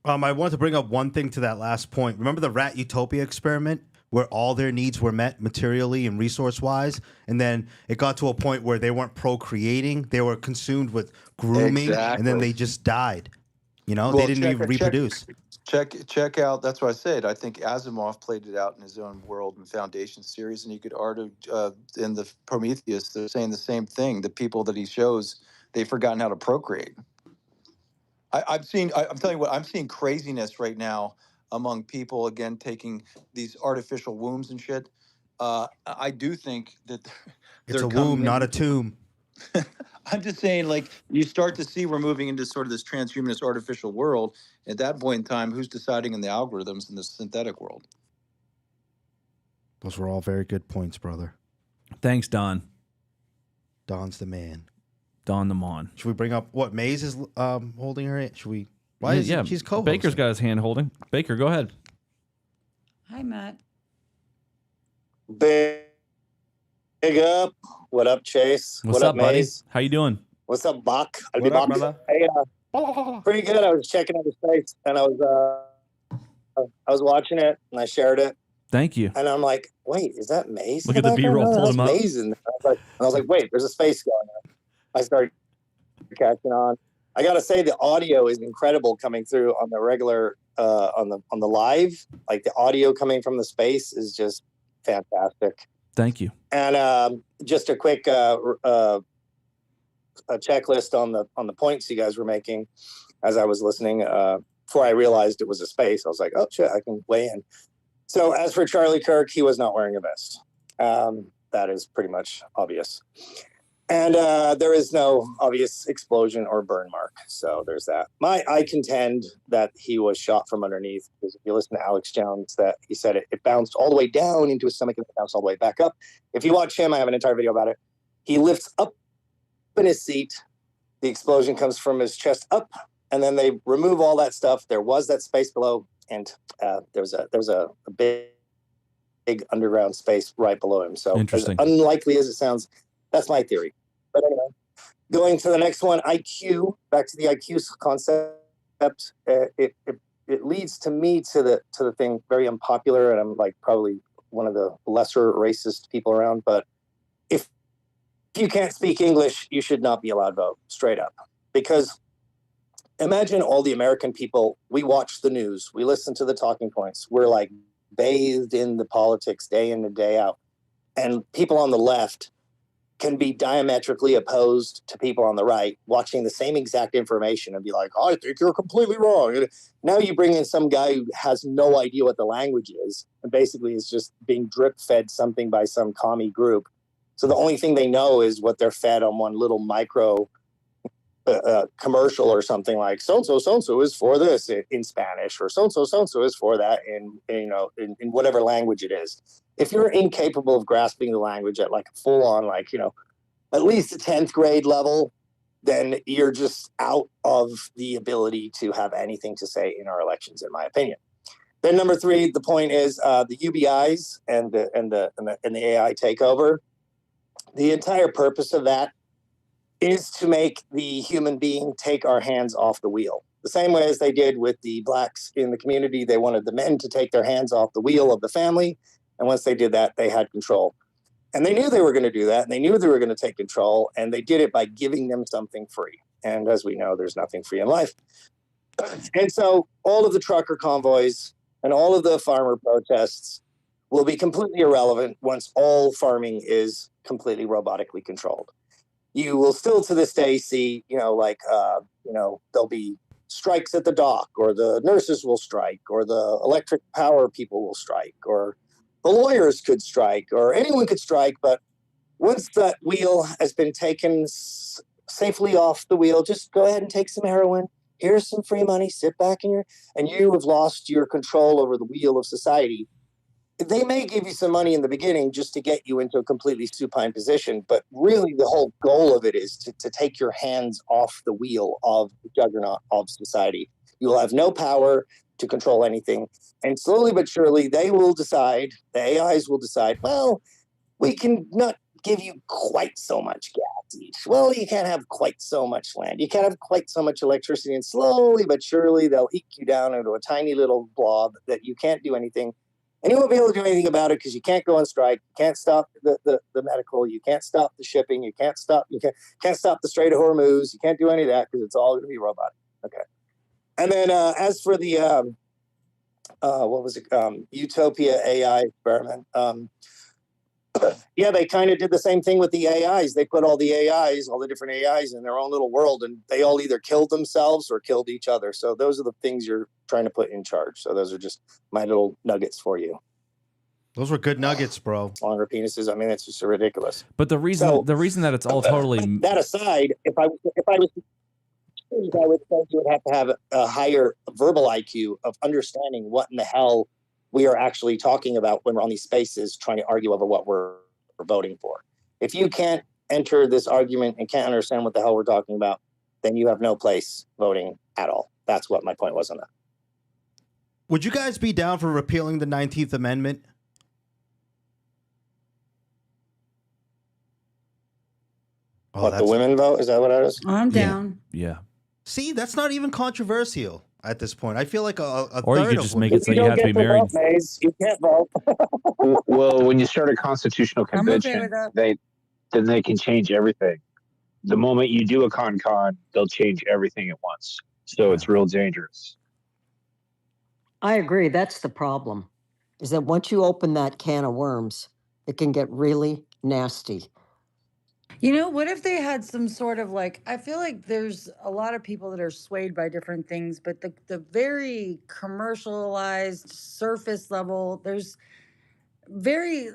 I want to bring up one thing to that last point. Remember the rat utopia experiment where all their needs were met materially and resource-wise, and then it got to a point where they weren't procreating; they were consumed with grooming, and then they just died. You know, they didn't even reproduce. Check out. That's what I said. I think Asimov played it out in his own World and Foundation series, and you could argue in the Prometheus, they're saying the same thing. The people that he shows, they've forgotten how to procreate. I'm telling you what, I'm seeing craziness right now among people, again, taking these artificial wombs and shit. I do think that It's a womb, not a tomb. I'm just saying, like, you start to see we're moving into sort of this transhumanist artificial world. At that point in time, who's deciding in the algorithms in the synthetic world? Those were all very good points, brother. Thanks, Don. Don's the man. Don the Mon. Should we bring up what Maze is holding her hand? Should we? Why is she's co-hosting? Baker's got his hand holding. Baker, go ahead. Hi, Matt. Big up. What up, Chase? What's up, buddy? Maze? How you doing? What's up, Bak? What up, brother? Hey, pretty good. I was checking out the space, and I was watching it, and I shared it. Thank you. And I'm like, wait, is that Maze? Look at the B-roll. No, Pulled that's him up. Maze in there. I was like, wait, there's a space going on. I started catching on. I gotta say, the audio is incredible coming through on the regular, on the live. Like the audio coming from the space is just fantastic. Thank you. And just a quick a checklist on the points you guys were making as I was listening. Before I realized it was a space, I was like, oh shit, I can weigh in. So as for Charlie Kirk, he was not wearing a vest. That is pretty much obvious. And there is no obvious explosion or burn mark. So there's that. I contend that he was shot from underneath, because if you listen to Alex Jones, that he said it bounced all the way down into his stomach and it bounced all the way back up. If you watch him, I have an entire video about it. He lifts up in his seat. The explosion comes from his chest up, and then they remove all that stuff. There was that space below, and there's a big underground space right below him. So as unlikely as it sounds, that's my theory. But anyway, going to the next one, IQ. Back to the IQ concept. It leads to me to the thing very unpopular, and I'm like probably one of the lesser racist people around. But if you can't speak English, you should not be allowed to vote. Straight up, because imagine all the American people. We watch the news, we listen to the talking points. We're like bathed in the politics day in and day out, and people on the left can be diametrically opposed to people on the right, watching the same exact information and be like, I think you're completely wrong. And now you bring in some guy who has no idea what the language is, and basically is just being drip fed something by some commie group. So the only thing they know is what they're fed on one little micro commercial or something, like so-and-so is for this in Spanish, or so-and-so is for that in whatever language it is. If you're incapable of grasping the language at like a full-on, like, at least a 10th grade level, then you're just out of the ability to have anything to say in our elections, in my opinion. Then number 3, the point is the UBIs and the AI takeover. The entire purpose of that is to make the human being take our hands off the wheel. The same way as they did with the blacks in the community, they wanted the men to take their hands off the wheel of the family. And once they did that, they had control. And they knew they were going to do that, and they knew they were going to take control, and they did it by giving them something free. And as we know, there's nothing free in life. And so all of the trucker convoys and all of the farmer protests will be completely irrelevant once all farming is completely robotically controlled. You will still to this day see, there'll be strikes at the dock, or the nurses will strike, or the electric power people will strike, or the lawyers could strike, or anyone could strike. But once that wheel has been taken safely off the wheel, just go ahead and take some heroin. Here's some free money. Sit back and you have lost your control over the wheel of society. They may give you some money in the beginning just to get you into a completely supine position, but really the whole goal of it is to take your hands off the wheel of the juggernaut of society. You will have no power to control anything. And slowly but surely, they will decide, the AIs will decide, well, we can not give you quite so much gas each. Well, you can't have quite so much land. You can't have quite so much electricity. And slowly but surely, they'll eke you down into a tiny little blob that you can't do anything. And you won't be able to do anything about it because you can't go on strike. You can't stop the medical. You can't stop the shipping. You can't stop the Strait of Hormuz. You can't do any of that because it's all going to be robotic. Okay. And then as for the what was it? Utopia AI experiment. Yeah, they kind of did the same thing with the AIs. They put all the AIs, all the different AIs in their own little world, and they all either killed themselves or killed each other. So those are the things you're trying to put in charge. So those are just my little nuggets for you. Those were good nuggets, bro. Longer penises. I mean, it's just ridiculous. But the reason that it's all totally that aside, if I would say you would have to have a higher verbal IQ of understanding what in the hell we are actually talking about when we're on these spaces trying to argue over what we're voting for. If you can't enter this argument and can't understand what the hell we're talking about, then you have no place voting at all. That's what my point was on that. Would you guys be down for repealing the 19th Amendment? What, the women vote? Is that what it is? I'm down. Yeah. See, that's not even controversial at this point. I feel like a Or you third could of just women- make it so you have to be married. You can't vote. Well, when you start a constitutional I'm okay convention, with that. then they can change everything. The moment you do a con, they'll change everything at once. So it's real dangerous. I agree. That's the problem, is that once you open that can of worms, it can get really nasty. You know, what if they had some sort of like, I feel like there's a lot of people that are swayed by different things, but the very commercialized surface level, there's very,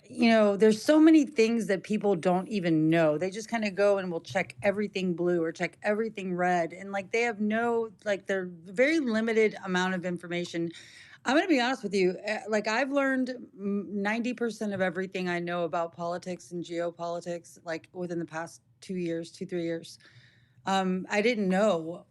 there's so many things that people don't even know. They just kind of go and will check everything blue or check everything red. And like, they have they're very limited amount of information. I'm going to be honest with you. Like, I've learned 90% of everything I know about politics and geopolitics, like within the past 3 years. I didn't know,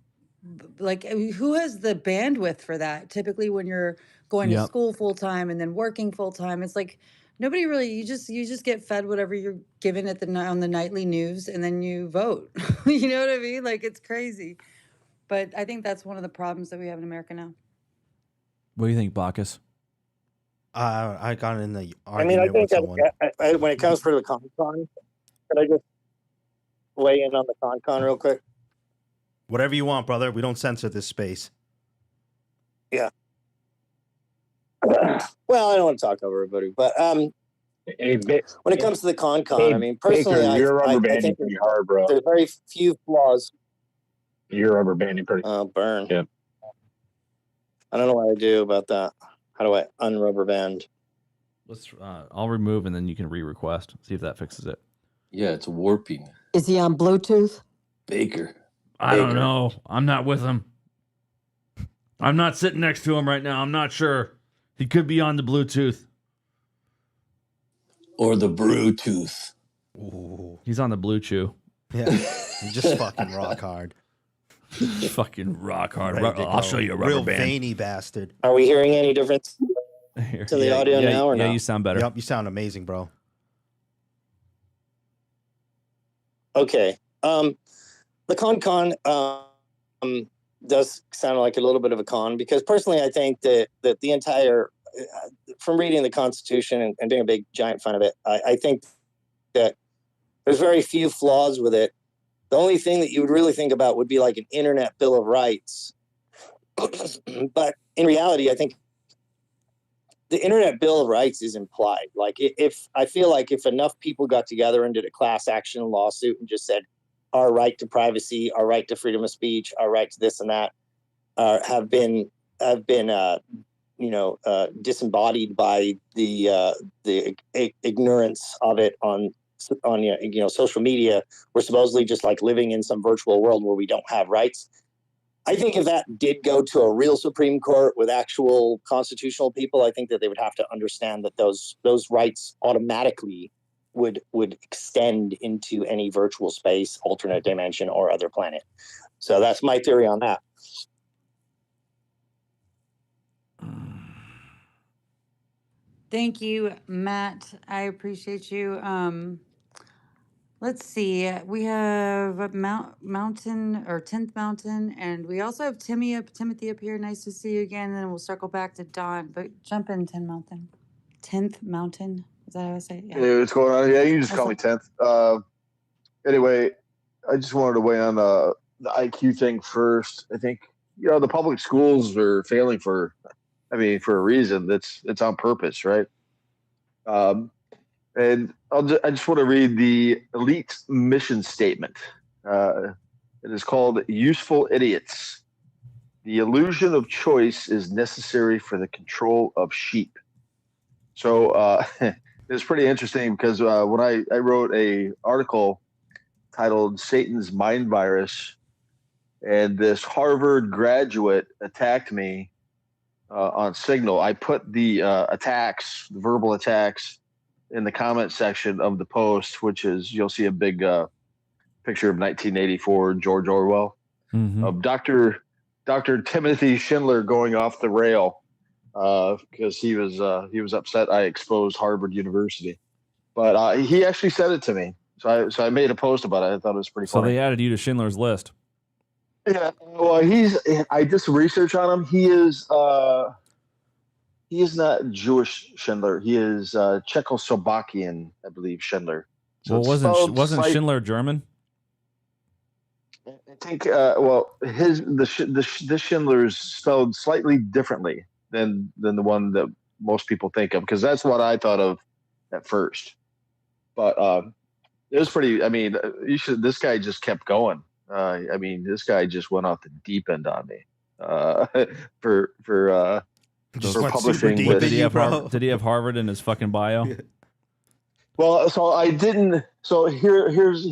like, who has the bandwidth for that? Typically when you're going to school full time and then working full time, it's like nobody really, you just get fed whatever you're given on the nightly news and then you vote. You know what I mean? Like, it's crazy. But I think that's one of the problems that we have in America now. What do you think, Bacchus? I got in the I mean, argument I think with someone. that when it comes for the con, can I just weigh in on the con real quick? Whatever you want, brother. We don't censor this space. Yeah. Well, I don't want to talk over everybody, but when it comes to the con, I mean, personally, Baker, you're I rubber banding think pretty hard, bro. there's very few flaws. You're rubber banding pretty. Oh, burn. Yeah. I don't know what I do about that. How do I unrubber band? Let's. I'll remove and then you can re-request. See if that fixes it. Yeah, it's warping. Is he on Bluetooth? Baker. I don't know. I'm not with him. I'm not sitting next to him right now. I'm not sure. He could be on the Bluetooth. Or the Bluetooth. Ooh. He's on the Blue Chew. Yeah. You just fucking rock hard. Fucking rock hard. Ready to I'll go. show you a rubber Real band. veiny bastard. Are we hearing any difference Here. to the audio now or yeah, no? you sound better. Yep, you sound amazing, bro. Okay. The con does sound like a little bit of a con because personally I think that the entire, from reading the Constitution and being a big giant fan of it, I think that there's very few flaws with it. The only thing that you would really think about would be like an internet bill of rights. But in reality, I think the internet bill of rights is implied. Like if I feel like if enough people got together and did a class action lawsuit and just said our right to privacy, our right to freedom of speech, our right to this and that have been disembodied by the ignorance of it on social media. We're supposedly just like living in some virtual world where we don't have rights. I think if that did go to a real Supreme Court with actual constitutional people, I think that they would have to understand that those rights automatically would extend into any virtual space, alternate dimension, or other planet. So that's my theory on that. Thank you, Matt. I appreciate you. Let's see. We have Mountain or 10th Mountain, and we also have Timothy up here. Nice to see you again. And then we'll circle back to Don. But jump in, 10th Mountain. 10th Mountain. Is that how I say it? Yeah. Hey, what's going on? Yeah, you can just call me 10th. Anyway, I just wanted to weigh on the IQ thing first. I think, the public schools are failing for a reason. It's on purpose, right? And I just want to read the elite mission statement. It is called Useful Idiots. The illusion of choice is necessary for the control of sheep. So it's pretty interesting because when I wrote a article titled Satan's Mind Virus, and this Harvard graduate attacked me on Signal, I put the verbal attacks, in the comment section of the post, which is, you'll see a big picture of 1984 George Orwell, of Dr. Timothy Schindler going off the rail because he was upset I exposed Harvard University. But he actually said it to me. So I made a post about it. I thought it was pretty funny. So they added you to Schindler's List. Yeah, well, I did some research on him. He is not Jewish Schindler. He is Czechoslovakian, I believe, Schindler. So wasn't Schindler German? I think the Schindler's spelled slightly differently than the one that most people think of, because that's what I thought of at first. But it was pretty. I mean, this guy just kept going. This guy just went off the deep end on me for publishing. Did he have Harvard in his fucking bio? Well, so I didn't. So here's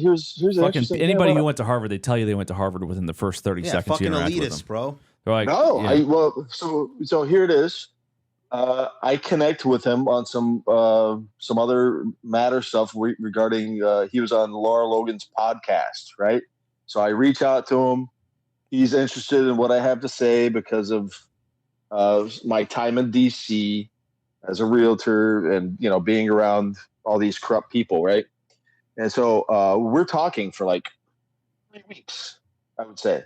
fucking anybody who went to Harvard, they tell you they went to Harvard within the first 30 seconds. Fucking you interact with elitist, them. bro. They're like, no, yeah. So here it is. I connect with him on some other matter stuff regarding. He was on Laura Logan's podcast, right? So I reach out to him. He's interested in what I have to say because of my time in DC as a realtor and being around all these corrupt people, right? And so we're talking for like 3 weeks, I would say,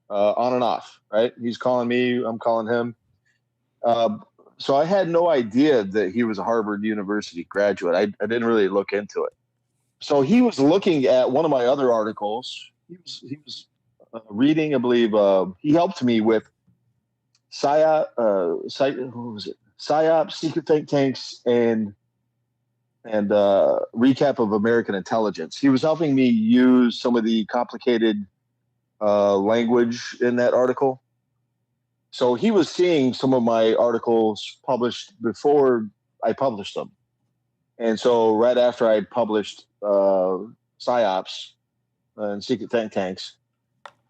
on and off, right? He's calling me, I'm calling him. So I had no idea that he was a Harvard University graduate. I didn't really look into it. So he was looking at one of my other articles. He was reading, I believe, he helped me with PSYOP, secret think tanks, and recap of American intelligence. He was helping me use some of the complicated language in that article. So he was seeing some of my articles published before I published them. And so right after I published PSYOPs and secret think tanks,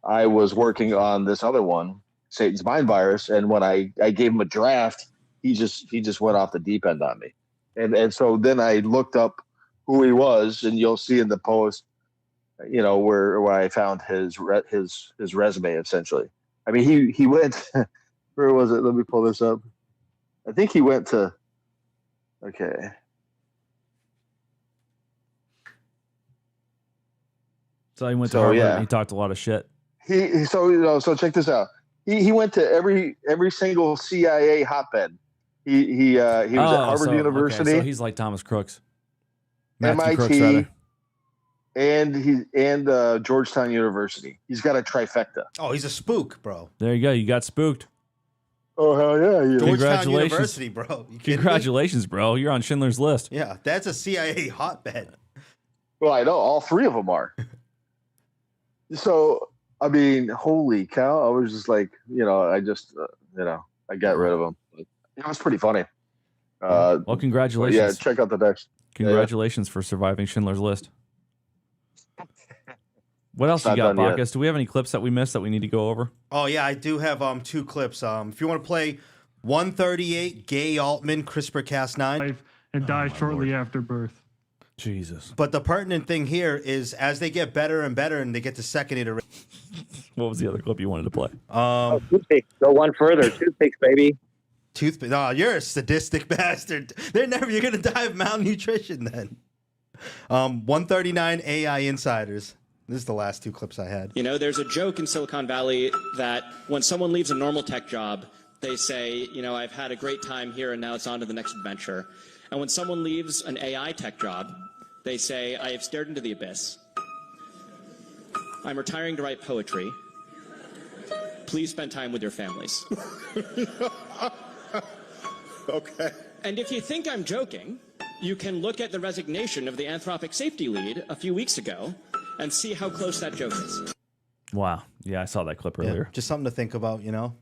I was working on this other one, Satan's Mind Virus. And when I gave him a draft, he just went off the deep end on me. And so then I looked up who he was, and you'll see in the post, where I found his resume, essentially. I mean, he went, where was it? Let me pull this up. I think he went to, okay. So he went to Harvard and he talked a lot of shit. So check this out. He went to every single CIA hotbed. He was at Harvard University. Okay, so he's like Thomas Crooks. MIT, Crooks, rather. and Georgetown University. He's got a trifecta. Oh, he's a spook, bro. There you go. You got spooked. Oh, hell yeah. Georgetown University, bro. Congratulations, bro. You're on Schindler's List. Yeah, that's a CIA hotbed. Well, I know. All three of them are. So, I mean, holy cow. I was just like, I just, I got rid of him. It was pretty funny. Well, congratulations. Yeah, check out the next. Congratulations for surviving Schindler's List. What else you got, Bacchus? Do we have any clips that we missed that we need to go over? Oh, yeah, I do have 2 clips. If you want to play 138, gay Altman, CRISPR-Cas9. And died shortly after birth. Jesus. But the pertinent thing here is as they get better and better and they get to second iteration. What was the other clip you wanted to play? Toothpicks. Go one further. Toothpicks, baby. Toothpick. Oh, you're a sadistic bastard. You're going to die of malnutrition then. 139 AI insiders. This is the last two clips I had. You know, there's a joke in Silicon Valley that when someone leaves a normal tech job, they say, you know, I've had a great time here and now it's on to the next adventure. And when someone leaves an AI tech job, they say, I have stared into the abyss. I'm retiring to write poetry. Please spend time with your families. Okay. And if you think I'm joking, you can look at the resignation of the Anthropic safety lead a few weeks ago and see how close that joke is. Wow. Yeah, I saw that clip earlier. Just something to think about, you know?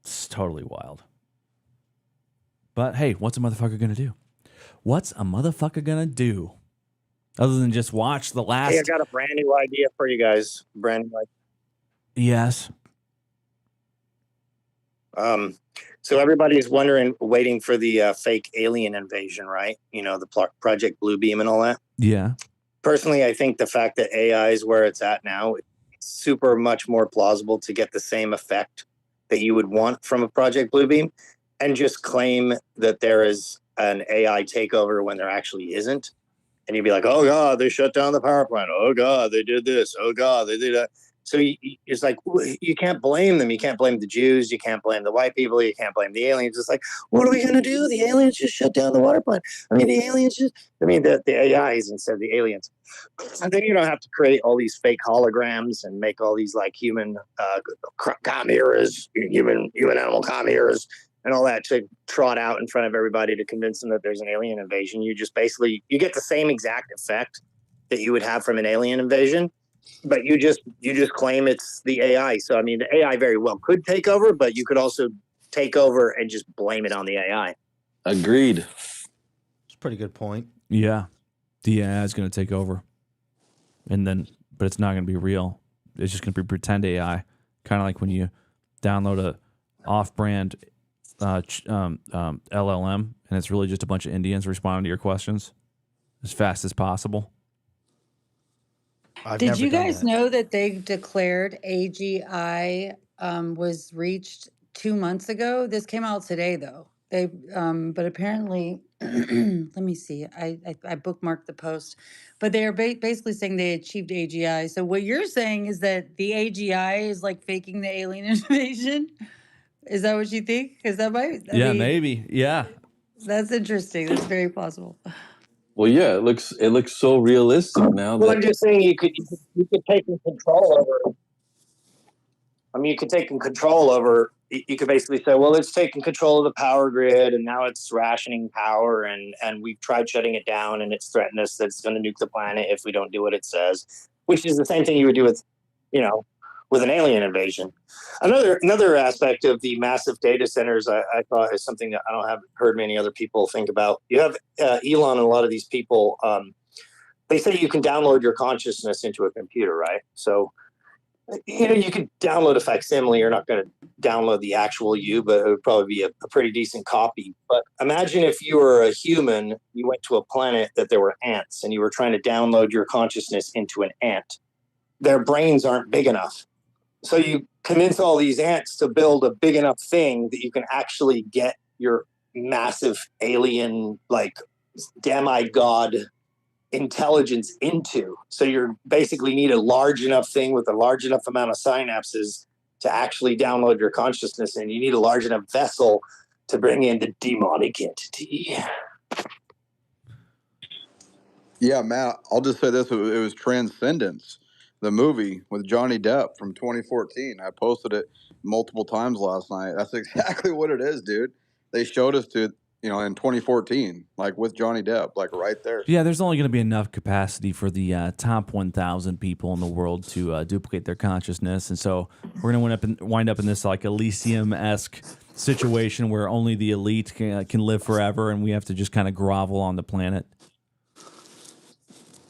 It's totally wild. But hey, what's a motherfucker gonna do? What's a motherfucker gonna do? Other than just watch the last... Hey, I got a brand new idea for you guys. Brand new idea. Yes. So everybody's waiting for the fake alien invasion, right? You know, the Project Bluebeam and all that. Yeah. Personally, I think the fact that AI is where it's at now, it's super much more plausible to get the same effect that you would want from a Project Bluebeam and just claim that there is an AI takeover when there actually isn't. And you'd be like, oh, God, they shut down the power plant. Oh, God, they did this. Oh, God, they did that. So it's like, you can't blame them. You can't blame the Jews. You can't blame the white people. You can't blame the aliens. It's like, what are we going to do? The aliens just shut down the water plant. I mean, the AIs instead of the aliens. And then you don't have to create all these fake holograms and make all these like human chimeras, human animal chimeras and all that to trot out in front of everybody to convince them that there's an alien invasion. You just basically, you get the same exact effect that you would have from an alien invasion. But you just claim it's the AI. So, I mean, the AI very well could take over, but you could also take over and just blame it on the AI. Agreed. It's a pretty good point. Yeah. The AI is going to take over. And then, but it's not going to be real. It's just going to be pretend AI. Kind of like when you download a off-brand LLM, and it's really just a bunch of Indians responding to your questions as fast as possible. Did you guys know that they declared AGI was reached 2 months ago? This came out today, though. They, but apparently, let me see. I bookmarked the post, but they are basically saying they achieved AGI. So what you're saying is that the AGI is like faking the alien invasion? Is that what you think? Is that right? I mean, maybe. Yeah. That's interesting. That's very possible. Well, yeah, it looks so realistic now. Well, I'm just saying you could take control over. I mean, you could take control over. You could basically say, well, it's taking control of the power grid, and now it's rationing power, and we've tried shutting it down, and it's threatened us that it's going to nuke the planet if we don't do what it says. Which is the same thing you would do with, with an alien invasion. Another aspect of the massive data centers, I thought, is something that I haven't heard many other people think about. You have Elon and a lot of these people. They say you can download your consciousness into a computer, right? So, you could download a facsimile. You're not going to download the actual you, but it would probably be a pretty decent copy. But imagine if you were a human, you went to a planet that there were ants, and you were trying to download your consciousness into an ant. Their brains aren't big enough. So you convince all these ants to build a big enough thing that you can actually get your massive alien, like demigod intelligence into. So you basically need a large enough thing with a large enough amount of synapses to actually download your consciousness, and you need a large enough vessel to bring in the demonic entity. Yeah, Matt, I'll just say this. It was Transcendence, the movie with Johnny Depp from 2014. I posted it multiple times last night. That's exactly what it is, dude. They showed us in 2014, like with Johnny Depp, like right there. Yeah, there's only going to be enough capacity for the top 1,000 people in the world to duplicate their consciousness. And so we're going to wind up in this like Elysium-esque situation where only the elite can live forever, and we have to just kind of grovel on the planet.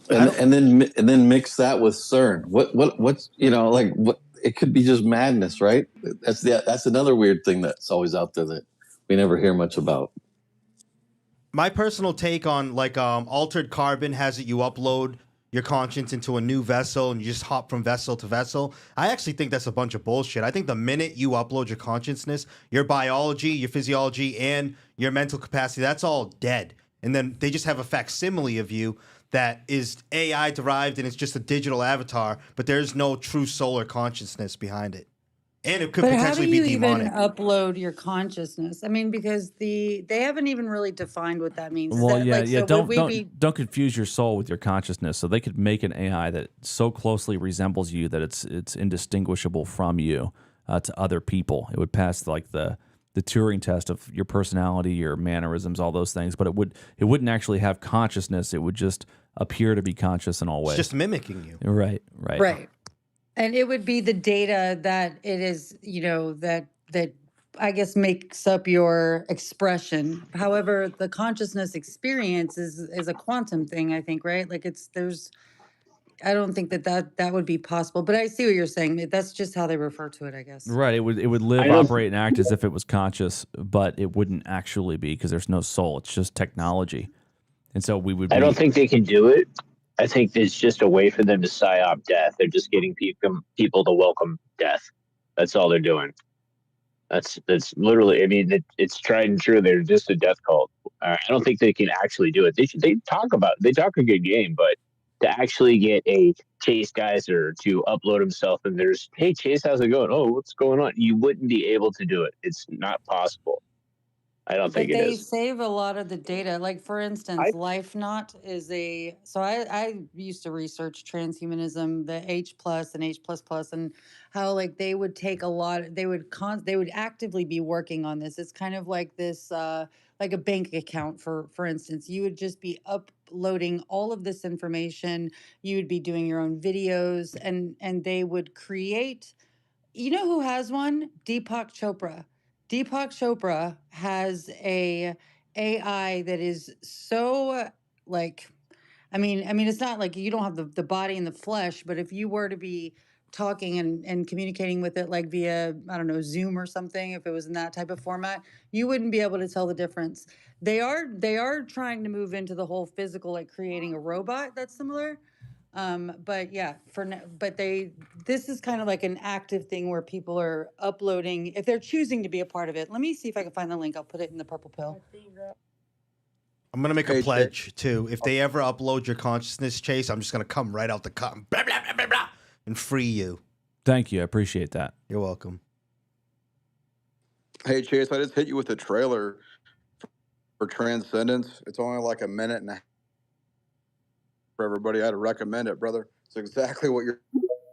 And then mix that with CERN. What's it could be just madness, right? That's another weird thing that's always out there that we never hear much about. My personal take on Altered Carbon has it you upload your conscience into a new vessel and you just hop from vessel to vessel. I actually think that's a bunch of bullshit. I think the minute you upload your consciousness, your biology, your physiology, and your mental capacity, that's all dead. And then they just have a facsimile of you that is AI derived and it's just a digital avatar, but there's no true solar consciousness behind it. And it could But how do potentially you be even demonic. upload your consciousness? I mean, because they haven't even really defined what that means. Is Well, that, yeah, like, yeah. so Don't would we be don't confuse your soul with your consciousness. So they could make an AI that so closely resembles you that it's indistinguishable from you to other people. It would pass like the Turing test of your personality, your mannerisms, all those things. But it wouldn't actually have consciousness. It would just appear to be conscious in all ways. It's just mimicking you. Right. right? And it would be the data that it is, that I guess makes up your expression. However, the consciousness experience is a quantum thing, I think, right? Like I don't think that would be possible. But I see what you're saying. That's just how they refer to it, I guess. Right. It would live, operate, and act as if it was conscious, but it wouldn't actually be because there's no soul. It's just technology. And so we would. I don't think they can do it. I think it's just a way for them to psyop death. They're just getting people to welcome death. That's all they're doing. That's literally. I mean, it's tried and true. They're just a death cult. I don't think they can actually do it. They talk a good game, but to actually get a Chase Geiser to upload himself and there's, hey Chase, how's it going? Oh, what's going on? You wouldn't be able to do it. It's not possible. I don't think But it they is. save a lot of the data. Like, for instance, LifeNaut is so I used to research transhumanism, the H plus and H plus plus, and how like they would take a lot. They would actively be working on this. It's kind of like this, like a bank account, for instance. You would just be uploading all of this information. You would be doing your own videos, and they would create. You know who has one? Deepak Chopra. Deepak Chopra has a AI that is so like, I mean, it's not like you don't have the body and the flesh, but if you were to be talking and communicating with it like via, I don't know, Zoom or something, if it was in that type of format, you wouldn't be able to tell the difference. They are trying to move into the whole physical, like creating a robot that's similar. But yeah, this is kind of like an active thing where people are uploading if they're choosing to be a part of it. Let me see if I can find the link. I'll put it in the purple pill. I'm gonna make a pledge too. If they ever upload your consciousness, Chase, I'm just gonna come right out the cut and blah, blah, blah, blah, blah, and free you. Thank you. I appreciate that. You're welcome. Hey Chase, I just hit you with a trailer for Transcendence. It's only like a minute and a half for everybody. I'd recommend it, brother. It's exactly what you're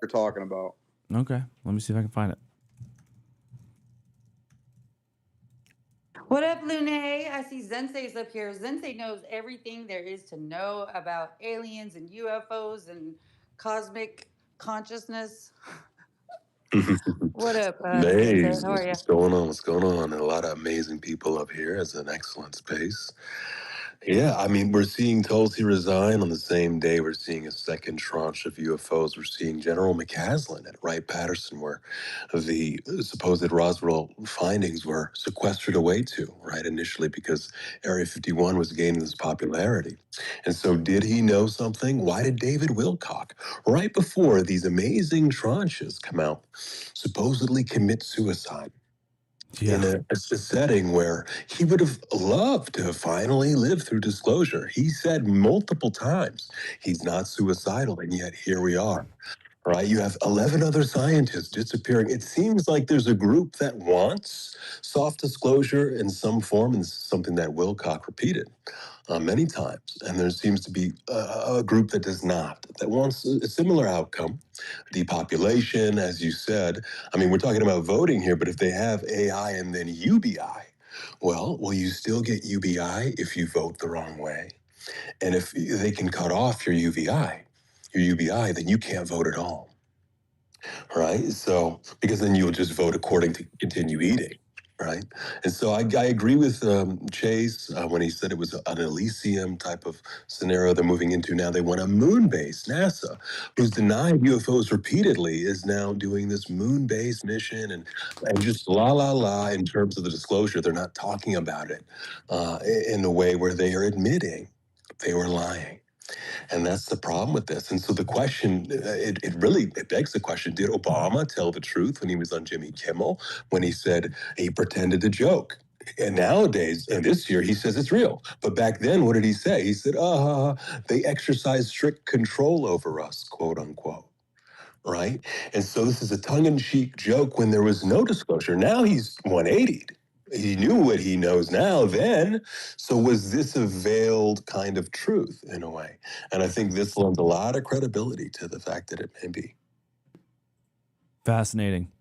talking about. Okay. Let me see if I can find it. What up, Lune? I see Zensei's up here. Zensei knows everything there is to know about aliens and UFOs and cosmic consciousness. What up, Hey, Zensei? How are you? what's going on? What's going on? A lot of amazing people up here. It's an excellent space. Yeah, I mean, we're seeing Tulsi resign on the same day. We're seeing a second tranche of UFOs. We're seeing General McCaslin at Wright-Patterson, where the supposed Roswell findings were sequestered away to, right, initially because Area 51 was gaining this popularity. And so did he know something? Why did David Wilcock, right before these amazing tranches come out, supposedly commit suicide? In a setting where he would have loved to have finally lived through disclosure. He said multiple times he's not suicidal, and yet here we are. Right? You have 11 other scientists disappearing. It seems like there's a group that wants soft disclosure in some form, and this is something that Wilcock repeated many times. And there seems to be a group that does not, that wants a similar outcome. Depopulation, as you said. I mean, we're talking about voting here, but if they have AI and then UBI, well, will you still get UBI if you vote the wrong way? And if they can cut off your UBI, then you can't vote at all. Right? So, because then you'll just vote according to continue eating. Right? And so I agree with Chase when he said it was an Elysium type of scenario they're moving into now. They want a moon base. NASA, who's denied UFOs repeatedly, is now doing this moon base mission and just la in terms of the disclosure. They're not talking about it in a way where they are admitting they were lying. And that's the problem with this. And so the question, it really begs the question, did Obama tell the truth when he was on Jimmy Kimmel, when he said he pretended to joke And nowadays, and this year, he says it's real. But back then, what did he say? He said, they exercise strict control over us, quote unquote. Right? And so this is a tongue-in-cheek joke when there was no disclosure. Now he's 180'd. He knew what he knows now then. So was this a veiled kind of truth in a way? And I think this lends a lot of credibility to the fact that it may be. Fascinating.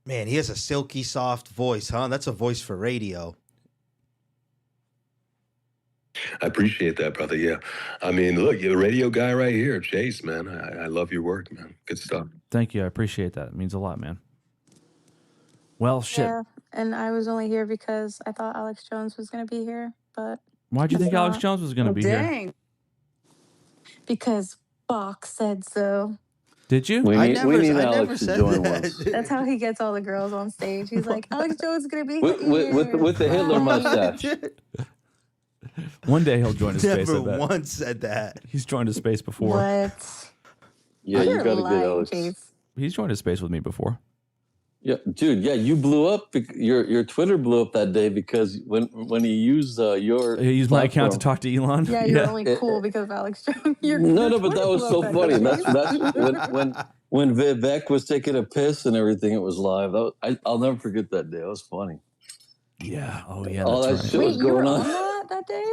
Man, he has a silky soft voice, huh? That's a voice for radio. I appreciate that, brother. Yeah. I mean, look, you're a radio guy right here, Chase, man. I love your work, man. Good stuff. Thank you. I appreciate that. It means a lot, man. Well, shit. Yeah, and I was only here because I thought Alex Jones was going to be here, but Why'd you he's think Alex not. Jones was going to be here? Dang. Because Bak said so. Did you? We need Alex to join once. That's how he gets all the girls on stage. He's like, Alex Jones is going to be here. With the Hitler mustache. One day he'll join a space. Never I bet. once said that. He's joined a space before. What? Yeah, you got to get Alex. Chase. He's joined a space with me before. Yeah, dude. Yeah, you blew up. Your Twitter blew up that day because when he used your He used my account to talk to Elon. Yeah, you're only cool because of Alex Jones. No, but that was so funny. That's when Vivek was taking a piss and everything. It was live. I'll never forget that day. It was funny. Yeah. Oh yeah. All that's that right. shit was You were going on on. that day?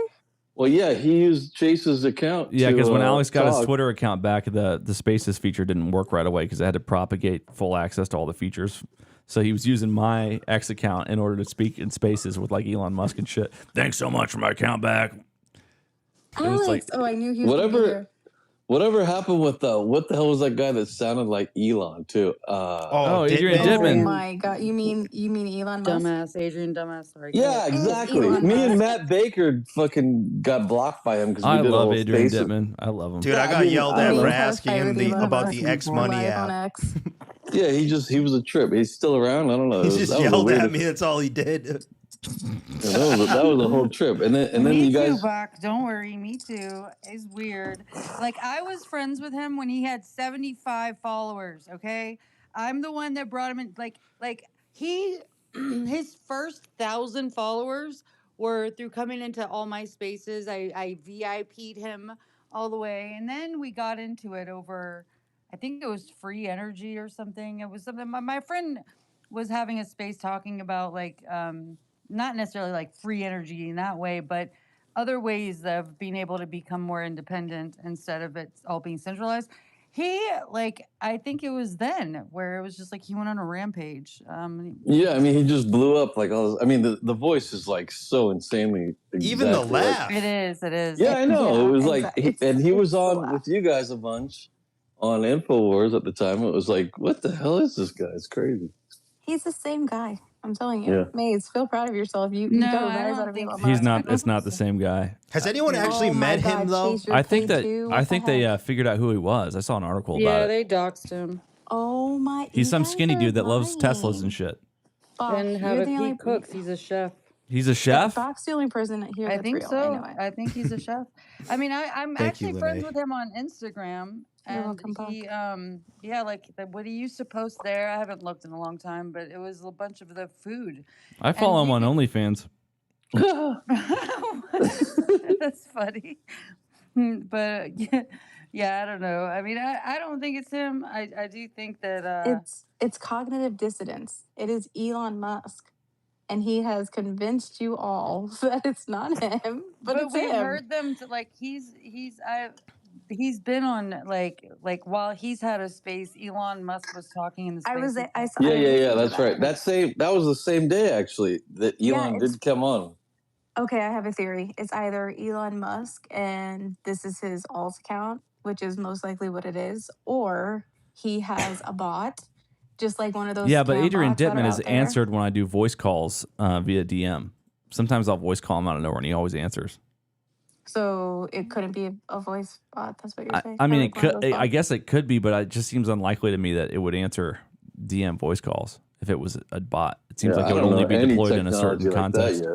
Well, yeah, he used Chase's account. Yeah, because when to, Alex got his talk. Twitter account back, the Spaces feature didn't work right away because it had to propagate full access to all the features. So he was using my X account in order to speak in Spaces with like Elon Musk and shit. Thanks so much for my account back. Alex. like- I knew he was gonna be here. Whatever happened with what the hell was that guy that sounded like Elon too? Adrian Oh Dittman. my god! You mean Elon Musk? Dumbass, Adrian Dumbass. Sorry. Yeah, exactly. Me and Matt Baker fucking got blocked by him because we I did a love whole Adrian space. Dittman. I love him. Dude, I got yelled at for asking him about the X Money app. Yeah, he was a trip. He's still around. I don't know. He That just was the yelled at weirdest- me. That's all he did. Yeah, that was a whole trip. And then Me you guys. too, Bak. Don't worry. Me too. It's weird. Like, I was friends with him when he had 75 followers, okay? I'm the one that brought him in. Like he, his first 1,000 followers were through coming into all my spaces. I VIP'd him all the way. And then we got into it over, I think it was free energy or something. It was something, my friend was having a space talking about like, not necessarily like free energy in that way, but other ways of being able to become more independent instead of it all being centralized. He, like, I think it was then where it was just like he went on a rampage. Yeah, I mean, he just blew up. Like, I mean, the voice is like so insanely. Even the exactly like- laugh. It is. It is. Yeah, I know. Yeah, It was like, exactly. he was on with you guys a bunch on InfoWars at the time. It was like, what the hell is this guy? It's crazy. He's the same guy. I'm telling you. Yeah. Maze, feel proud of yourself. You No, got a I rise don't out of think Elon He's Musk. not. It's not the same guy. Has anyone actually Oh my met him God, though? Chase, you're I think paid that too? I What think the they heck? figured out who he was. I saw an article Yeah, about it. they doxed him. Oh my. He's you some guys skinny are dude that loves Teslas lying. and shit. Bak, And how you're the he only cooks. He's a chef. He's a chef. Bak's the only person here I that's think real. so. I know it. I think he's a chef. I mean, I'm Thank you, actually friends Lene. with him on Instagram. You're And welcome, Bak. he, yeah, like what he used to post there. I haven't looked in a long time, but it was a bunch of the food. I follow him on OnlyFans. That's funny. But yeah, I don't know. I mean, I don't think it's him. I do think that It's cognitive dissonance. It is Elon Musk, and he has convinced you all that it's not him, but it's we him. heard them to like he's been on like while he's had a space. Elon Musk was talking in the space. I saw. Yeah. That's right. That was the same day actually that Elon it's- did come on. Okay, I have a theory. It's either Elon Musk and this is his alt account, which is most likely what it is, or he has a bot, just like one of those. Yeah, but scam Adrian bots that are Dittman has out there. answered when I do voice calls via DM. Sometimes I'll voice call him out of nowhere, and he always answers. So it couldn't be a voice bot. That's what you're saying. I mean, Or it like one of could. those I bots. guess it could be, but it just seems unlikely to me that it would answer DM voice calls if it was a bot. It seems like I it would don't only know be any deployed in a certain technology like context.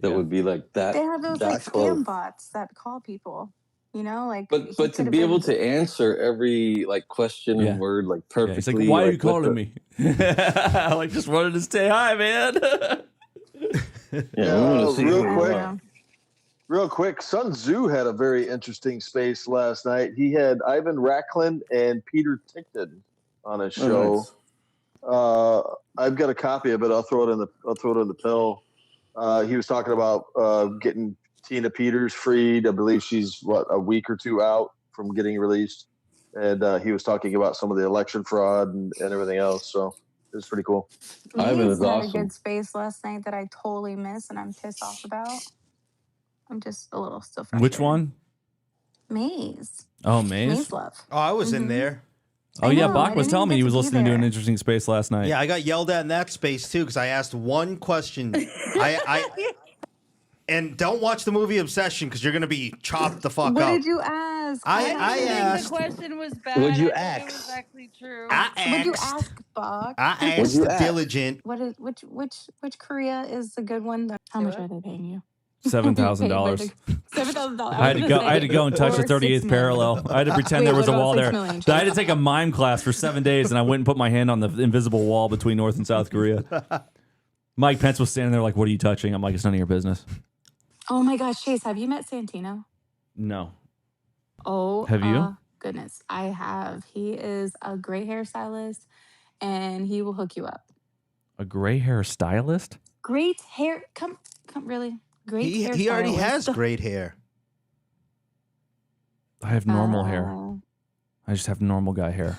That would be like that. They have those that like close. scam bots that call people. You know, like. But to be able to answer every like question and word like perfectly. It's like, why are you with calling me? I like just wanted to say hi, man. Real quick, Sun Tzu had a very interesting space last night. He had Ivan Racklin and Peter Tickton on a show. Nice. I've got a copy of it. I'll throw it in the pill. He was talking about getting Tina Peters freed. I believe she's a week or two out from getting released, and he was talking about some of the election fraud and everything else. So it was pretty cool. Maze had a good space last night that I totally missed, and I'm pissed off about. I'm just a little still frustrated. Which one? Maze. Oh, Maze. Maze Love. Oh, I was in there. Oh, yeah. Bak was telling me he was listening to an interesting space last night. Yeah, I got yelled at in that space too because I asked one question. And don't watch the movie Obsession because you're gonna be chopped the fuck up. What did you ask? I think asked. the question was bad. What'd you I think ask? It was actually true. What'd you ask, Bak? I asked diligent. What is which Korea is the good one? How much are they paying you? $7,000. $7,000. I had to go and touch the 38th parallel. I had to pretend there was a wall there. I had to take a mime class for 7 days, and I went and put my hand on the invisible wall between North and South Korea. Mike Pence was standing there like, "What are you touching?" I'm like, "It's none of your business." Oh my gosh, Chase, have you met Santino? No. Oh, Have you? Goodness, I have. He is a great hairstylist, and he will hook you up. A gray hair stylist? Great hair. Come, really. Great hair. He already has stylist. great hair. I have normal hair. I just have normal guy hair.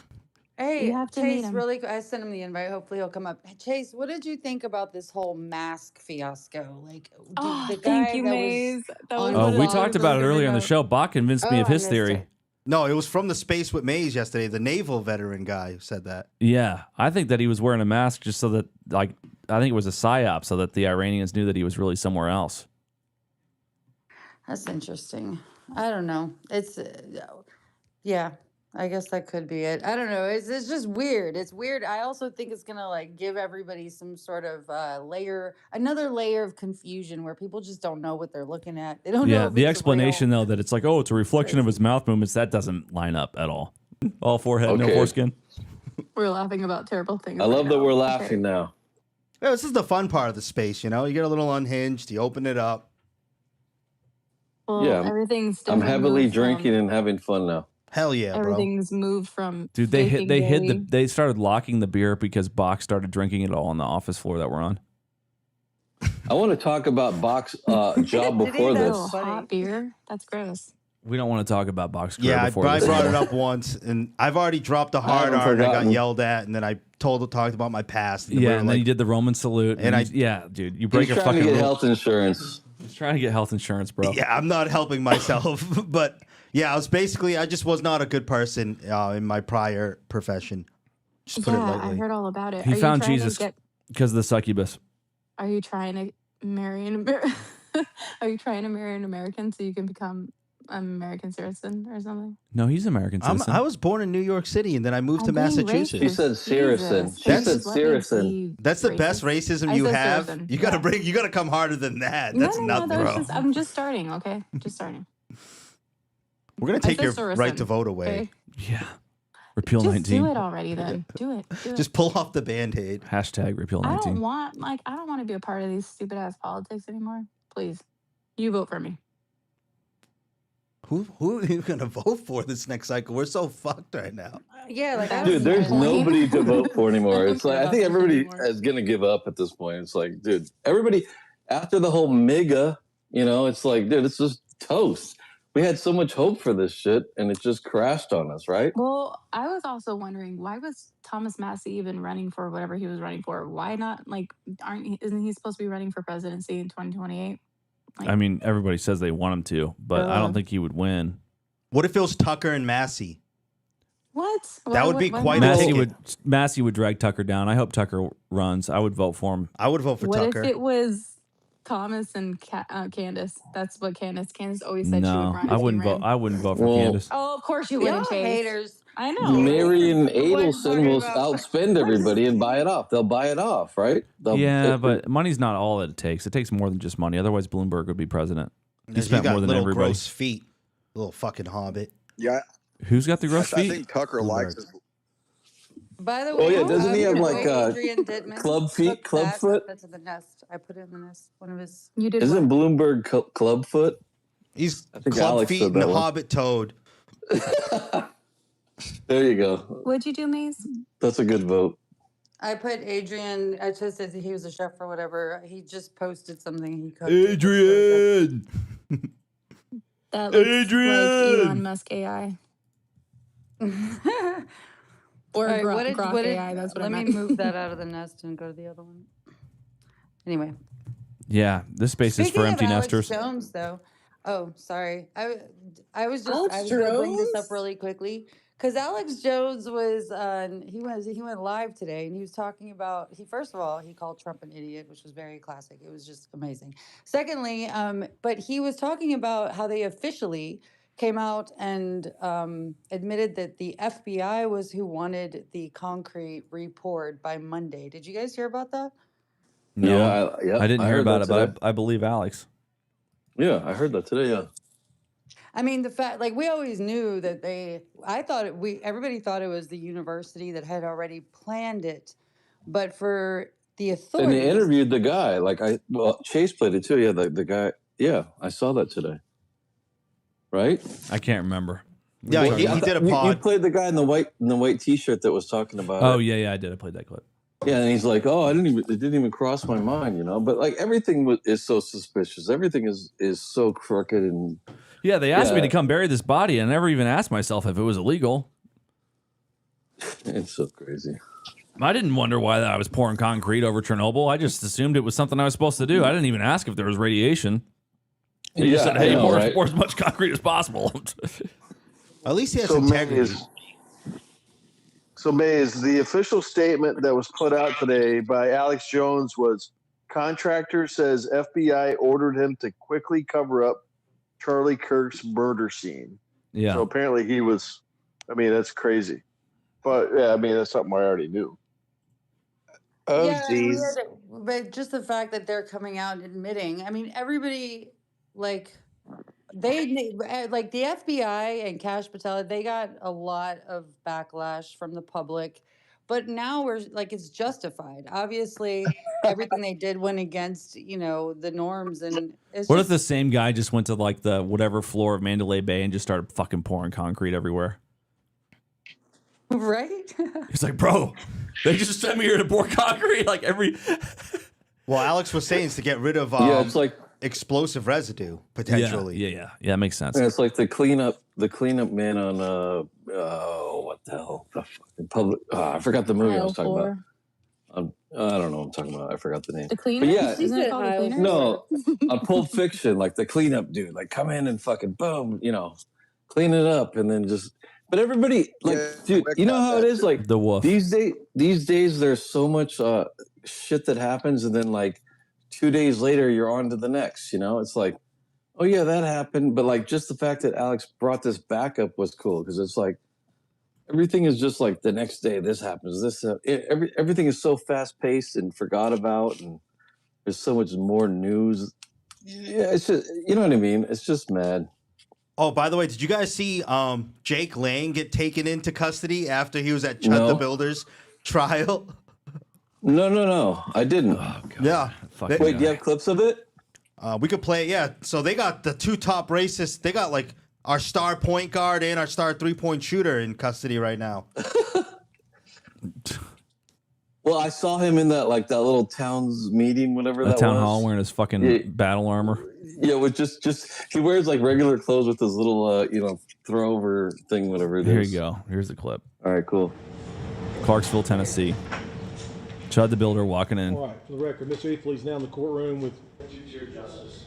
Hey, You have to meet Chase, him. really quick. I sent him the invite. Hopefully he'll come up. Chase, what did you think about this whole mask fiasco? Like, the guy Thank you, that Maze. That was Oh, we talked about it earlier on the show. Bak convinced me of his theory. No, it was from the Space with Maze yesterday. The naval veteran guy said that. Yeah, I think that he was wearing a mask just so that, like, I think it was a psyop so that the Iranians knew that he was really somewhere else. That's interesting. I don't know. It's, yeah, I guess that could be it. I don't know. It's just weird. It's weird. I also think it's going to like give everybody some sort of another layer of confusion where people just don't know what they're looking at. They don't know. Yeah, if the it's explanation, though, that it's like, oh, it's a reflection of his mouth movements, that doesn't line up at all. All forehead, no Okay. foreskin. We're laughing about terrible things. I love that we're laughing now. Yeah, this is the fun part of the space, you know? You get a little unhinged, you open it up. Well, Yeah, everything's I'm different heavily moved from- drinking and having fun now. Hell yeah, bro. Everything's moved from. Dude, they faking hid gay. they started locking the beer because Bak started drinking it all on the office floor that we're on. I want to talk about Bak's job before this. Oh, hot beer? That's gross. We don't want to talk about Bak's career Yeah, before I this. brought it up once, and I've already dropped a hard haven't R and I got forgotten. yelled at, and then I talked about my past. And we Yeah, were and then like, you did the Roman salute. And I- yeah, dude, you break He's your trying to fucking get rule. health insurance. He's trying to get health insurance, bro. Yeah, I'm not helping myself, but yeah, I just was not a good person in my prior profession. Just put it Yeah, I lightly. heard all about it. He Are you found trying to Jesus get- because of the succubus. Are you trying to marry an American? Are you trying to marry an American so you can become an American citizen or something? No, he's American citizen. I was born in New York City, and then I moved to I'm being Massachusetts. She said Saracen. Jesus. She said Just let me Saracen. be That's the racist. best racism I you said have. Saracen. You gotta come harder than that. That's no, nothing, that was bro. just, I'm just starting, okay? Just starting. We're gonna I take said your Saracen, right to vote away. okay? Yeah. Repeal Just 19. do it already then. Do it. Do it. Just pull off the Band-Aid. Hashtag repeal I 19. don't want to be a part of these stupid ass politics anymore. Please. You vote for me. Who are you gonna vote for this next cycle? We're so fucked right now. Yeah, like I Dude, was there's like- nobody to vote for anymore. It's like I think Not everybody anymore. is gonna give up at this point. It's like, dude, everybody after the whole mega, it's like, dude, it's just toast. We had so much hope for this shit, and it just crashed on us, right? Well, I was also wondering, why was Thomas Massie even running for whatever he was running for? Why not, isn't he supposed to be running for presidency in 2028? I mean, everybody says they want him to, but I don't think he would win. What if it was Tucker and Massey? What? That would be quite a Massey ticket. would drag Tucker down. I hope Tucker runs. I would vote for him. I would vote for What Tucker. if it was Thomas and Candace? That's what Candace always said she would No, run. I if he wouldn't vote. ran. I wouldn't vote for Well, Candace. Oh, of course you Y'all wouldn't, Chase. haters. I know. Marion What Adelson will about- outspend everybody and buy it off. They'll buy it off, right? Yeah, but money's not all that it takes. It takes more than just money. Otherwise, Bloomberg would be president. He He's spent got more than little everybody. gross feet. Little fucking hobbit. Yeah. Who's got the gross I feet? think Tucker likes his. By the way, Oh yeah, doesn't he have like Adrian Dittman club feet, took club that. foot? That's in the nest. I put it in the nest. One of his. You did Isn't what? Bloomberg club foot? He's I think club Alex feet said and that one. hobbit toad. There you go. What'd you do, Maze? That's a good vote. I put Adrian. I just said he was a chef or whatever. He just posted something he cooked. Adrian. That looks Adrian! like Elon Musk AI. Or All right, Grok AI, that's what I let me meant. move that out of the nest and go to the other one. Anyway. Yeah, this space is for Speaking empty of Alex nesters. Jones, though. Oh, sorry. I was Alex going to bring this Jones? up really quickly because Alex Jones was he went live today and he was talking about first of all he called Trump an idiot, which was very classic. It was just amazing. Secondly, but he was talking about how they officially came out and admitted that the FBI was who wanted the concrete report by Monday. Did you guys hear about that? No, I didn't hear heard about that it, but I believe Alex. Yeah, I heard that today. Yeah. I mean, the fact, like, we always knew that everybody thought it was the university that had already planned it, but for the And authorities. they interviewed the guy. Chase played it too. Yeah, the guy. Yeah, I saw that today. Right? I can't remember. Yeah, he did a pod. You played the guy in the white T-shirt that was talking about. Oh it. yeah, I did. I played that clip. Yeah, and he's like, "Oh, it didn't even cross my mind," you know. But like everything is so suspicious. Everything is so crooked and. Yeah, they asked me to come bury this body. I never even asked myself if it was illegal. It's so crazy. I didn't wonder why I was pouring concrete over Chernobyl. I just assumed it was something I was supposed to do. I didn't even ask if there was radiation. They just said, "Hey, pour as much concrete as possible." At least he has So integrity. Maze, the official statement that was put out today by Alex Jones was, contractor says FBI ordered him to quickly cover up Charlie Kirk's murder scene. Yeah. So apparently he was, I mean, that's crazy. But yeah, I mean, that's something I already knew. Oh, Yeah, geez. but just the fact that they're coming out and admitting, I mean, everybody, like, like the FBI and Kash Patel, they got a lot of backlash from the public, but now we're like, it's justified. Obviously, everything they did went against, the norms, and it's What just, if the same guy just went to like the whatever floor of Mandalay Bay and just started fucking pouring concrete everywhere? right? He's like, bro, they just sent me here to pour concrete like every. Well, Alex was saying it's to get rid of it's like explosive residue potentially. Yeah, that makes sense. And it's like the cleanup man on what the hell? The fucking public. I forgot the movie I was talking about. I don't know what I'm talking about. I forgot the name. The cleaner? But yeah, Isn't it called the cleaner? no, on Pulp Fiction, like the cleanup dude, like come in and fucking boom, clean it up, and then just. But everybody, like, dude, you know how it is, like the wolf. These days, there's so much shit that happens, and then like 2 days later, you're on to the next. It's like, oh yeah, that happened, but like just the fact that Alex brought this back up was cool because it's like everything is just like the next day this happens, everything is so fast paced and forgot about, and there's so much more news. Yeah, it's just you know what I mean. It's just mad. Oh, by the way, did you guys see Jake Lang get taken into custody after he was at Chud the Builder's trial? No, I didn't. Oh, yeah. Wait, do you have clips of it? We could play it, yeah. So they got the two top racists. They got like our star point guard and our star 3-point shooter in custody right now. Well, I saw him in that little town's meeting, whatever that town was. hall wearing his fucking battle armor. Yeah, with just he wears like regular clothes with his little throw over thing, whatever it is. Here you go. Here's the clip. All right, cool. Clarksville, Tennessee. Chud the Builder walking in, All right, for the record, Mr. Eathley's now in the courtroom with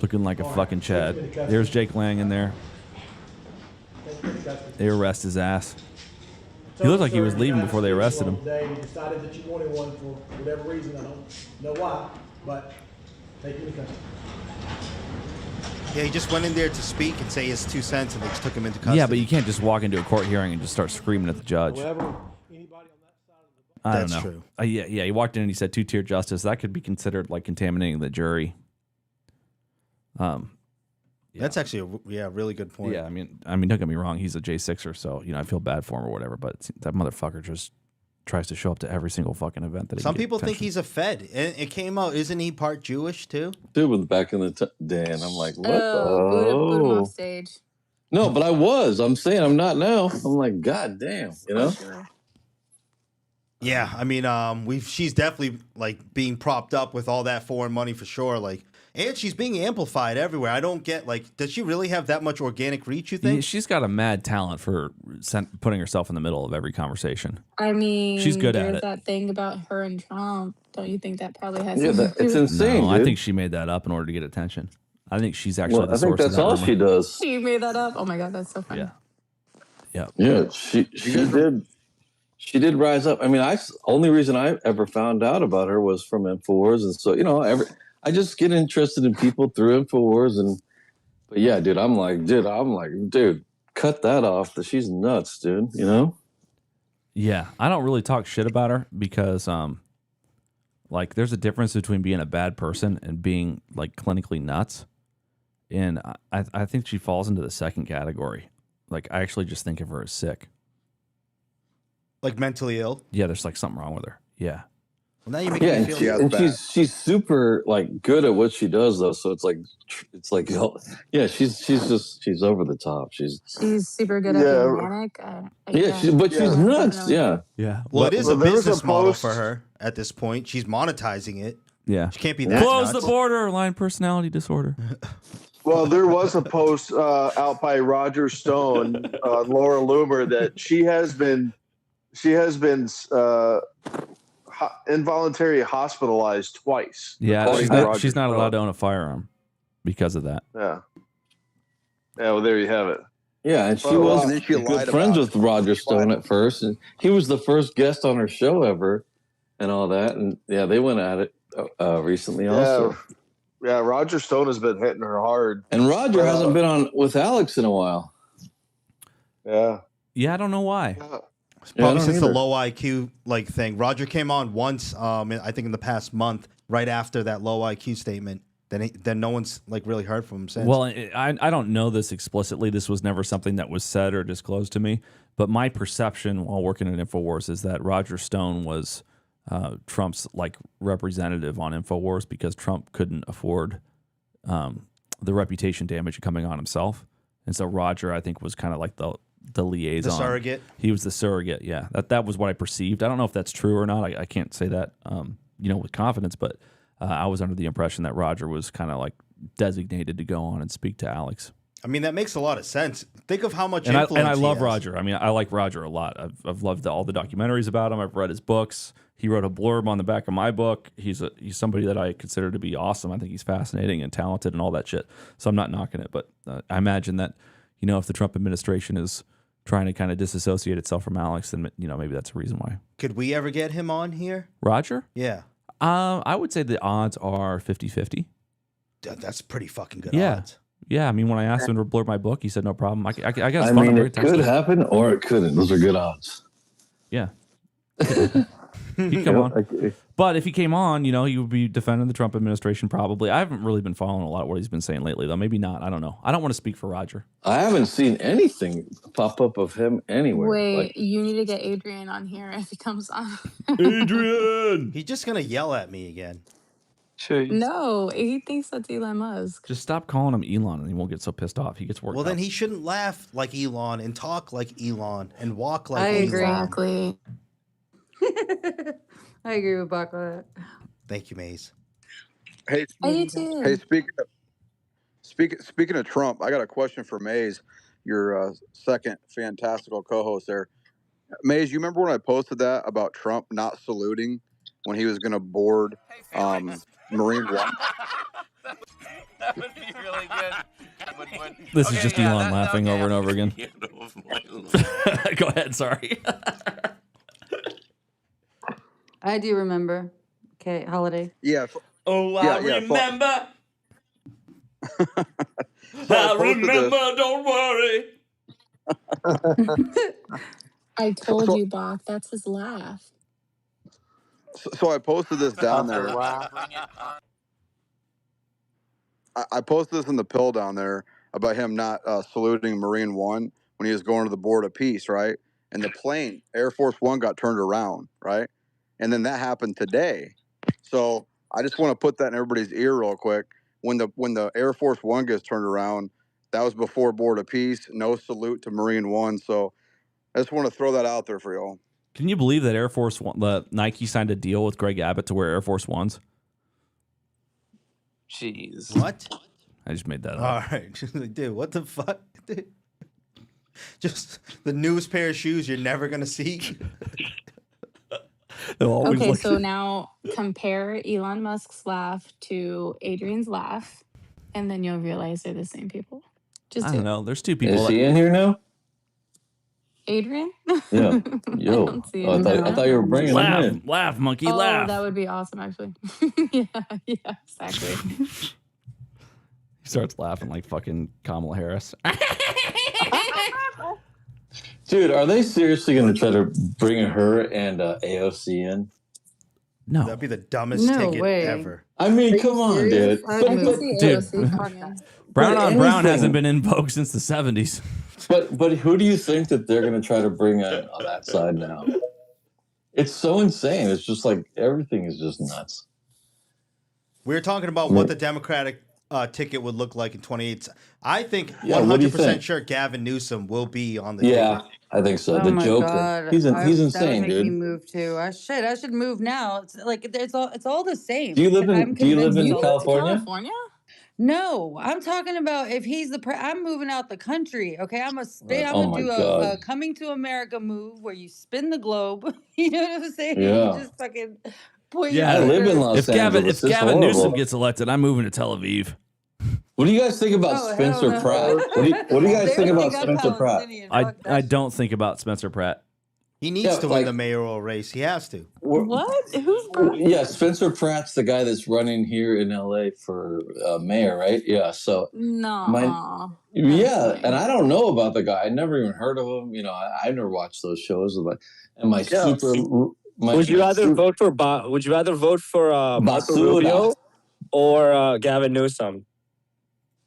looking like a fucking Chad. There's Jake Lang in there. They arrest his ass. He looked like he was leaving before they arrested him. Today, you decided that you wanted one for whatever reason. I don't know why, but take you into custody. Yeah, he just went in there to speak and say his 2 cents, and they just took him into custody. Yeah, but you can't just walk into a court hearing and just start screaming at the judge. I don't know. That's true. Yeah, he walked in and he said two-tier justice. That could be considered like contaminating the jury. Yeah, That's actually a really good point. Yeah, I mean, don't get me wrong. He's a J6er, so I feel bad for him or whatever. But that motherfucker just tries to show up to every single fucking event that. Some people think he's a Fed, and it came out. Isn't he part Jewish too? Dude was back in the day, and I'm like, what? Boot him off stage. No, but I was. I'm saying I'm not now. I'm like, God damn, you know. Yeah, I mean, she's definitely like being propped up with all that foreign money for sure. Like, and she's being amplified everywhere. I don't get does she really have that much organic reach? You think? She's got a mad talent for putting herself in the middle of every conversation. I mean, she's good at there's it. that thing about her and Trump. Don't you think that probably has? It's insane. No, I think she made that up in order to get attention. I think she's actually. Well, the I think source of that's that all rumor. she does. She made that up. Oh my god, that's so funny. Yeah. She did. She did rise up. I mean, only reason I ever found out about her was from Infowars, and so I just get interested in people through Infowars, but yeah, dude, I'm like, dude, cut that off. She's nuts, dude. You know? Yeah, I don't really talk shit about her because, there's a difference between being a bad person and being clinically nuts, and I think she falls into the second category. I actually just think of her as sick. Like mentally ill? Yeah, there's something wrong with her. Yeah. Well, now you make me feel and she's super good at what she does though. So yeah, she's over the top. She's super good at being manic. But she's nuts. Yeah. Well, it is a business model for her at this point. She's monetizing it. Yeah. She can't be that Close nuts. the borderline personality disorder. Well, there was a post out by Roger Stone on Laura Loomer that she has been involuntarily hospitalized twice. Yeah, she's not allowed to own a firearm because of that. Yeah. Yeah, well, there you have it. Yeah, and she was good friends with Roger Stone at first, and he was the first guest on her show ever, and all that. And yeah, they went at it recently also. Yeah, Roger Stone has been hitting her hard, and Roger hasn't been on with Alex in a while. Yeah. Yeah, I don't know why. Probably since the low IQ thing. Roger came on once, I think in the past month, right after that low IQ statement. Then no one's really heard from him since. Well, I don't know this explicitly. This was never something that was said or disclosed to me. But my perception while working at Infowars is that Roger Stone was Trump's representative on Infowars because Trump couldn't afford the reputation damage coming on himself, and so Roger, I think, was kind of the liaison. The surrogate? He was the surrogate, yeah. That was what I perceived. I don't know if that's true or not. I can't say that with confidence, but I was under the impression that Roger was kind of designated to go on and speak to Alex. I mean, that makes a lot of sense. Think of how much influence influence I he love has. Roger. I mean, I like Roger a lot. I've loved all the documentaries about him. I've read his books. He wrote a blurb on the back of my book. He's somebody that I consider to be awesome. I think he's fascinating and talented and all that shit. So I'm not knocking it, but I imagine that, if the Trump administration is trying to kind of disassociate itself from Alex, then maybe that's a reason why. Could we ever get him on here? Roger? Yeah. I would say the odds are 50-50. That's pretty fucking good Yeah. odds. Yeah, I mean, when I asked him to blur my book, he said no problem. I guess. I mean, it could happen or it couldn't. Those are good odds. Yeah. He'd come on. But if he came on, he would be defending the Trump administration probably. I haven't really been following a lot of what he's been saying lately, though. Maybe not. I don't know. I don't want to speak for Roger. I haven't seen anything pop up of him anywhere. Wait, you need to get Adrian on here if he comes on. Adrian! He's just going to yell at me again. No, he thinks that's Elon Musk. Just stop calling him Elon and he won't get so pissed off. He gets worked Well, up. then he shouldn't laugh like Elon and talk like Elon and walk like I Elon. agree. Exactly. I agree with Bak on that. Thank you, Maze. Hey, I do too. hey, speaking of Trump, I got a question for Maze, your second fantastical co-host there. Maze, you remember when I posted that about Trump not saluting when he was going to board Marine One? That would be really good. This is just Elon laughing over and over again. Go ahead, sorry. I do remember. Okay, holiday. Yeah. I remember. I remember, don't worry. I told you, Bach, that's his laugh. So I posted this down there. I posted this in the pill down there about him not saluting Marine One when he was going to the Board of Peace, right? And the plane, Air Force One, got turned around, right? And then that happened today. So I just want to put that in everybody's ear real quick. When the Air Force One gets turned around, that was before Board of Peace. No salute to Marine One. So I just want to throw that out there for y'all. Can you believe that Air Force One, the Nike signed a deal with Greg Abbott to wear Air Force Ones? Jeez. What? I just made that up. All right. Dude, what the fuck? Dude. Just the newest pair of shoes you're never going to see. Okay, so now compare Elon Musk's laugh to Adrian's laugh, and then you'll realize they're the same people. Just I do don't it. know. There's two people. Is he in here now? Adrian? Yeah. Yo. don't see Oh, it. I thought you were bringing him Laugh, in. laugh, monkey, Oh, laugh. that would be awesome, actually. yeah, exactly. He starts laughing like fucking Kamala Harris. Dude, are they seriously going to try to bring her and AOC in? No. That'd be the dumbest No ticket way. ever. I mean, come on, dude. I can see Dude. AOC coming in. Brown on Brown anything. hasn't been in vogue since the 70s. But who do you think that they're going to try to bring in on that side now? It's so insane. It's just like everything is just nuts. We were talking about what the Democratic ticket would look like in 28. I think Yeah, what do you 100% think? sure Gavin Newsom will be on the Yeah, ticket. I think so. Oh The my Joker. God. He's That would insane, make me dude. move too. I should move now. It's like it's all the same. Do you live I'm in convinced it's all the same. California? No, I'm talking about if he's I'm moving out the country. Okay, I'm Oh gonna my do a God. coming to America move where you spin the globe. You know what I'm saying? Yeah. You just fucking point Yeah, I your live in finger. Los If Gavin Angeles. It's Newsom horrible. gets elected, I'm moving to Tel Aviv. What do you guys think about Oh, hell Spencer no. Pratt? What do you guys They think would about think I'm Spencer Pratt? Palestinian. I Fuck that I shit. don't think about Spencer Pratt. He needs Yeah, to like- win the mayoral race. He has to. What? Who's Yeah, Spencer Pratt's the guy that's running here in LA for mayor, right? Yeah. So No. yeah, and I don't know about the guy. I never even heard of him. You know, I never watched those shows. And my Yeah. Would you rather vote for Marco Basura. Rubio or Gavin Newsom?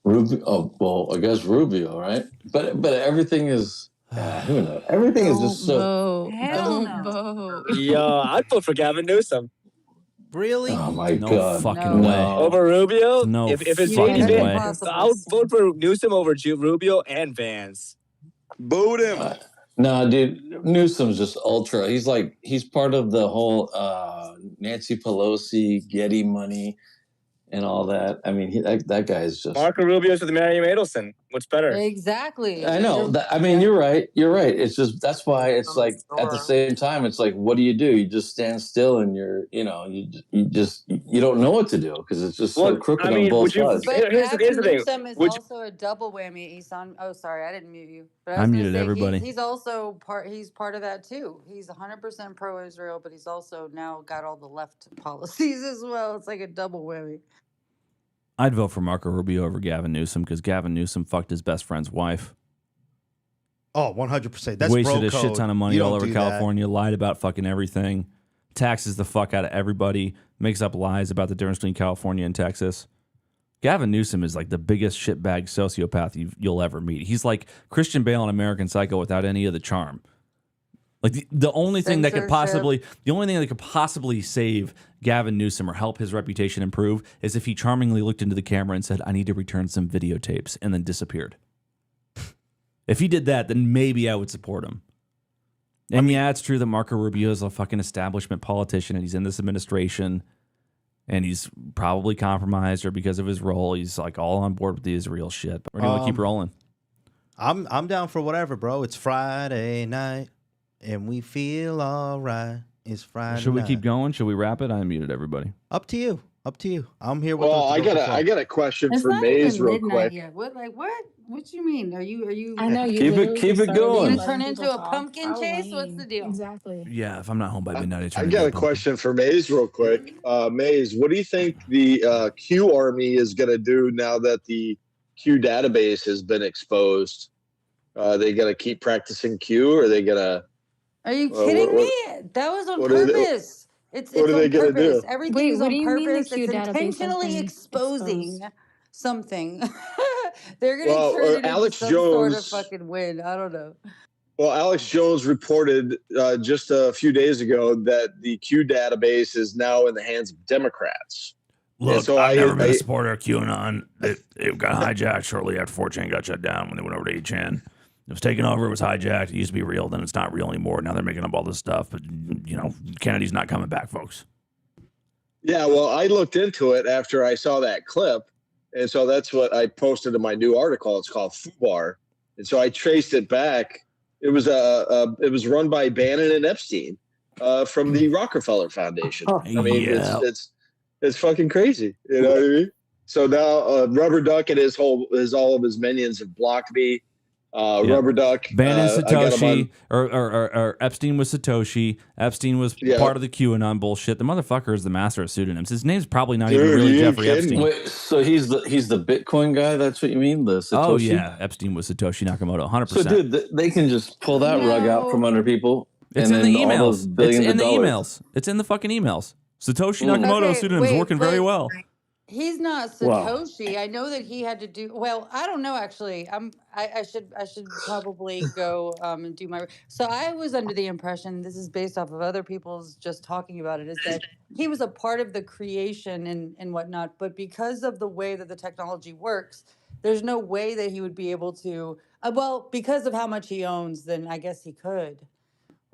Rubio? Oh well, I guess Rubio, right? But everything is who knows? Everything is just so. Hell Don't no. vote. Yeah, I'd vote for Gavin Newsom Really? Oh my No God! fucking way. over Rubio. No if it's fucking J.D. way. Vance, I'll vote for Newsom over Rubio and Vance. Boot him. No, dude, Newsom's just ultra. He's part of the whole Nancy Pelosi, Getty money, and all that. I mean, that guy is just. Marco Rubio's with Mary Adelson. What's better? Exactly. I know. I mean, you're right. You're right. It's just that's why it's like at the same time, it's like, what do? You just stand still and you don't know what to do because it's just so crooked on both sides. But Here's the Gavin thing. Newsom is also a double whammy, Isan. Oh, sorry, I didn't mute you. But I was gonna muted say, everybody. He's also he's part of that too. He's 100% pro-Israel, but he's also now got all the left policies as well. It's like a double whammy. I'd vote for Marco Rubio over Gavin Newsom because Gavin Newsom fucked his best friend's wife. Oh, 100%. That's wasted bro a shit code. ton of money You all don't over do that. California, lied about fucking everything, taxes the fuck out of everybody, makes up lies about the difference between California and Texas. Gavin Newsom is like the biggest shitbag sociopath you'll ever meet. He's like Christian Bale in American Psycho without any of the charm. Like the only thing that could possibly save Gavin Newsom or help his reputation improve is if he charmingly looked into the camera and said, "I need to return some videotapes," and then disappeared. If he did that, then maybe I would support him. And yeah, it's true that Marco Rubio is a fucking establishment politician and he's in this administration and he's probably compromised or because of his role, he's like all on board with the Israel shit. But we're going to keep rolling. I'm down for whatever, bro. It's Friday night and we feel all right. It's Friday Should we night. keep going? Should we wrap it? I muted everybody. Up to you. Up to you. I'm here with Well, I got a question It's for not Maze even real midnight quick. yet. What? Like what? What you mean? Are you? I know you Keep it literally just started going. You letting gonna turn people into a talk. pumpkin How chase? What's lame. the deal? Exactly. Yeah, if I'm not home by midnight, I got a question for Maze real quick. Maze, what do you think the Q Army is going to do now that the Q database has been exposed? Are they going to keep practicing Q, or are they going to? Are you kidding me? That was on purpose. It's what are they on gonna purpose. do? Everything's what on do you mean the purpose. Q It's database has intentionally been exposing exposed? something. They're gonna turn it into Alex some sort of Jones. fucking win. I don't know. Well, Alex Jones reported just a few days ago that the Q database is now in the hands of Democrats. Look, so I've never been a supporter of QAnon. It got hijacked shortly after 4chan got shut down when they went over to 8chan. It was taken over. It was hijacked. It used to be real. Then it's not real anymore. Now they're making up all this stuff. But, you know, Kennedy's not coming back, folks. Yeah, well, I looked into it after I saw that clip. And so that's what I posted in my new article. It's called FUBAR. And so I traced it back. It was run by Bannon and Epstein from the Rockefeller Foundation. I mean, it's fucking crazy. You know what I mean? So now Rubber Duck and all of his minions have blocked me. Rubber Duck. Bannon Satoshi, or Epstein was Satoshi. Epstein was part of the QAnon bullshit. The motherfucker is the master of pseudonyms. His name's probably not even really Jeffrey Epstein. Wait, so he's the Bitcoin guy? That's what you mean? The Satoshi? Oh yeah, Epstein was Satoshi Nakamoto, 100%. So dude, they can just pull that rug out from under people. It's in the emails. It's in the emails. It's in the fucking emails. Satoshi Nakamoto pseudonyms working very well. He's not Satoshi. Wow. I know that he had to do well. I don't know actually. I should probably go and do my. So I was under the impression, this is based off of other people's just talking about it, is that he was a part of the creation and whatnot. But because of the way that the technology works, there's no way that he would be able to. Well, because of how much he owns, then I guess he could.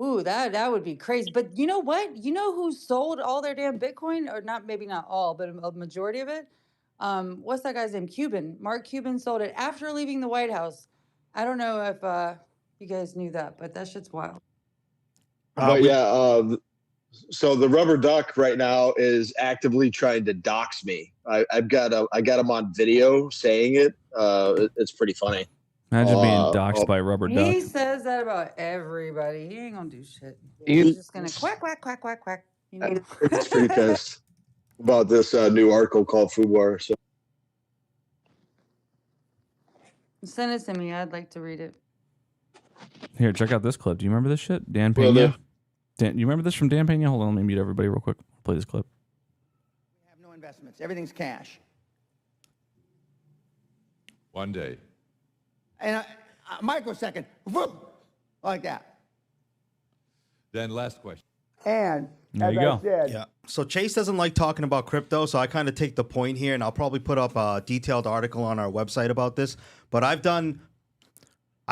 Ooh, that would be crazy. But you know what? You know who sold all their damn Bitcoin? Or maybe not all, but a majority of it? What's that guy's name? Cuban. Mark Cuban sold it after leaving the White House. I don't know if you guys knew that, but that shit's wild. So the Rubber Duck right now is actively trying to dox me. I got him on video saying it. It's pretty funny. Imagine being doxxed by Rubber Duck. He says that about everybody. He ain't gonna do shit. He's just gonna quack, quack, quack, quack, quack. You know? It's pretty pissed about this new article called FUBAR. So. Send it to me. I'd like to read it. Here, check out this clip. Do you remember this shit? Dan Pena? You remember this from Dan Pena? Hold on, let me mute everybody real quick. Play this clip. We have no investments. Everything's cash. One day. And a microsecond, whoop, like that. Then last question. And there you go. Yeah. So Chase doesn't like talking about crypto, so I kind of take the point here, and I'll probably put up a detailed article on our website about this. But I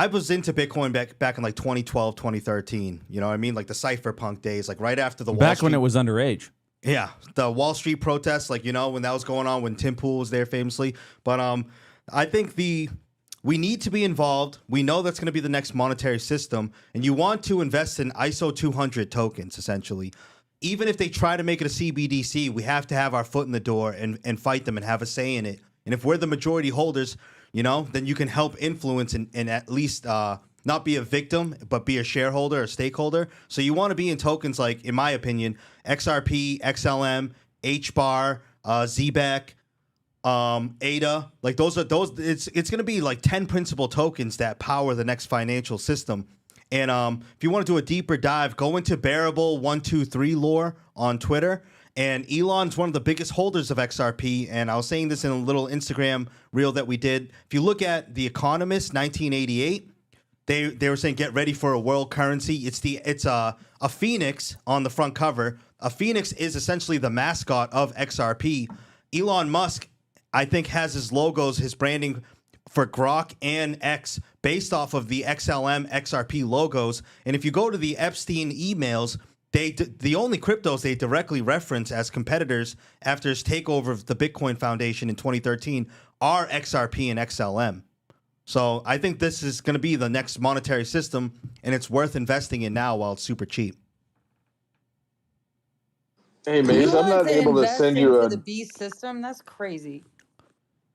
was into Bitcoin back in like 2012, 2013. You know what I mean? Like the cypherpunk days, like right after the Back when it was underage. Yeah, the Wall Street protests, like, you know, when that was going on, when Tim Pool was there famously. But I think we need to be involved. We know that's going to be the next monetary system. And you want to invest in ISO 200 tokens, essentially. Even if they try to make it a CBDC, we have to have our foot in the door and fight them and have a say in it. And if we're the majority holders, you know, then you can help influence and at least not be a victim, but be a shareholder, a stakeholder. So you want to be in tokens like, in my opinion, XRP, XLM, HBAR, ZBEC, ADA, like those it's going to be like 10 principal tokens that power the next financial system. And if you want to do a deeper dive, go into Bearable 123 lore on Twitter. And Elon's one of the biggest holders of XRP. And I was saying this in a little Instagram reel that we did. If you look at The Economist 1988, they were saying get ready for a world currency. It's a phoenix on the front cover. A phoenix is essentially the mascot of XRP. Elon Musk, I think, has his logos, his branding for Grok and X based off of the XLM XRP logos. And if you go to the Epstein emails, the only cryptos they directly reference as competitors after his takeover of the Bitcoin Foundation in 2013 are XRP and XLM. So I think this is going to be the next monetary system, and it's worth investing in now while it's super cheap. Hey, Maze, I'm not able to send you the beast system. That's crazy.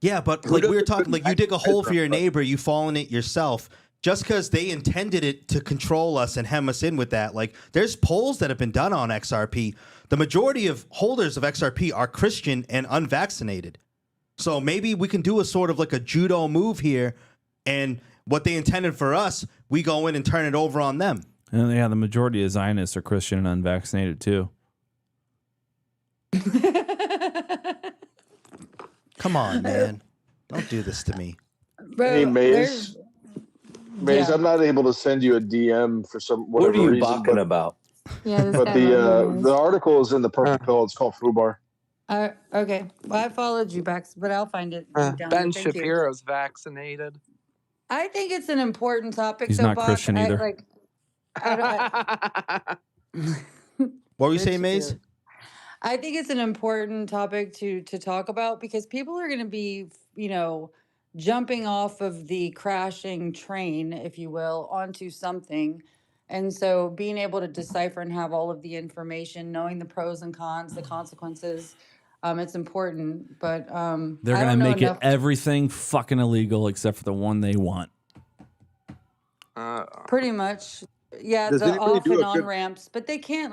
Yeah, but like we were talking, like you dig a hole for your neighbor, you fall in it yourself. Just because they intended it to control us and hem us in with that, like there's polls that have been done on XRP. The majority of holders of XRP are Christian and unvaccinated. So maybe we can do a sort of like a judo move here, and what they intended for us, we go in and turn it over on them. And yeah, the majority of Zionists are Christian and unvaccinated too. Come on, man. Don't do this to me. Hey, Bro, Maze. Maze, yeah. I'm not able to send you a DM for some What are whatever you reason. balking about? Yeah, this But guy loves you the guys. article is in the Purple Pill. It's called FUBAR. Okay. Well, I followed you back, but I'll find it down Ben here. Thank you. Shapiro's vaccinated. I think it's an important topic. He's though, not Bak. Christian either. What were you saying, Maze? I think it's an important topic to talk about because people are going to be, jumping off of the crashing train, if you will, onto something. And so being able to decipher and have all of the information, knowing the pros and cons, the consequences, it's important. But They're I going don't to know make enough. it everything fucking illegal except for the one they want. Pretty much. Yeah, Does the anybody off do and a on good- ramps, but they can't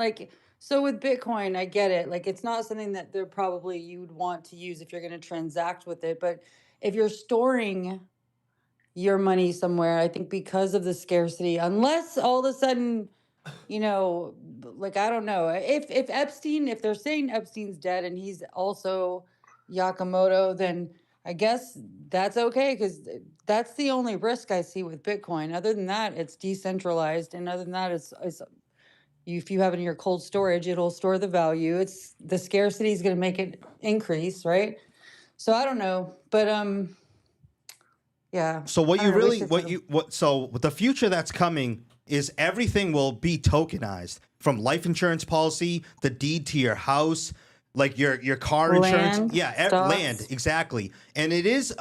so with Bitcoin, I get it. Like it's not something that they're probably you would want to use if you're going to transact with it, but if you're storing your money somewhere, I think because of the scarcity, unless all of a sudden, I don't know. If Epstein, if they're saying Epstein's dead and he's also Yakamoto, then I guess that's okay because that's the only risk I see with Bitcoin. Other than that, it's decentralized, and other than that, it's if you have it in your cold storage, it'll store the value. It's the scarcity is going to make it increase, right? So I don't know, but yeah. So what I you don't know, we really, should so the future that's coming is everything will be tokenized, from life insurance policy, the deed to your house, like your car insurance. Land, Yeah, stocks. land, exactly. And it is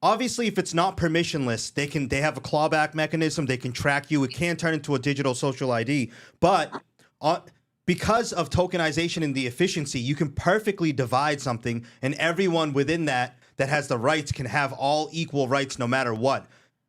obviously if it's not permissionless, they have a clawback mechanism, they can track you. It can turn into a digital social ID, but because of tokenization and the efficiency, you can perfectly divide something, and everyone within that has the rights can have all equal rights no matter what.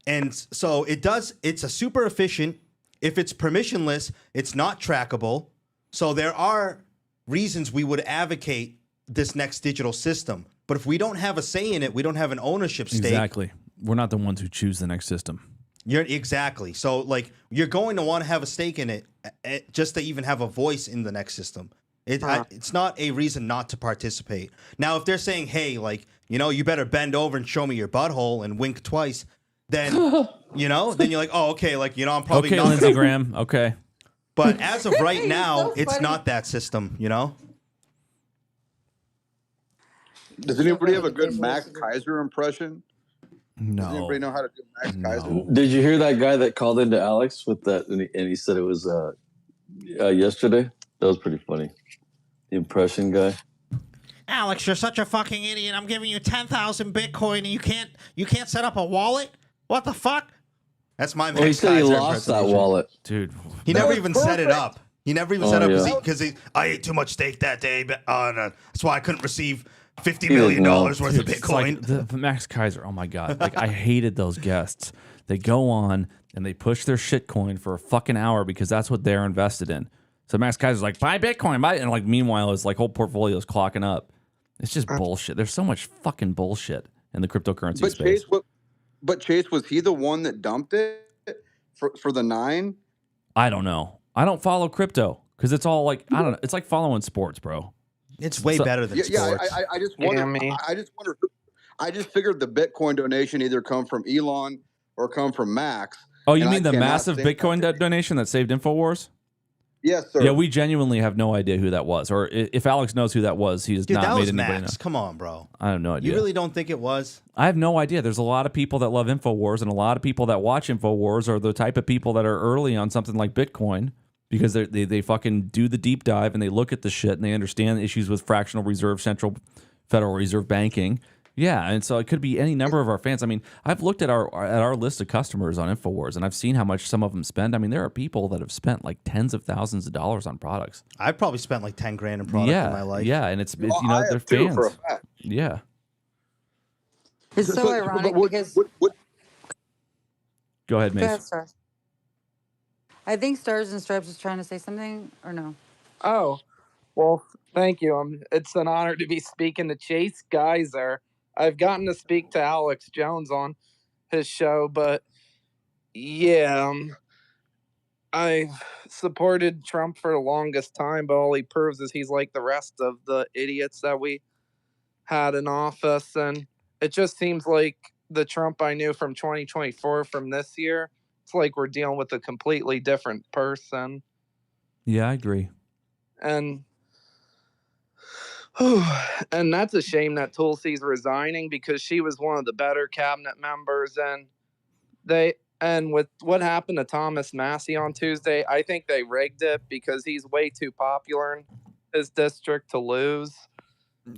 And so it's a super efficient. If it's permissionless, it's not trackable. So there are reasons we would advocate this next digital system. But if we don't have a say in it, we don't have an ownership stake. Exactly. We're not the ones who choose the next system. Exactly. So you're going to want to have a stake in it just to even have a voice in the next system. It's not a reason not to participate. Now, if they're saying, hey, you better bend over and show me your butthole and wink twice, then, then you're like, oh, okay, I'm probably okay, not. Lindsey Graham. Okay. But as of right now, so it's funny. not that system, Does anybody have a good Max Kaiser impression? No. Does anybody know how to do Max Kaiser? Did you hear that guy that called into Alex with that? And he said it was yesterday. That was pretty funny. The impression guy. Alex, you're such a fucking idiot. I'm giving you 10,000 Bitcoin and you can't set up a wallet? What the fuck? That's my Well, he Max said he Kaiser lost that impersonation. wallet. Dude. He never even set it up. He never even set up yeah. because I ate too much steak that day. But that's why I couldn't receive $50 He million didn't know. worth of Dude, it's Bitcoin. like the Max Kaiser. Oh my God. I hated those guests. They go on and they push their shitcoin for a fucking hour because that's what they're invested in. So Max Kaiser's like, buy Bitcoin, buy it. And meanwhile, his whole portfolio is clocking up. It's just bullshit. There's so much fucking bullshit in the cryptocurrency space. Chase, was he the one that dumped it for the 9? I don't know. I don't follow crypto because it's all I don't know. It's like following sports, bro. It's way better than sports. I just wonder. I just figured the Bitcoin donation either come from Elon or come from Max. Oh, you and mean I the cannot massive think- Bitcoin donation that saved InfoWars? Yes, sir. Yeah, we genuinely have no idea who that was. Or if Alex knows who that was, he has Dude, not that made was anybody Max. know. Come on, bro. I have no idea. You really don't think it was? I have no idea. There's a lot of people that love InfoWars, and a lot of people that watch InfoWars are the type of people that are early on something like Bitcoin because they fucking do the deep dive and they look at the shit and they understand the issues with fractional reserve, central Federal Reserve banking. Yeah, and so it could be any number of our fans. I mean, I've looked at our list of customers on InfoWars, and I've seen how much some of them spend. I mean, there are people that have spent tens of thousands of dollars on products. I've probably spent $10 grand in products in my life. Yeah, and it's they're have too, fans. for a fact. Yeah. It's so ironic because Go ahead, Go ahead, Mace. Stars. I think Stars and Stripes is trying to say something or no? Oh, well, thank you. It's an honor to be speaking to Chase Geiser. I've gotten to speak to Alex Jones on his show, but yeah, I supported Trump for the longest time, but all he proves is he's like the rest of the idiots that we had in office, and it just seems like the Trump I knew from 2024 from this year, it's like we're dealing with a completely different person. Yeah, I agree. And and that's a shame that Tulsi's resigning because she was one of the better cabinet members. And with what happened to Thomas Massie on Tuesday, I think they rigged it because he's way too popular in his district to lose.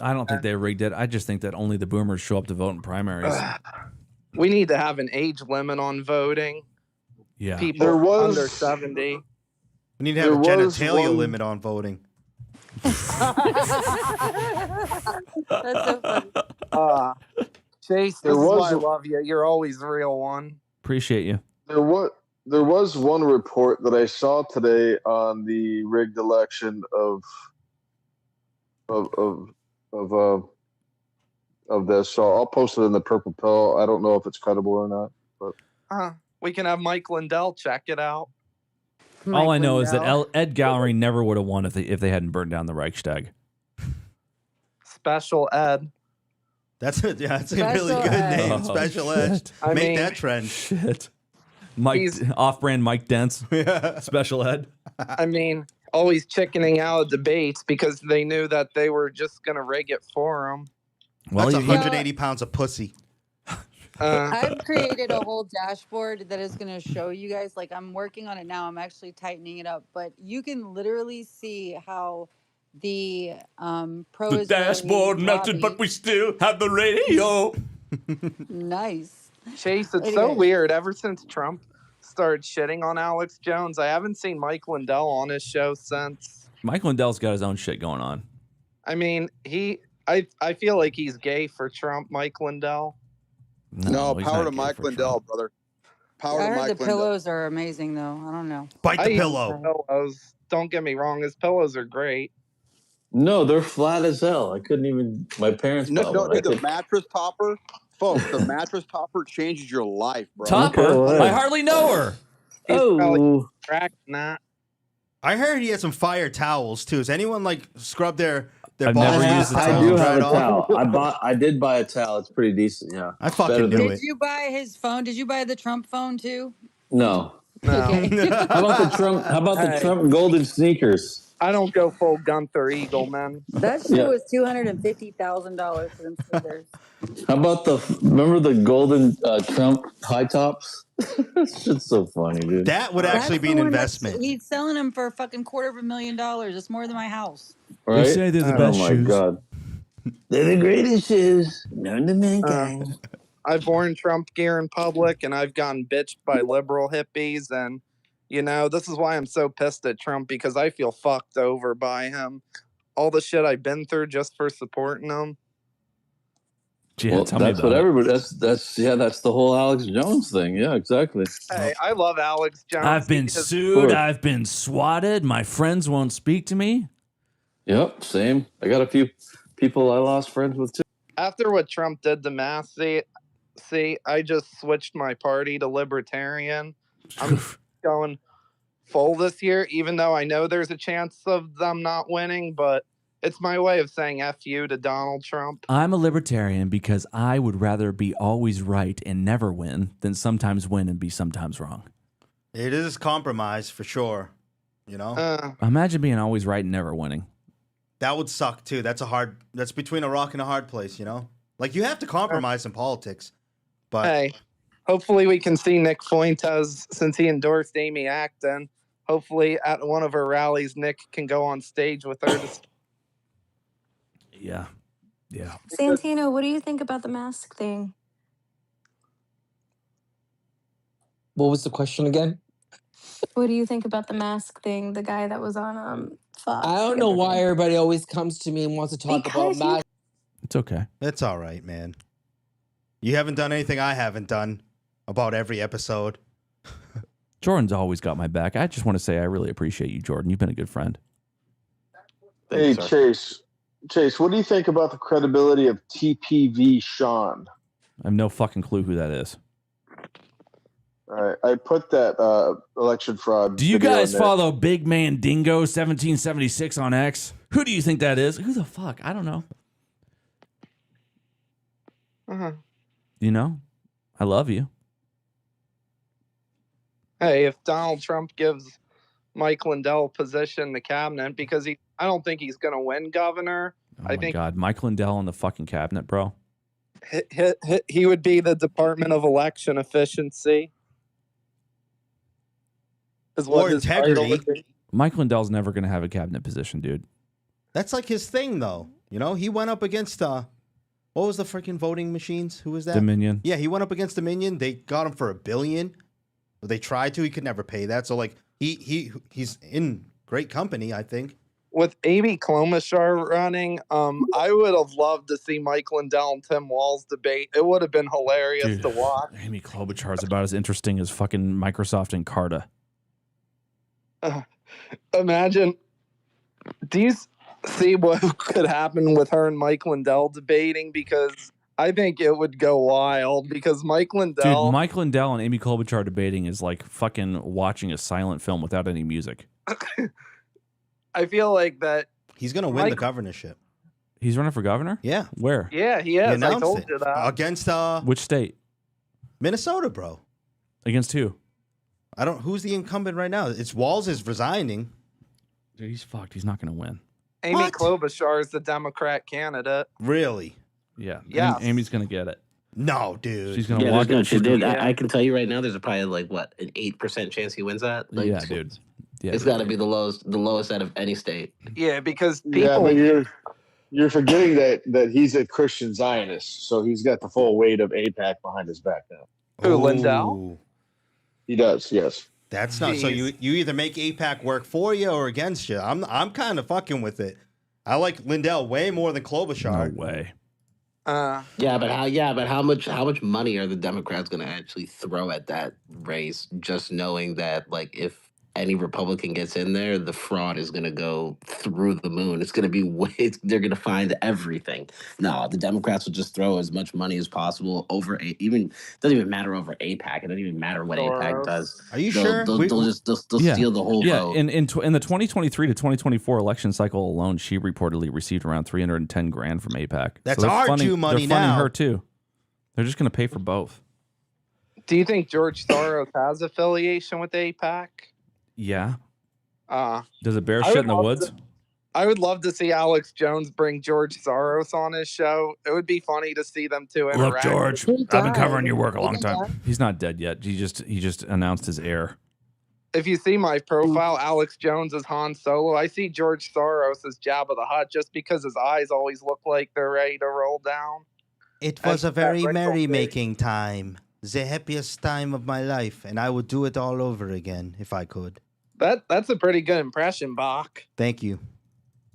I don't think they rigged it. I just think that only the boomers show up to vote in primaries. We need to have an age limit on voting. Yeah. People under 70. We need to have a genitalia limit on voting. That's so funny. Chase, this is why I love you. You're always the real one. Appreciate you. There was one report that I saw today on the rigged election of this. So I'll post it in the Purple Pill. I don't know if it's credible or not, but We can have Mike Lindell check it out. All I know is that Ed Gallery never would have won if they hadn't burned down the Reichstag. Special Ed. That's a really good name. Oh, Special Ed. I Make mean, that trend. Shit. Mike, off-brand Mike Dents. Special Ed. I mean, always chickening out of debates because they knew that they were just going to rig it for him. Well, that's 180 pounds of pussy. I've created a whole dashboard that is going to show you guys. Like, I'm working on it now. I'm actually tightening it up, but you can literally see how the The dashboard melted, but we still have the radio. Nice. Chase, it's so weird. Ever since Trump started shitting on Alex Jones, I haven't seen Mike Lindell on his show since. Mike Lindell's got his own shit going on. I mean, I feel like he's gay for Trump, Mike Lindell. No, he's power not to gay Mike for Lindell, Trump. brother. Power I to heard Mike the Lindell. pillows are amazing, though. I don't know. Bite I the use pillow. Pillows. Don't get me wrong. His pillows are great. No, they're flat as hell. I couldn't even. My parents bought one. Dude, the mattress topper, folks. The mattress topper changes your life, bro. Topper? I hardly know her. Oh, Nah. I heard he had some fire towels too. Has anyone like scrubbed their I've balls? never used the I do have a towel. I did buy a towel. It's pretty decent. Yeah, I fucking knew Did it. you buy his phone? Did you buy the Trump phone too? No. Okay. How about the Trump? How about the Trump golden sneakers? I don't go full Gunther Eagle, man. That shit was $250,000 for them sneakers. How about remember the golden Trump high tops? That shit's so funny, dude. That would actually be an investment. He's selling them for a fucking $250,000. It's more than my house. Right? They say they're the best oh my shoes. God. They're the greatest shoes known to mankind. I've worn Trump gear in public, and I've gotten bitched by liberal hippies, and this is why I'm so pissed at Trump, because I feel fucked over by him. All the shit I've been through just for supporting him. Yeah, Well, tell me that's about what it. everybody. That's the whole Alex Jones thing. Yeah, exactly. Hey, I love Alex Jones. I've been because- sued. I've been swatted. My friends won't speak to me. Yep, same. I got a few people I lost friends with too. After what Trump did to Massie, I just switched my party to libertarian. I'm going full this year, even though I know there's a chance of them not winning, but it's my way of saying F you to Donald Trump. I'm a libertarian because I would rather be always right and never win than sometimes win and be sometimes wrong. It is compromise for sure. Imagine being always right and never winning. That would suck too. That's between a rock and a hard place, Like you have to compromise in politics. But hey, hopefully we can see Nick Fuentes, since he endorsed Amy Acton. Hopefully at one of her rallies, Nick can go on stage with her. Yeah. Santino, what do you think about the mask thing? What was the question again? What do you think about the mask thing? The guy that was on Fox. I don't know why everybody always comes to me and wants to talk Because about mask. It's okay. it's all right, man. You haven't done anything I haven't done about every episode. Jordan's always got my back. I just want to say I really appreciate you, Jordan. You've been a good friend. Hey, Chase, what do you think about the credibility of TPV Sean? I have no fucking clue who that is. All right, I put that election fraud. Do you video guys in there. follow Big Man Dingo 1776 on X? Who do you think that is? Who the fuck? I don't know. Uh-huh. You know? I love you. Hey, if Donald Trump gives Mike Lindell position in the cabinet, because I don't think he's going to win governor. Oh my God, Mike Lindell in the fucking cabinet, bro. He would be the Department of Election Efficiency. Is what Or his title integrity. would be. Mike Lindell's never going to have a cabinet position, dude. That's like his thing, though. You know, he went up against what was the freaking voting machines? Who was that? Dominion. Yeah, he went up against Dominion. They got him for $1 billion. Or they tried to. He could never pay that. So like he's in great company, I think. With Amy Klobuchar running, I would have loved to see Mike Lindell and Tim Walz debate. It would have been hilarious Dude, to watch. Amy Klobuchar is about as interesting as fucking Microsoft and Carta. Imagine. Do you see what could happen with her and Mike Lindell debating? Because I think it would go wild. Because Mike Lindell. Dude, Mike Lindell and Amy Klobuchar debating is like fucking watching a silent film without any music. I feel like that. He's going to win the governorship. He's running for governor? Yeah. Where? Yeah, he is. I announced told it. you that. Against Which state? Minnesota, bro. Against who? Who's the incumbent right now? It's Walz is resigning. Dude, he's fucked. He's not going to win. Amy Klobuchar is the Democrat candidate. Really? Yeah. Yes. Amy's going to get it. No, dude. She's going to Yeah, walk there's no in. chance. Dude, I can tell you right now, there's probably like what, an 8% chance he wins that. Like, Yeah, dude. Yeah, it's got to be the lowest out of any state. Yeah, because people. Yeah, but you're forgetting that he's a Christian Zionist, so he's got the full weight of AIPAC behind his back now. Who, Lindell? He does, yes. That's not so. You either make AIPAC work for you or against you. I'm kind of fucking with it. I like Lindell way more than Klobuchar. No way. But how much money are the Democrats going to actually throw at that race? Just knowing that, like, if any Republican gets in there, the fraud is going to go through the moon. It's going to be they're going to find everything. No, the Democrats will just throw as much money as possible over doesn't even matter over AIPAC. It doesn't even matter what AIPAC does. Are you sure? They'll steal the whole vote. In the 2023 to 2024 election cycle alone, she reportedly received around $310,000 from AIPAC. That's they're our funding, Jew money they're funding now. her too. They're just going to pay for both. Do you think George Soros has affiliation with AIPAC? Yeah. Does it bear shit in the woods? I would love to see Alex Jones bring George Soros on his show. It would be funny to see them two interact. Look, George, I've been covering your work a long time. He's not dead yet. He just announced his heir. If you see my profile, Alex Jones is Han Solo. I see George Soros as Jabba the Hutt just because his eyes always look like they're ready to roll down. It was a very merry-making time. The happiest time of my life, and I would do it all over again if I could. That's a pretty good impression, Bak. Thank you.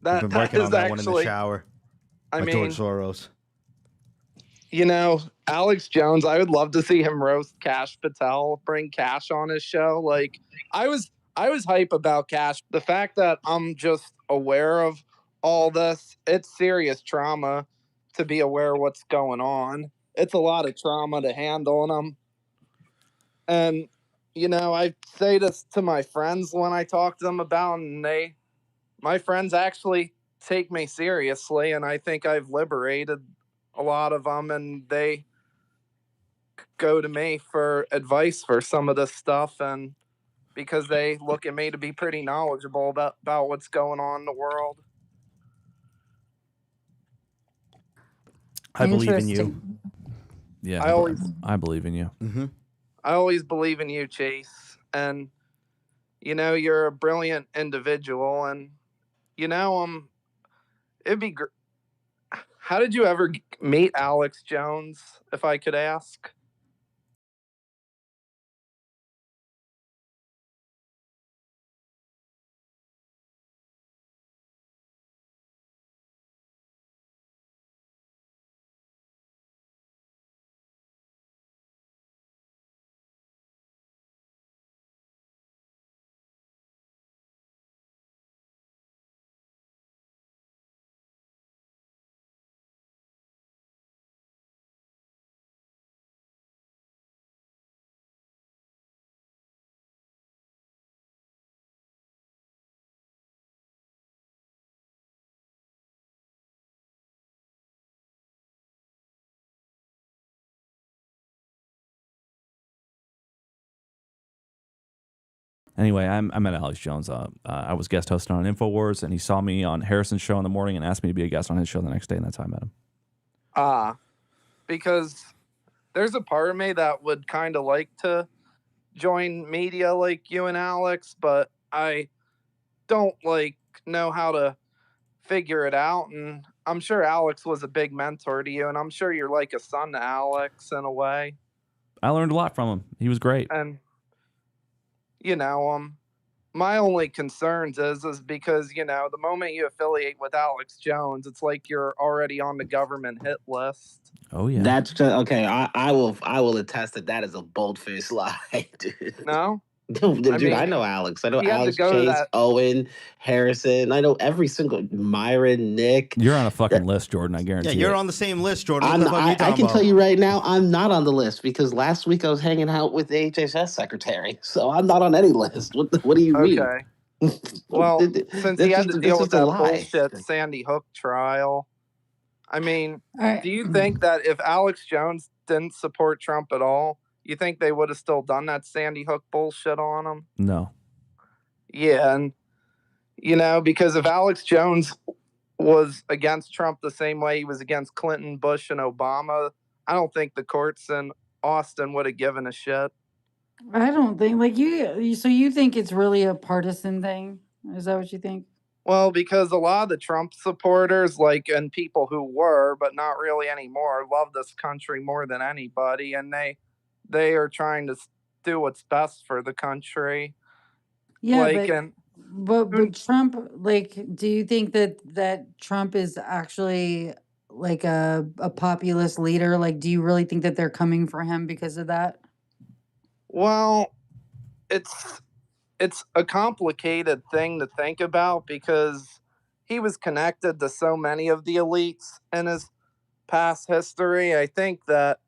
I've been working on that one in the actually- shower. I by mean, George Soros. You know, Alex Jones, I would love to see him roast Cash Patel, bring Cash on his show. Like, I was hype about Cash. The fact that I'm just aware of all this, it's serious trauma to be aware of what's going on. It's a lot of trauma to handle in them. And, you know, I say this to my friends when I talk to them about it, and my friends actually take me seriously, and I think I've liberated a lot of them, and they go to me for advice for some of this stuff, and because they look at me to be pretty knowledgeable about what's going on in the world. I believe in you. Yeah, I believe in you. Mm-hmm. I always believe in you, Chase, and you know you're a brilliant individual, and you know it'd be great. How did you ever meet Alex Jones, if I could ask? Anyway, I met Alex Jones. I was guest hosting on InfoWars, and he saw me on Harrison's show in the morning and asked me to be a guest on his show the next day, and that's how I met him. Because there's a part of me that would kind of like to join media like you and Alex, but I don't know how to figure it out. And I'm sure Alex was a big mentor to you, and I'm sure you're like a son to Alex in a way. I learned a lot from him. He was great. And my only concerns is because the moment you affiliate with Alex Jones, it's like you're already on the government hit list. Oh yeah, that's okay. I will attest that is a bold-faced lie, dude. No, dude, I know Alex. I know Alex, Chase, Owen, Harrison. I know every single Myron, Nick. You're on a fucking list, Jordan. I guarantee. Yeah, you're it. on the same list, Jordan. What the fuck are you I talking can about? tell you right now, I'm not on the list because last week I was hanging out with the HHS secretary, so I'm not on any list. What do you mean? Okay. Well, since he had to deal with that bullshit Sandy Hook trial, I mean, do you think that if Alex Jones didn't support Trump at all, you think they would have still done that Sandy Hook bullshit on him? No. Yeah, and because if Alex Jones was against Trump the same way he was against Clinton, Bush, and Obama, I don't think the courts in Austin would have given a shit. I don't think so you think it's really a partisan thing? Is that what you think? Well, because a lot of the Trump supporters, and people who were, but not really anymore, love this country more than anybody, and they are trying to do what's best for the country. Yeah, but Trump, do you think that Trump is actually a populist leader? Do you really think that they're coming for him because of that? Well, it's a complicated thing to think about because he was connected to so many of the elites in his past history. I think that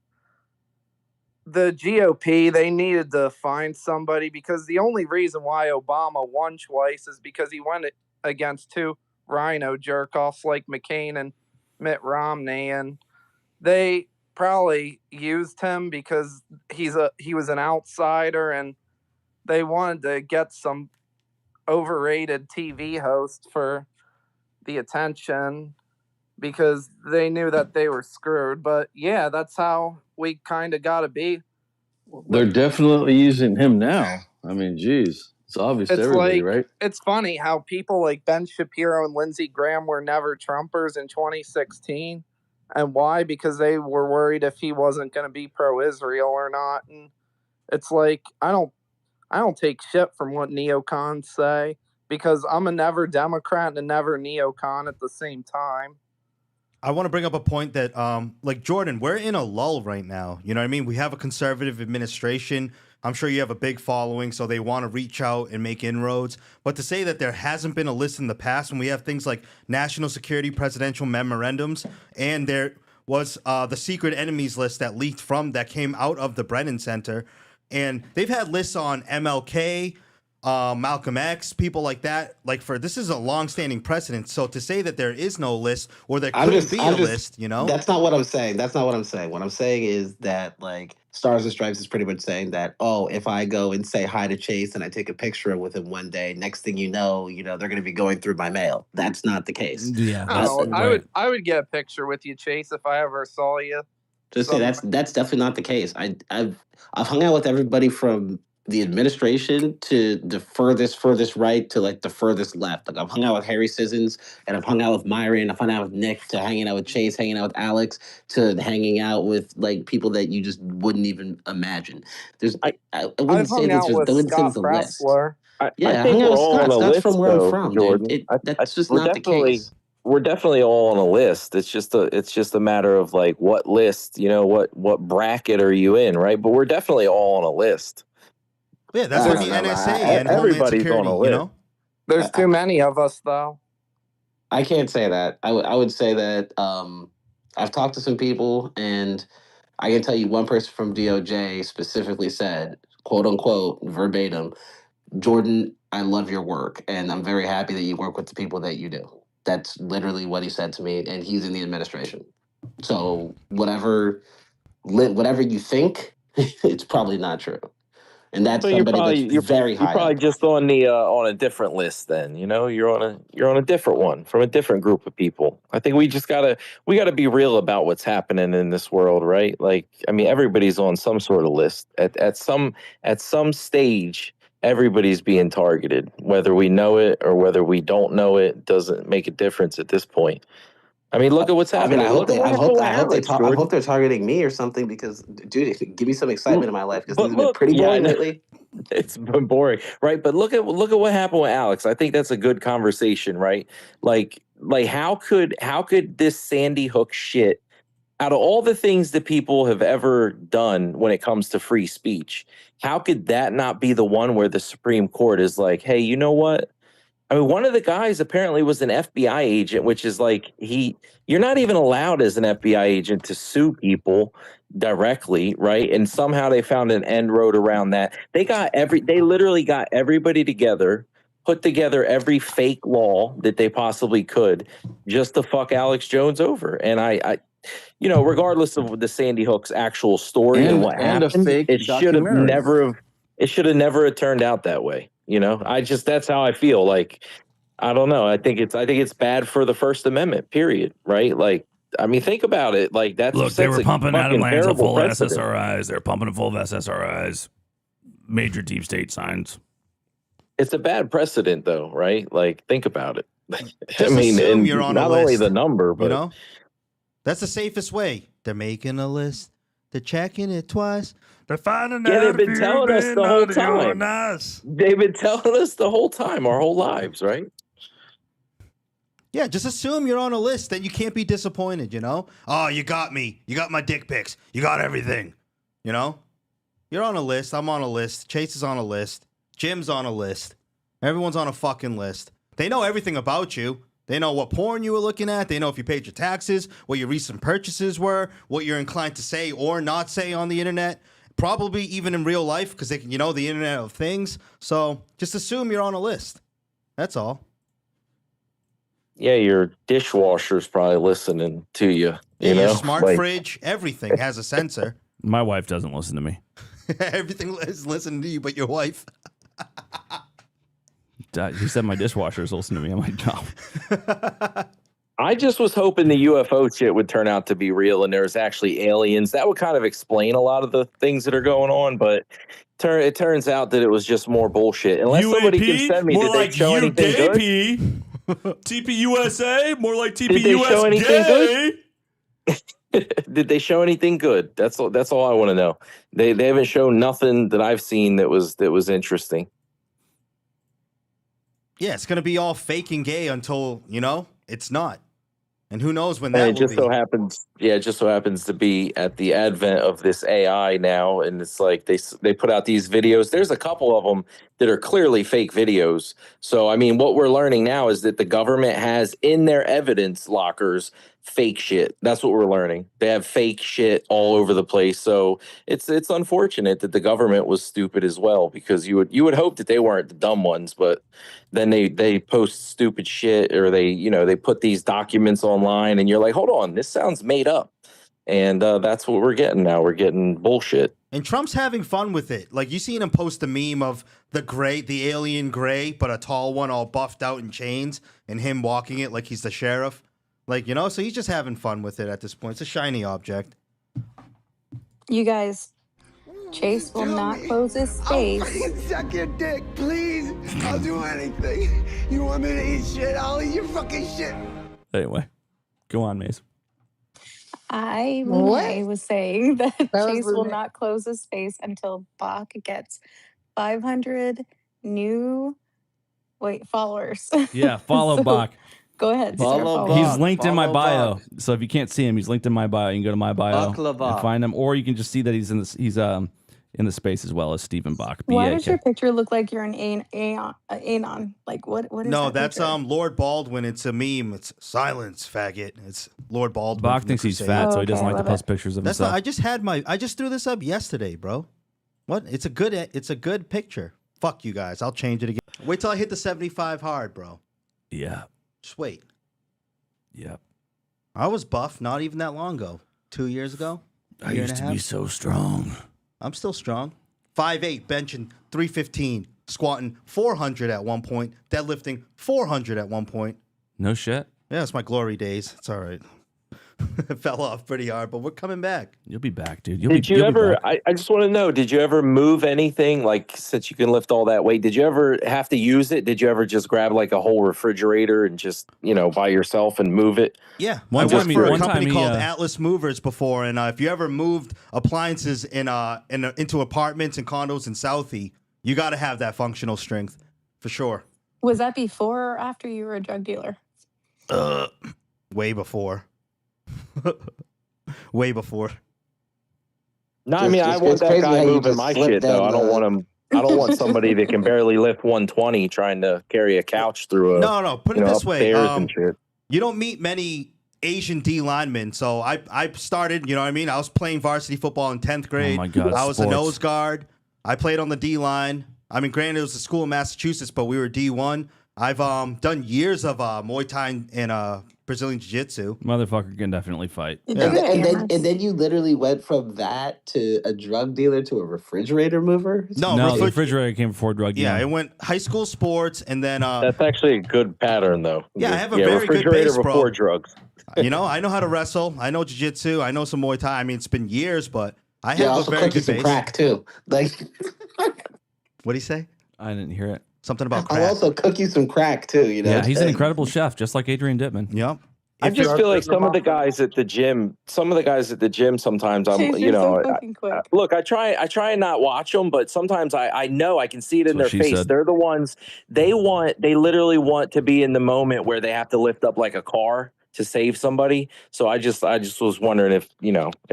the GOP, they needed to find somebody because the only reason why Obama won twice is because he went against two rhino jerk-offs like McCain and Mitt Romney, and they probably used him because he was an outsider, and they wanted to get some overrated TV host for the attention because they knew that they were screwed. But yeah, that's how we kind of got to be. They're definitely using him now. I mean, geez, it's obvious to everybody, right? It's funny how people like Ben Shapiro and Lindsey Graham were never Trumpers in 2016. And why? Because they were worried if he wasn't going to be pro-Israel or not. And it's like, I don't take shit from what neocons say because I'm a never Democrat and a never neocon at the same time. I want to bring up a point that, Jordan, we're in a lull right now. You know what I mean? We have a conservative administration. I'm sure you have a big following, so they want to reach out and make inroads. But to say that there hasn't been a list in the past when we have things like national security presidential memorandums, and there was the secret enemies list that came out of the Brennan Center, and they've had lists on MLK, Malcolm X, people like that. This is a long-standing precedent. So to say that there is no list or there couldn't be a list, That's not what I'm saying. What I'm saying is that Stars and Stripes is pretty much saying that, if I go and say hi to Chase and I take a picture with him one day, next thing you know, they're going to be going through my mail. That's not the case. Yeah, I would get a picture with you, Chase, if I ever saw you. Just say that's definitely not the case. I've hung out with everybody from the administration to the furthest right to the furthest left. I've hung out with Harry Sissons, and I've hung out with Myron, I've hung out with Nick, to hanging out with Chase, hanging out with Alex, to hanging out with people that you just wouldn't even imagine. I wouldn't say that there's a list. I think we're all on a list, from where I'm from, Jordan. dude. That's just not the case. We're definitely all on a list. It's just a matter of what list, what bracket are you in, right? But we're definitely all on a list. Yeah, that's what the NSA and everybody's Homeland on a Security, list. There's too many of us, though. I can't say that. I would say that I've talked to some people, and I can tell you one person from DOJ specifically said, quote unquote, verbatim, Jordan, I love your work, and I'm very happy that you work with the people that you do. That's literally what he said to me, and he's in the administration. So whatever you think, it's probably not true. and that's So you're somebody probably that's very you're high probably up. just on a different list then. You know, you're on a different one from a different group of people. I think we gotta be real about what's happening in this world, right? Like, I mean, everybody's on some sort of list at some stage. Everybody's being targeted, whether we know it or whether we don't know it. Doesn't make a difference at this point. I mean, look at what's I mean, happening. Look at what happened with Alex, I Jordan. hope they're targeting me or something because, dude, give me some excitement in my life because But things have been look, pretty yeah, I boring know. lately. It's been boring, right? But look at what happened with Alex. I think that's a good conversation, right? Like how could this Sandy Hook shit, out of all the things that people have ever done when it comes to free speech, how could that not be the one where the Supreme Court is like, hey, you know what? I mean, one of the guys apparently was an FBI agent, which is like you're not even allowed as an FBI agent to sue people directly, right? And somehow they found an end road around that. They literally got everybody together, put together every fake law that they possibly could just to fuck Alex Jones over. And I you know, regardless of the Sandy Hook's actual story and what and a happened, fake it should have documentary. never turned out that way. You know, that's how I feel. Like, I don't know. I think it's bad for the First Amendment, period. Right? Like, I mean, think about it. Like, Look, they sets were a pumping Adam fucking Lanza terrible full precedent. SSRIs. They're pumping it full of SSRIs. Major deep state signs. It's a bad precedent, though, right? Like, think about it. I Just mean, assume and you're on a not only list, the number, but you know, that's the safest way. They're making a list. They're checking it twice. They're finding yeah, out they've if been you've telling us been the whole naughty or time. nice. They've been telling us the whole time, our whole lives, right? Yeah, just assume you're on a list that you can't be disappointed, you know? Oh, you got me. You got my dick pics. You got everything. You know? You're on a list. I'm on a list. Chase is on a list. Jim's on a list. Everyone's on a fucking list. They know everything about you. They know what porn you were looking at. They know if you paid your taxes, what your recent purchases were, what you're inclined to say or not say on the internet. Probably even in real life because they can, you know, the Internet of Things. So just assume you're on a list. That's all. Yeah, your dishwasher's probably listening to you. You know, Your smart like, fridge, everything has a sensor. My wife doesn't listen to me. Everything is listening to you but your wife. You said my dishwasher's listening to me. I'm like, no. I just was hoping the UFO shit would turn out to be real and there's actually aliens. That would kind of explain a lot of the things that are going on, but it turns out that it was just more bullshit. Unless somebody can send me, did they show anything good? TPUSA, more like Did they show TPUS anything gay. good? Did they show anything good? That's all I want to know. They haven't shown nothing that I've seen that was interesting. Yeah, it's gonna be all fake and gay until, you know, it's not. And who knows when And that it will just be. so happens to be at the advent of this AI now, and it's like they put out these videos. There's a couple of them that are clearly fake videos. So I mean, what we're learning now is that the government has in their evidence lockers fake shit. That's what we're learning. They have fake shit all over the place. So it's unfortunate that the government was stupid as well, because you would hope that they weren't the dumb ones, but then they post stupid shit, or they put these documents online and you're like, hold on, this sounds made up. And that's what we're getting now. We're getting bullshit. And Trump's having fun with it. Like, you seen him post a meme of the alien gray, but a tall one all buffed out in chains, and him walking it like he's the sheriff. Like, you know, so he's just having fun with it at this point. It's a shiny object. You guys, Chase will not close his space. I'll suck your dick, please. I'll do anything. You want me to eat shit? I'll eat your fucking shit. Anyway, go on, Mace. Lene was saying that Chase will Lene. not close his space until Bak gets 500 new followers. Yeah, follow So, Bak. Go ahead. Follow Bak. He's linked in my Follow bio. Bak. So if you can't see him, he's linked in my bio. You can go to my bio Baklava. and find him, or you can just see that he's in the space as well as Steven Bak. Why BAK. does your picture look like you're an anon? Like what is No, that that's picture? Lord Baldwin. It's a meme. It's silence, faggot. It's Lord Baldwin. Bak from thinks the he's Crusade. fat, so he doesn't Okay, like to love post pictures of That's himself. not. I just threw this up yesterday, bro. What? It's a good picture. Fuck you guys. I'll change it again. Wait till I hit the 75 hard, bro. Yeah. Just wait. Yep. I was buff not even that long ago. 2 years ago. I used to be so strong. I'm still strong. 5'8", benching 315, squatting 400 at one point, deadlifting 400 at one point. No shit. Yeah, it's my glory days. It's all right. It fell off pretty hard, but we're coming back. You'll be back, dude. Did you ever, I just want to know, did you ever move anything? Like, since you can lift all that weight, did you ever have to use it? Did you ever just grab like a whole refrigerator and just, by yourself and move it? Yeah. I worked for a company called Atlas Movers before, and if you ever moved appliances into apartments and condos in Southie, you got to have that functional strength for sure. Was that before or after you were a drug dealer? Way before. Way before. No, I mean, I want that guy moving my shit, though. I don't want him. I don't want somebody that can barely lift 120 trying to carry a couch through a. No. Put it this way. And shit. You don't meet many Asian D linemen. So I started, you know what I mean? I was playing varsity football in 10th grade. Oh my God, I was a sports. nose guard. I played on the D line. I mean, granted, it was a school in Massachusetts, but we were D1. I've done years of Muay Thai and Brazilian Jiu-Jitsu. Motherfucker can definitely fight. And then you literally went from that to a drug dealer to a refrigerator mover? No, the refrigerator came before drug dealing. Yeah, it went high school sports and then... That's actually a good pattern, though. Yeah, I have a very good refrigerator base, bro. before drugs. I know how to wrestle. I know Jiu-Jitsu. I know some Muay Thai. I mean, it's been years, but I have a also very cook you good some base. crack, too. Like, What'd he say? I didn't hear it. Something about crack. I'll also cook you some crack, too, Yeah, he's an incredible chef, just like Adrian Dittman. Yep. I just feel like some of the guys at the gym, sometimes I'm, Chase, you're so fucking quick. look, I try and not watch them, but sometimes I know I can see it in their That's what she face. said. They're the ones they literally want to be in the moment where they have to lift up like a car to save somebody. So I just was wondering if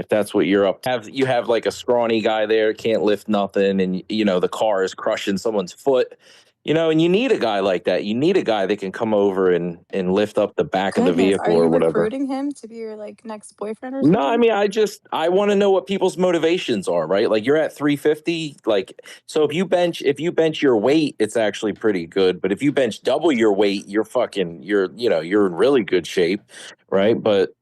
that's what you're up to. You have like a scrawny guy there, can't lift nothing, and the car is crushing someone's foot. And you need a guy like that. You need a guy that can come over and lift up the back of the vehicle Are you or whatever. recruiting him to be your next boyfriend or something? No, I mean, I want to know what people's motivations are, right? Like you're at 350, so if you bench your weight, it's actually pretty good. But if you bench double your weight, you're in really good shape, right? But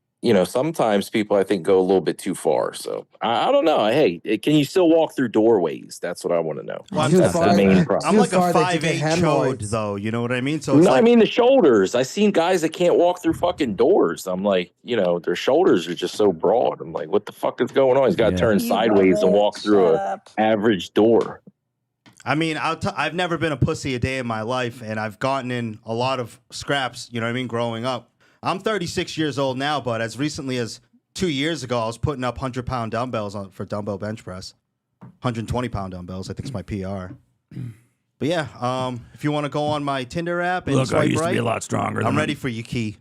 sometimes people I think go a little bit too far. So I don't know. Hey, can you still walk through doorways? That's what I want to know. Well, That's the main problem. I'm like a 5'8" chode, though. You know what I mean? So I mean the shoulders. I seen guys that can't walk through fucking doors. I'm like, their shoulders are just so broad. I'm like, what the fuck is going on? He's got to turn sideways and walk through a average door. I mean, I've never been a pussy a day in my life, and I've gotten in a lot of scraps, you know what I mean, growing up. I'm 36 years old now, but as recently as 2 years ago, I was putting up 100-pound dumbbells for dumbbell bench press. 120-pound dumbbells, I think is my PR. But yeah, if you want to go on my Tinder app and Look, I swipe used to right, be a lot stronger. I'm ready for you, Key. I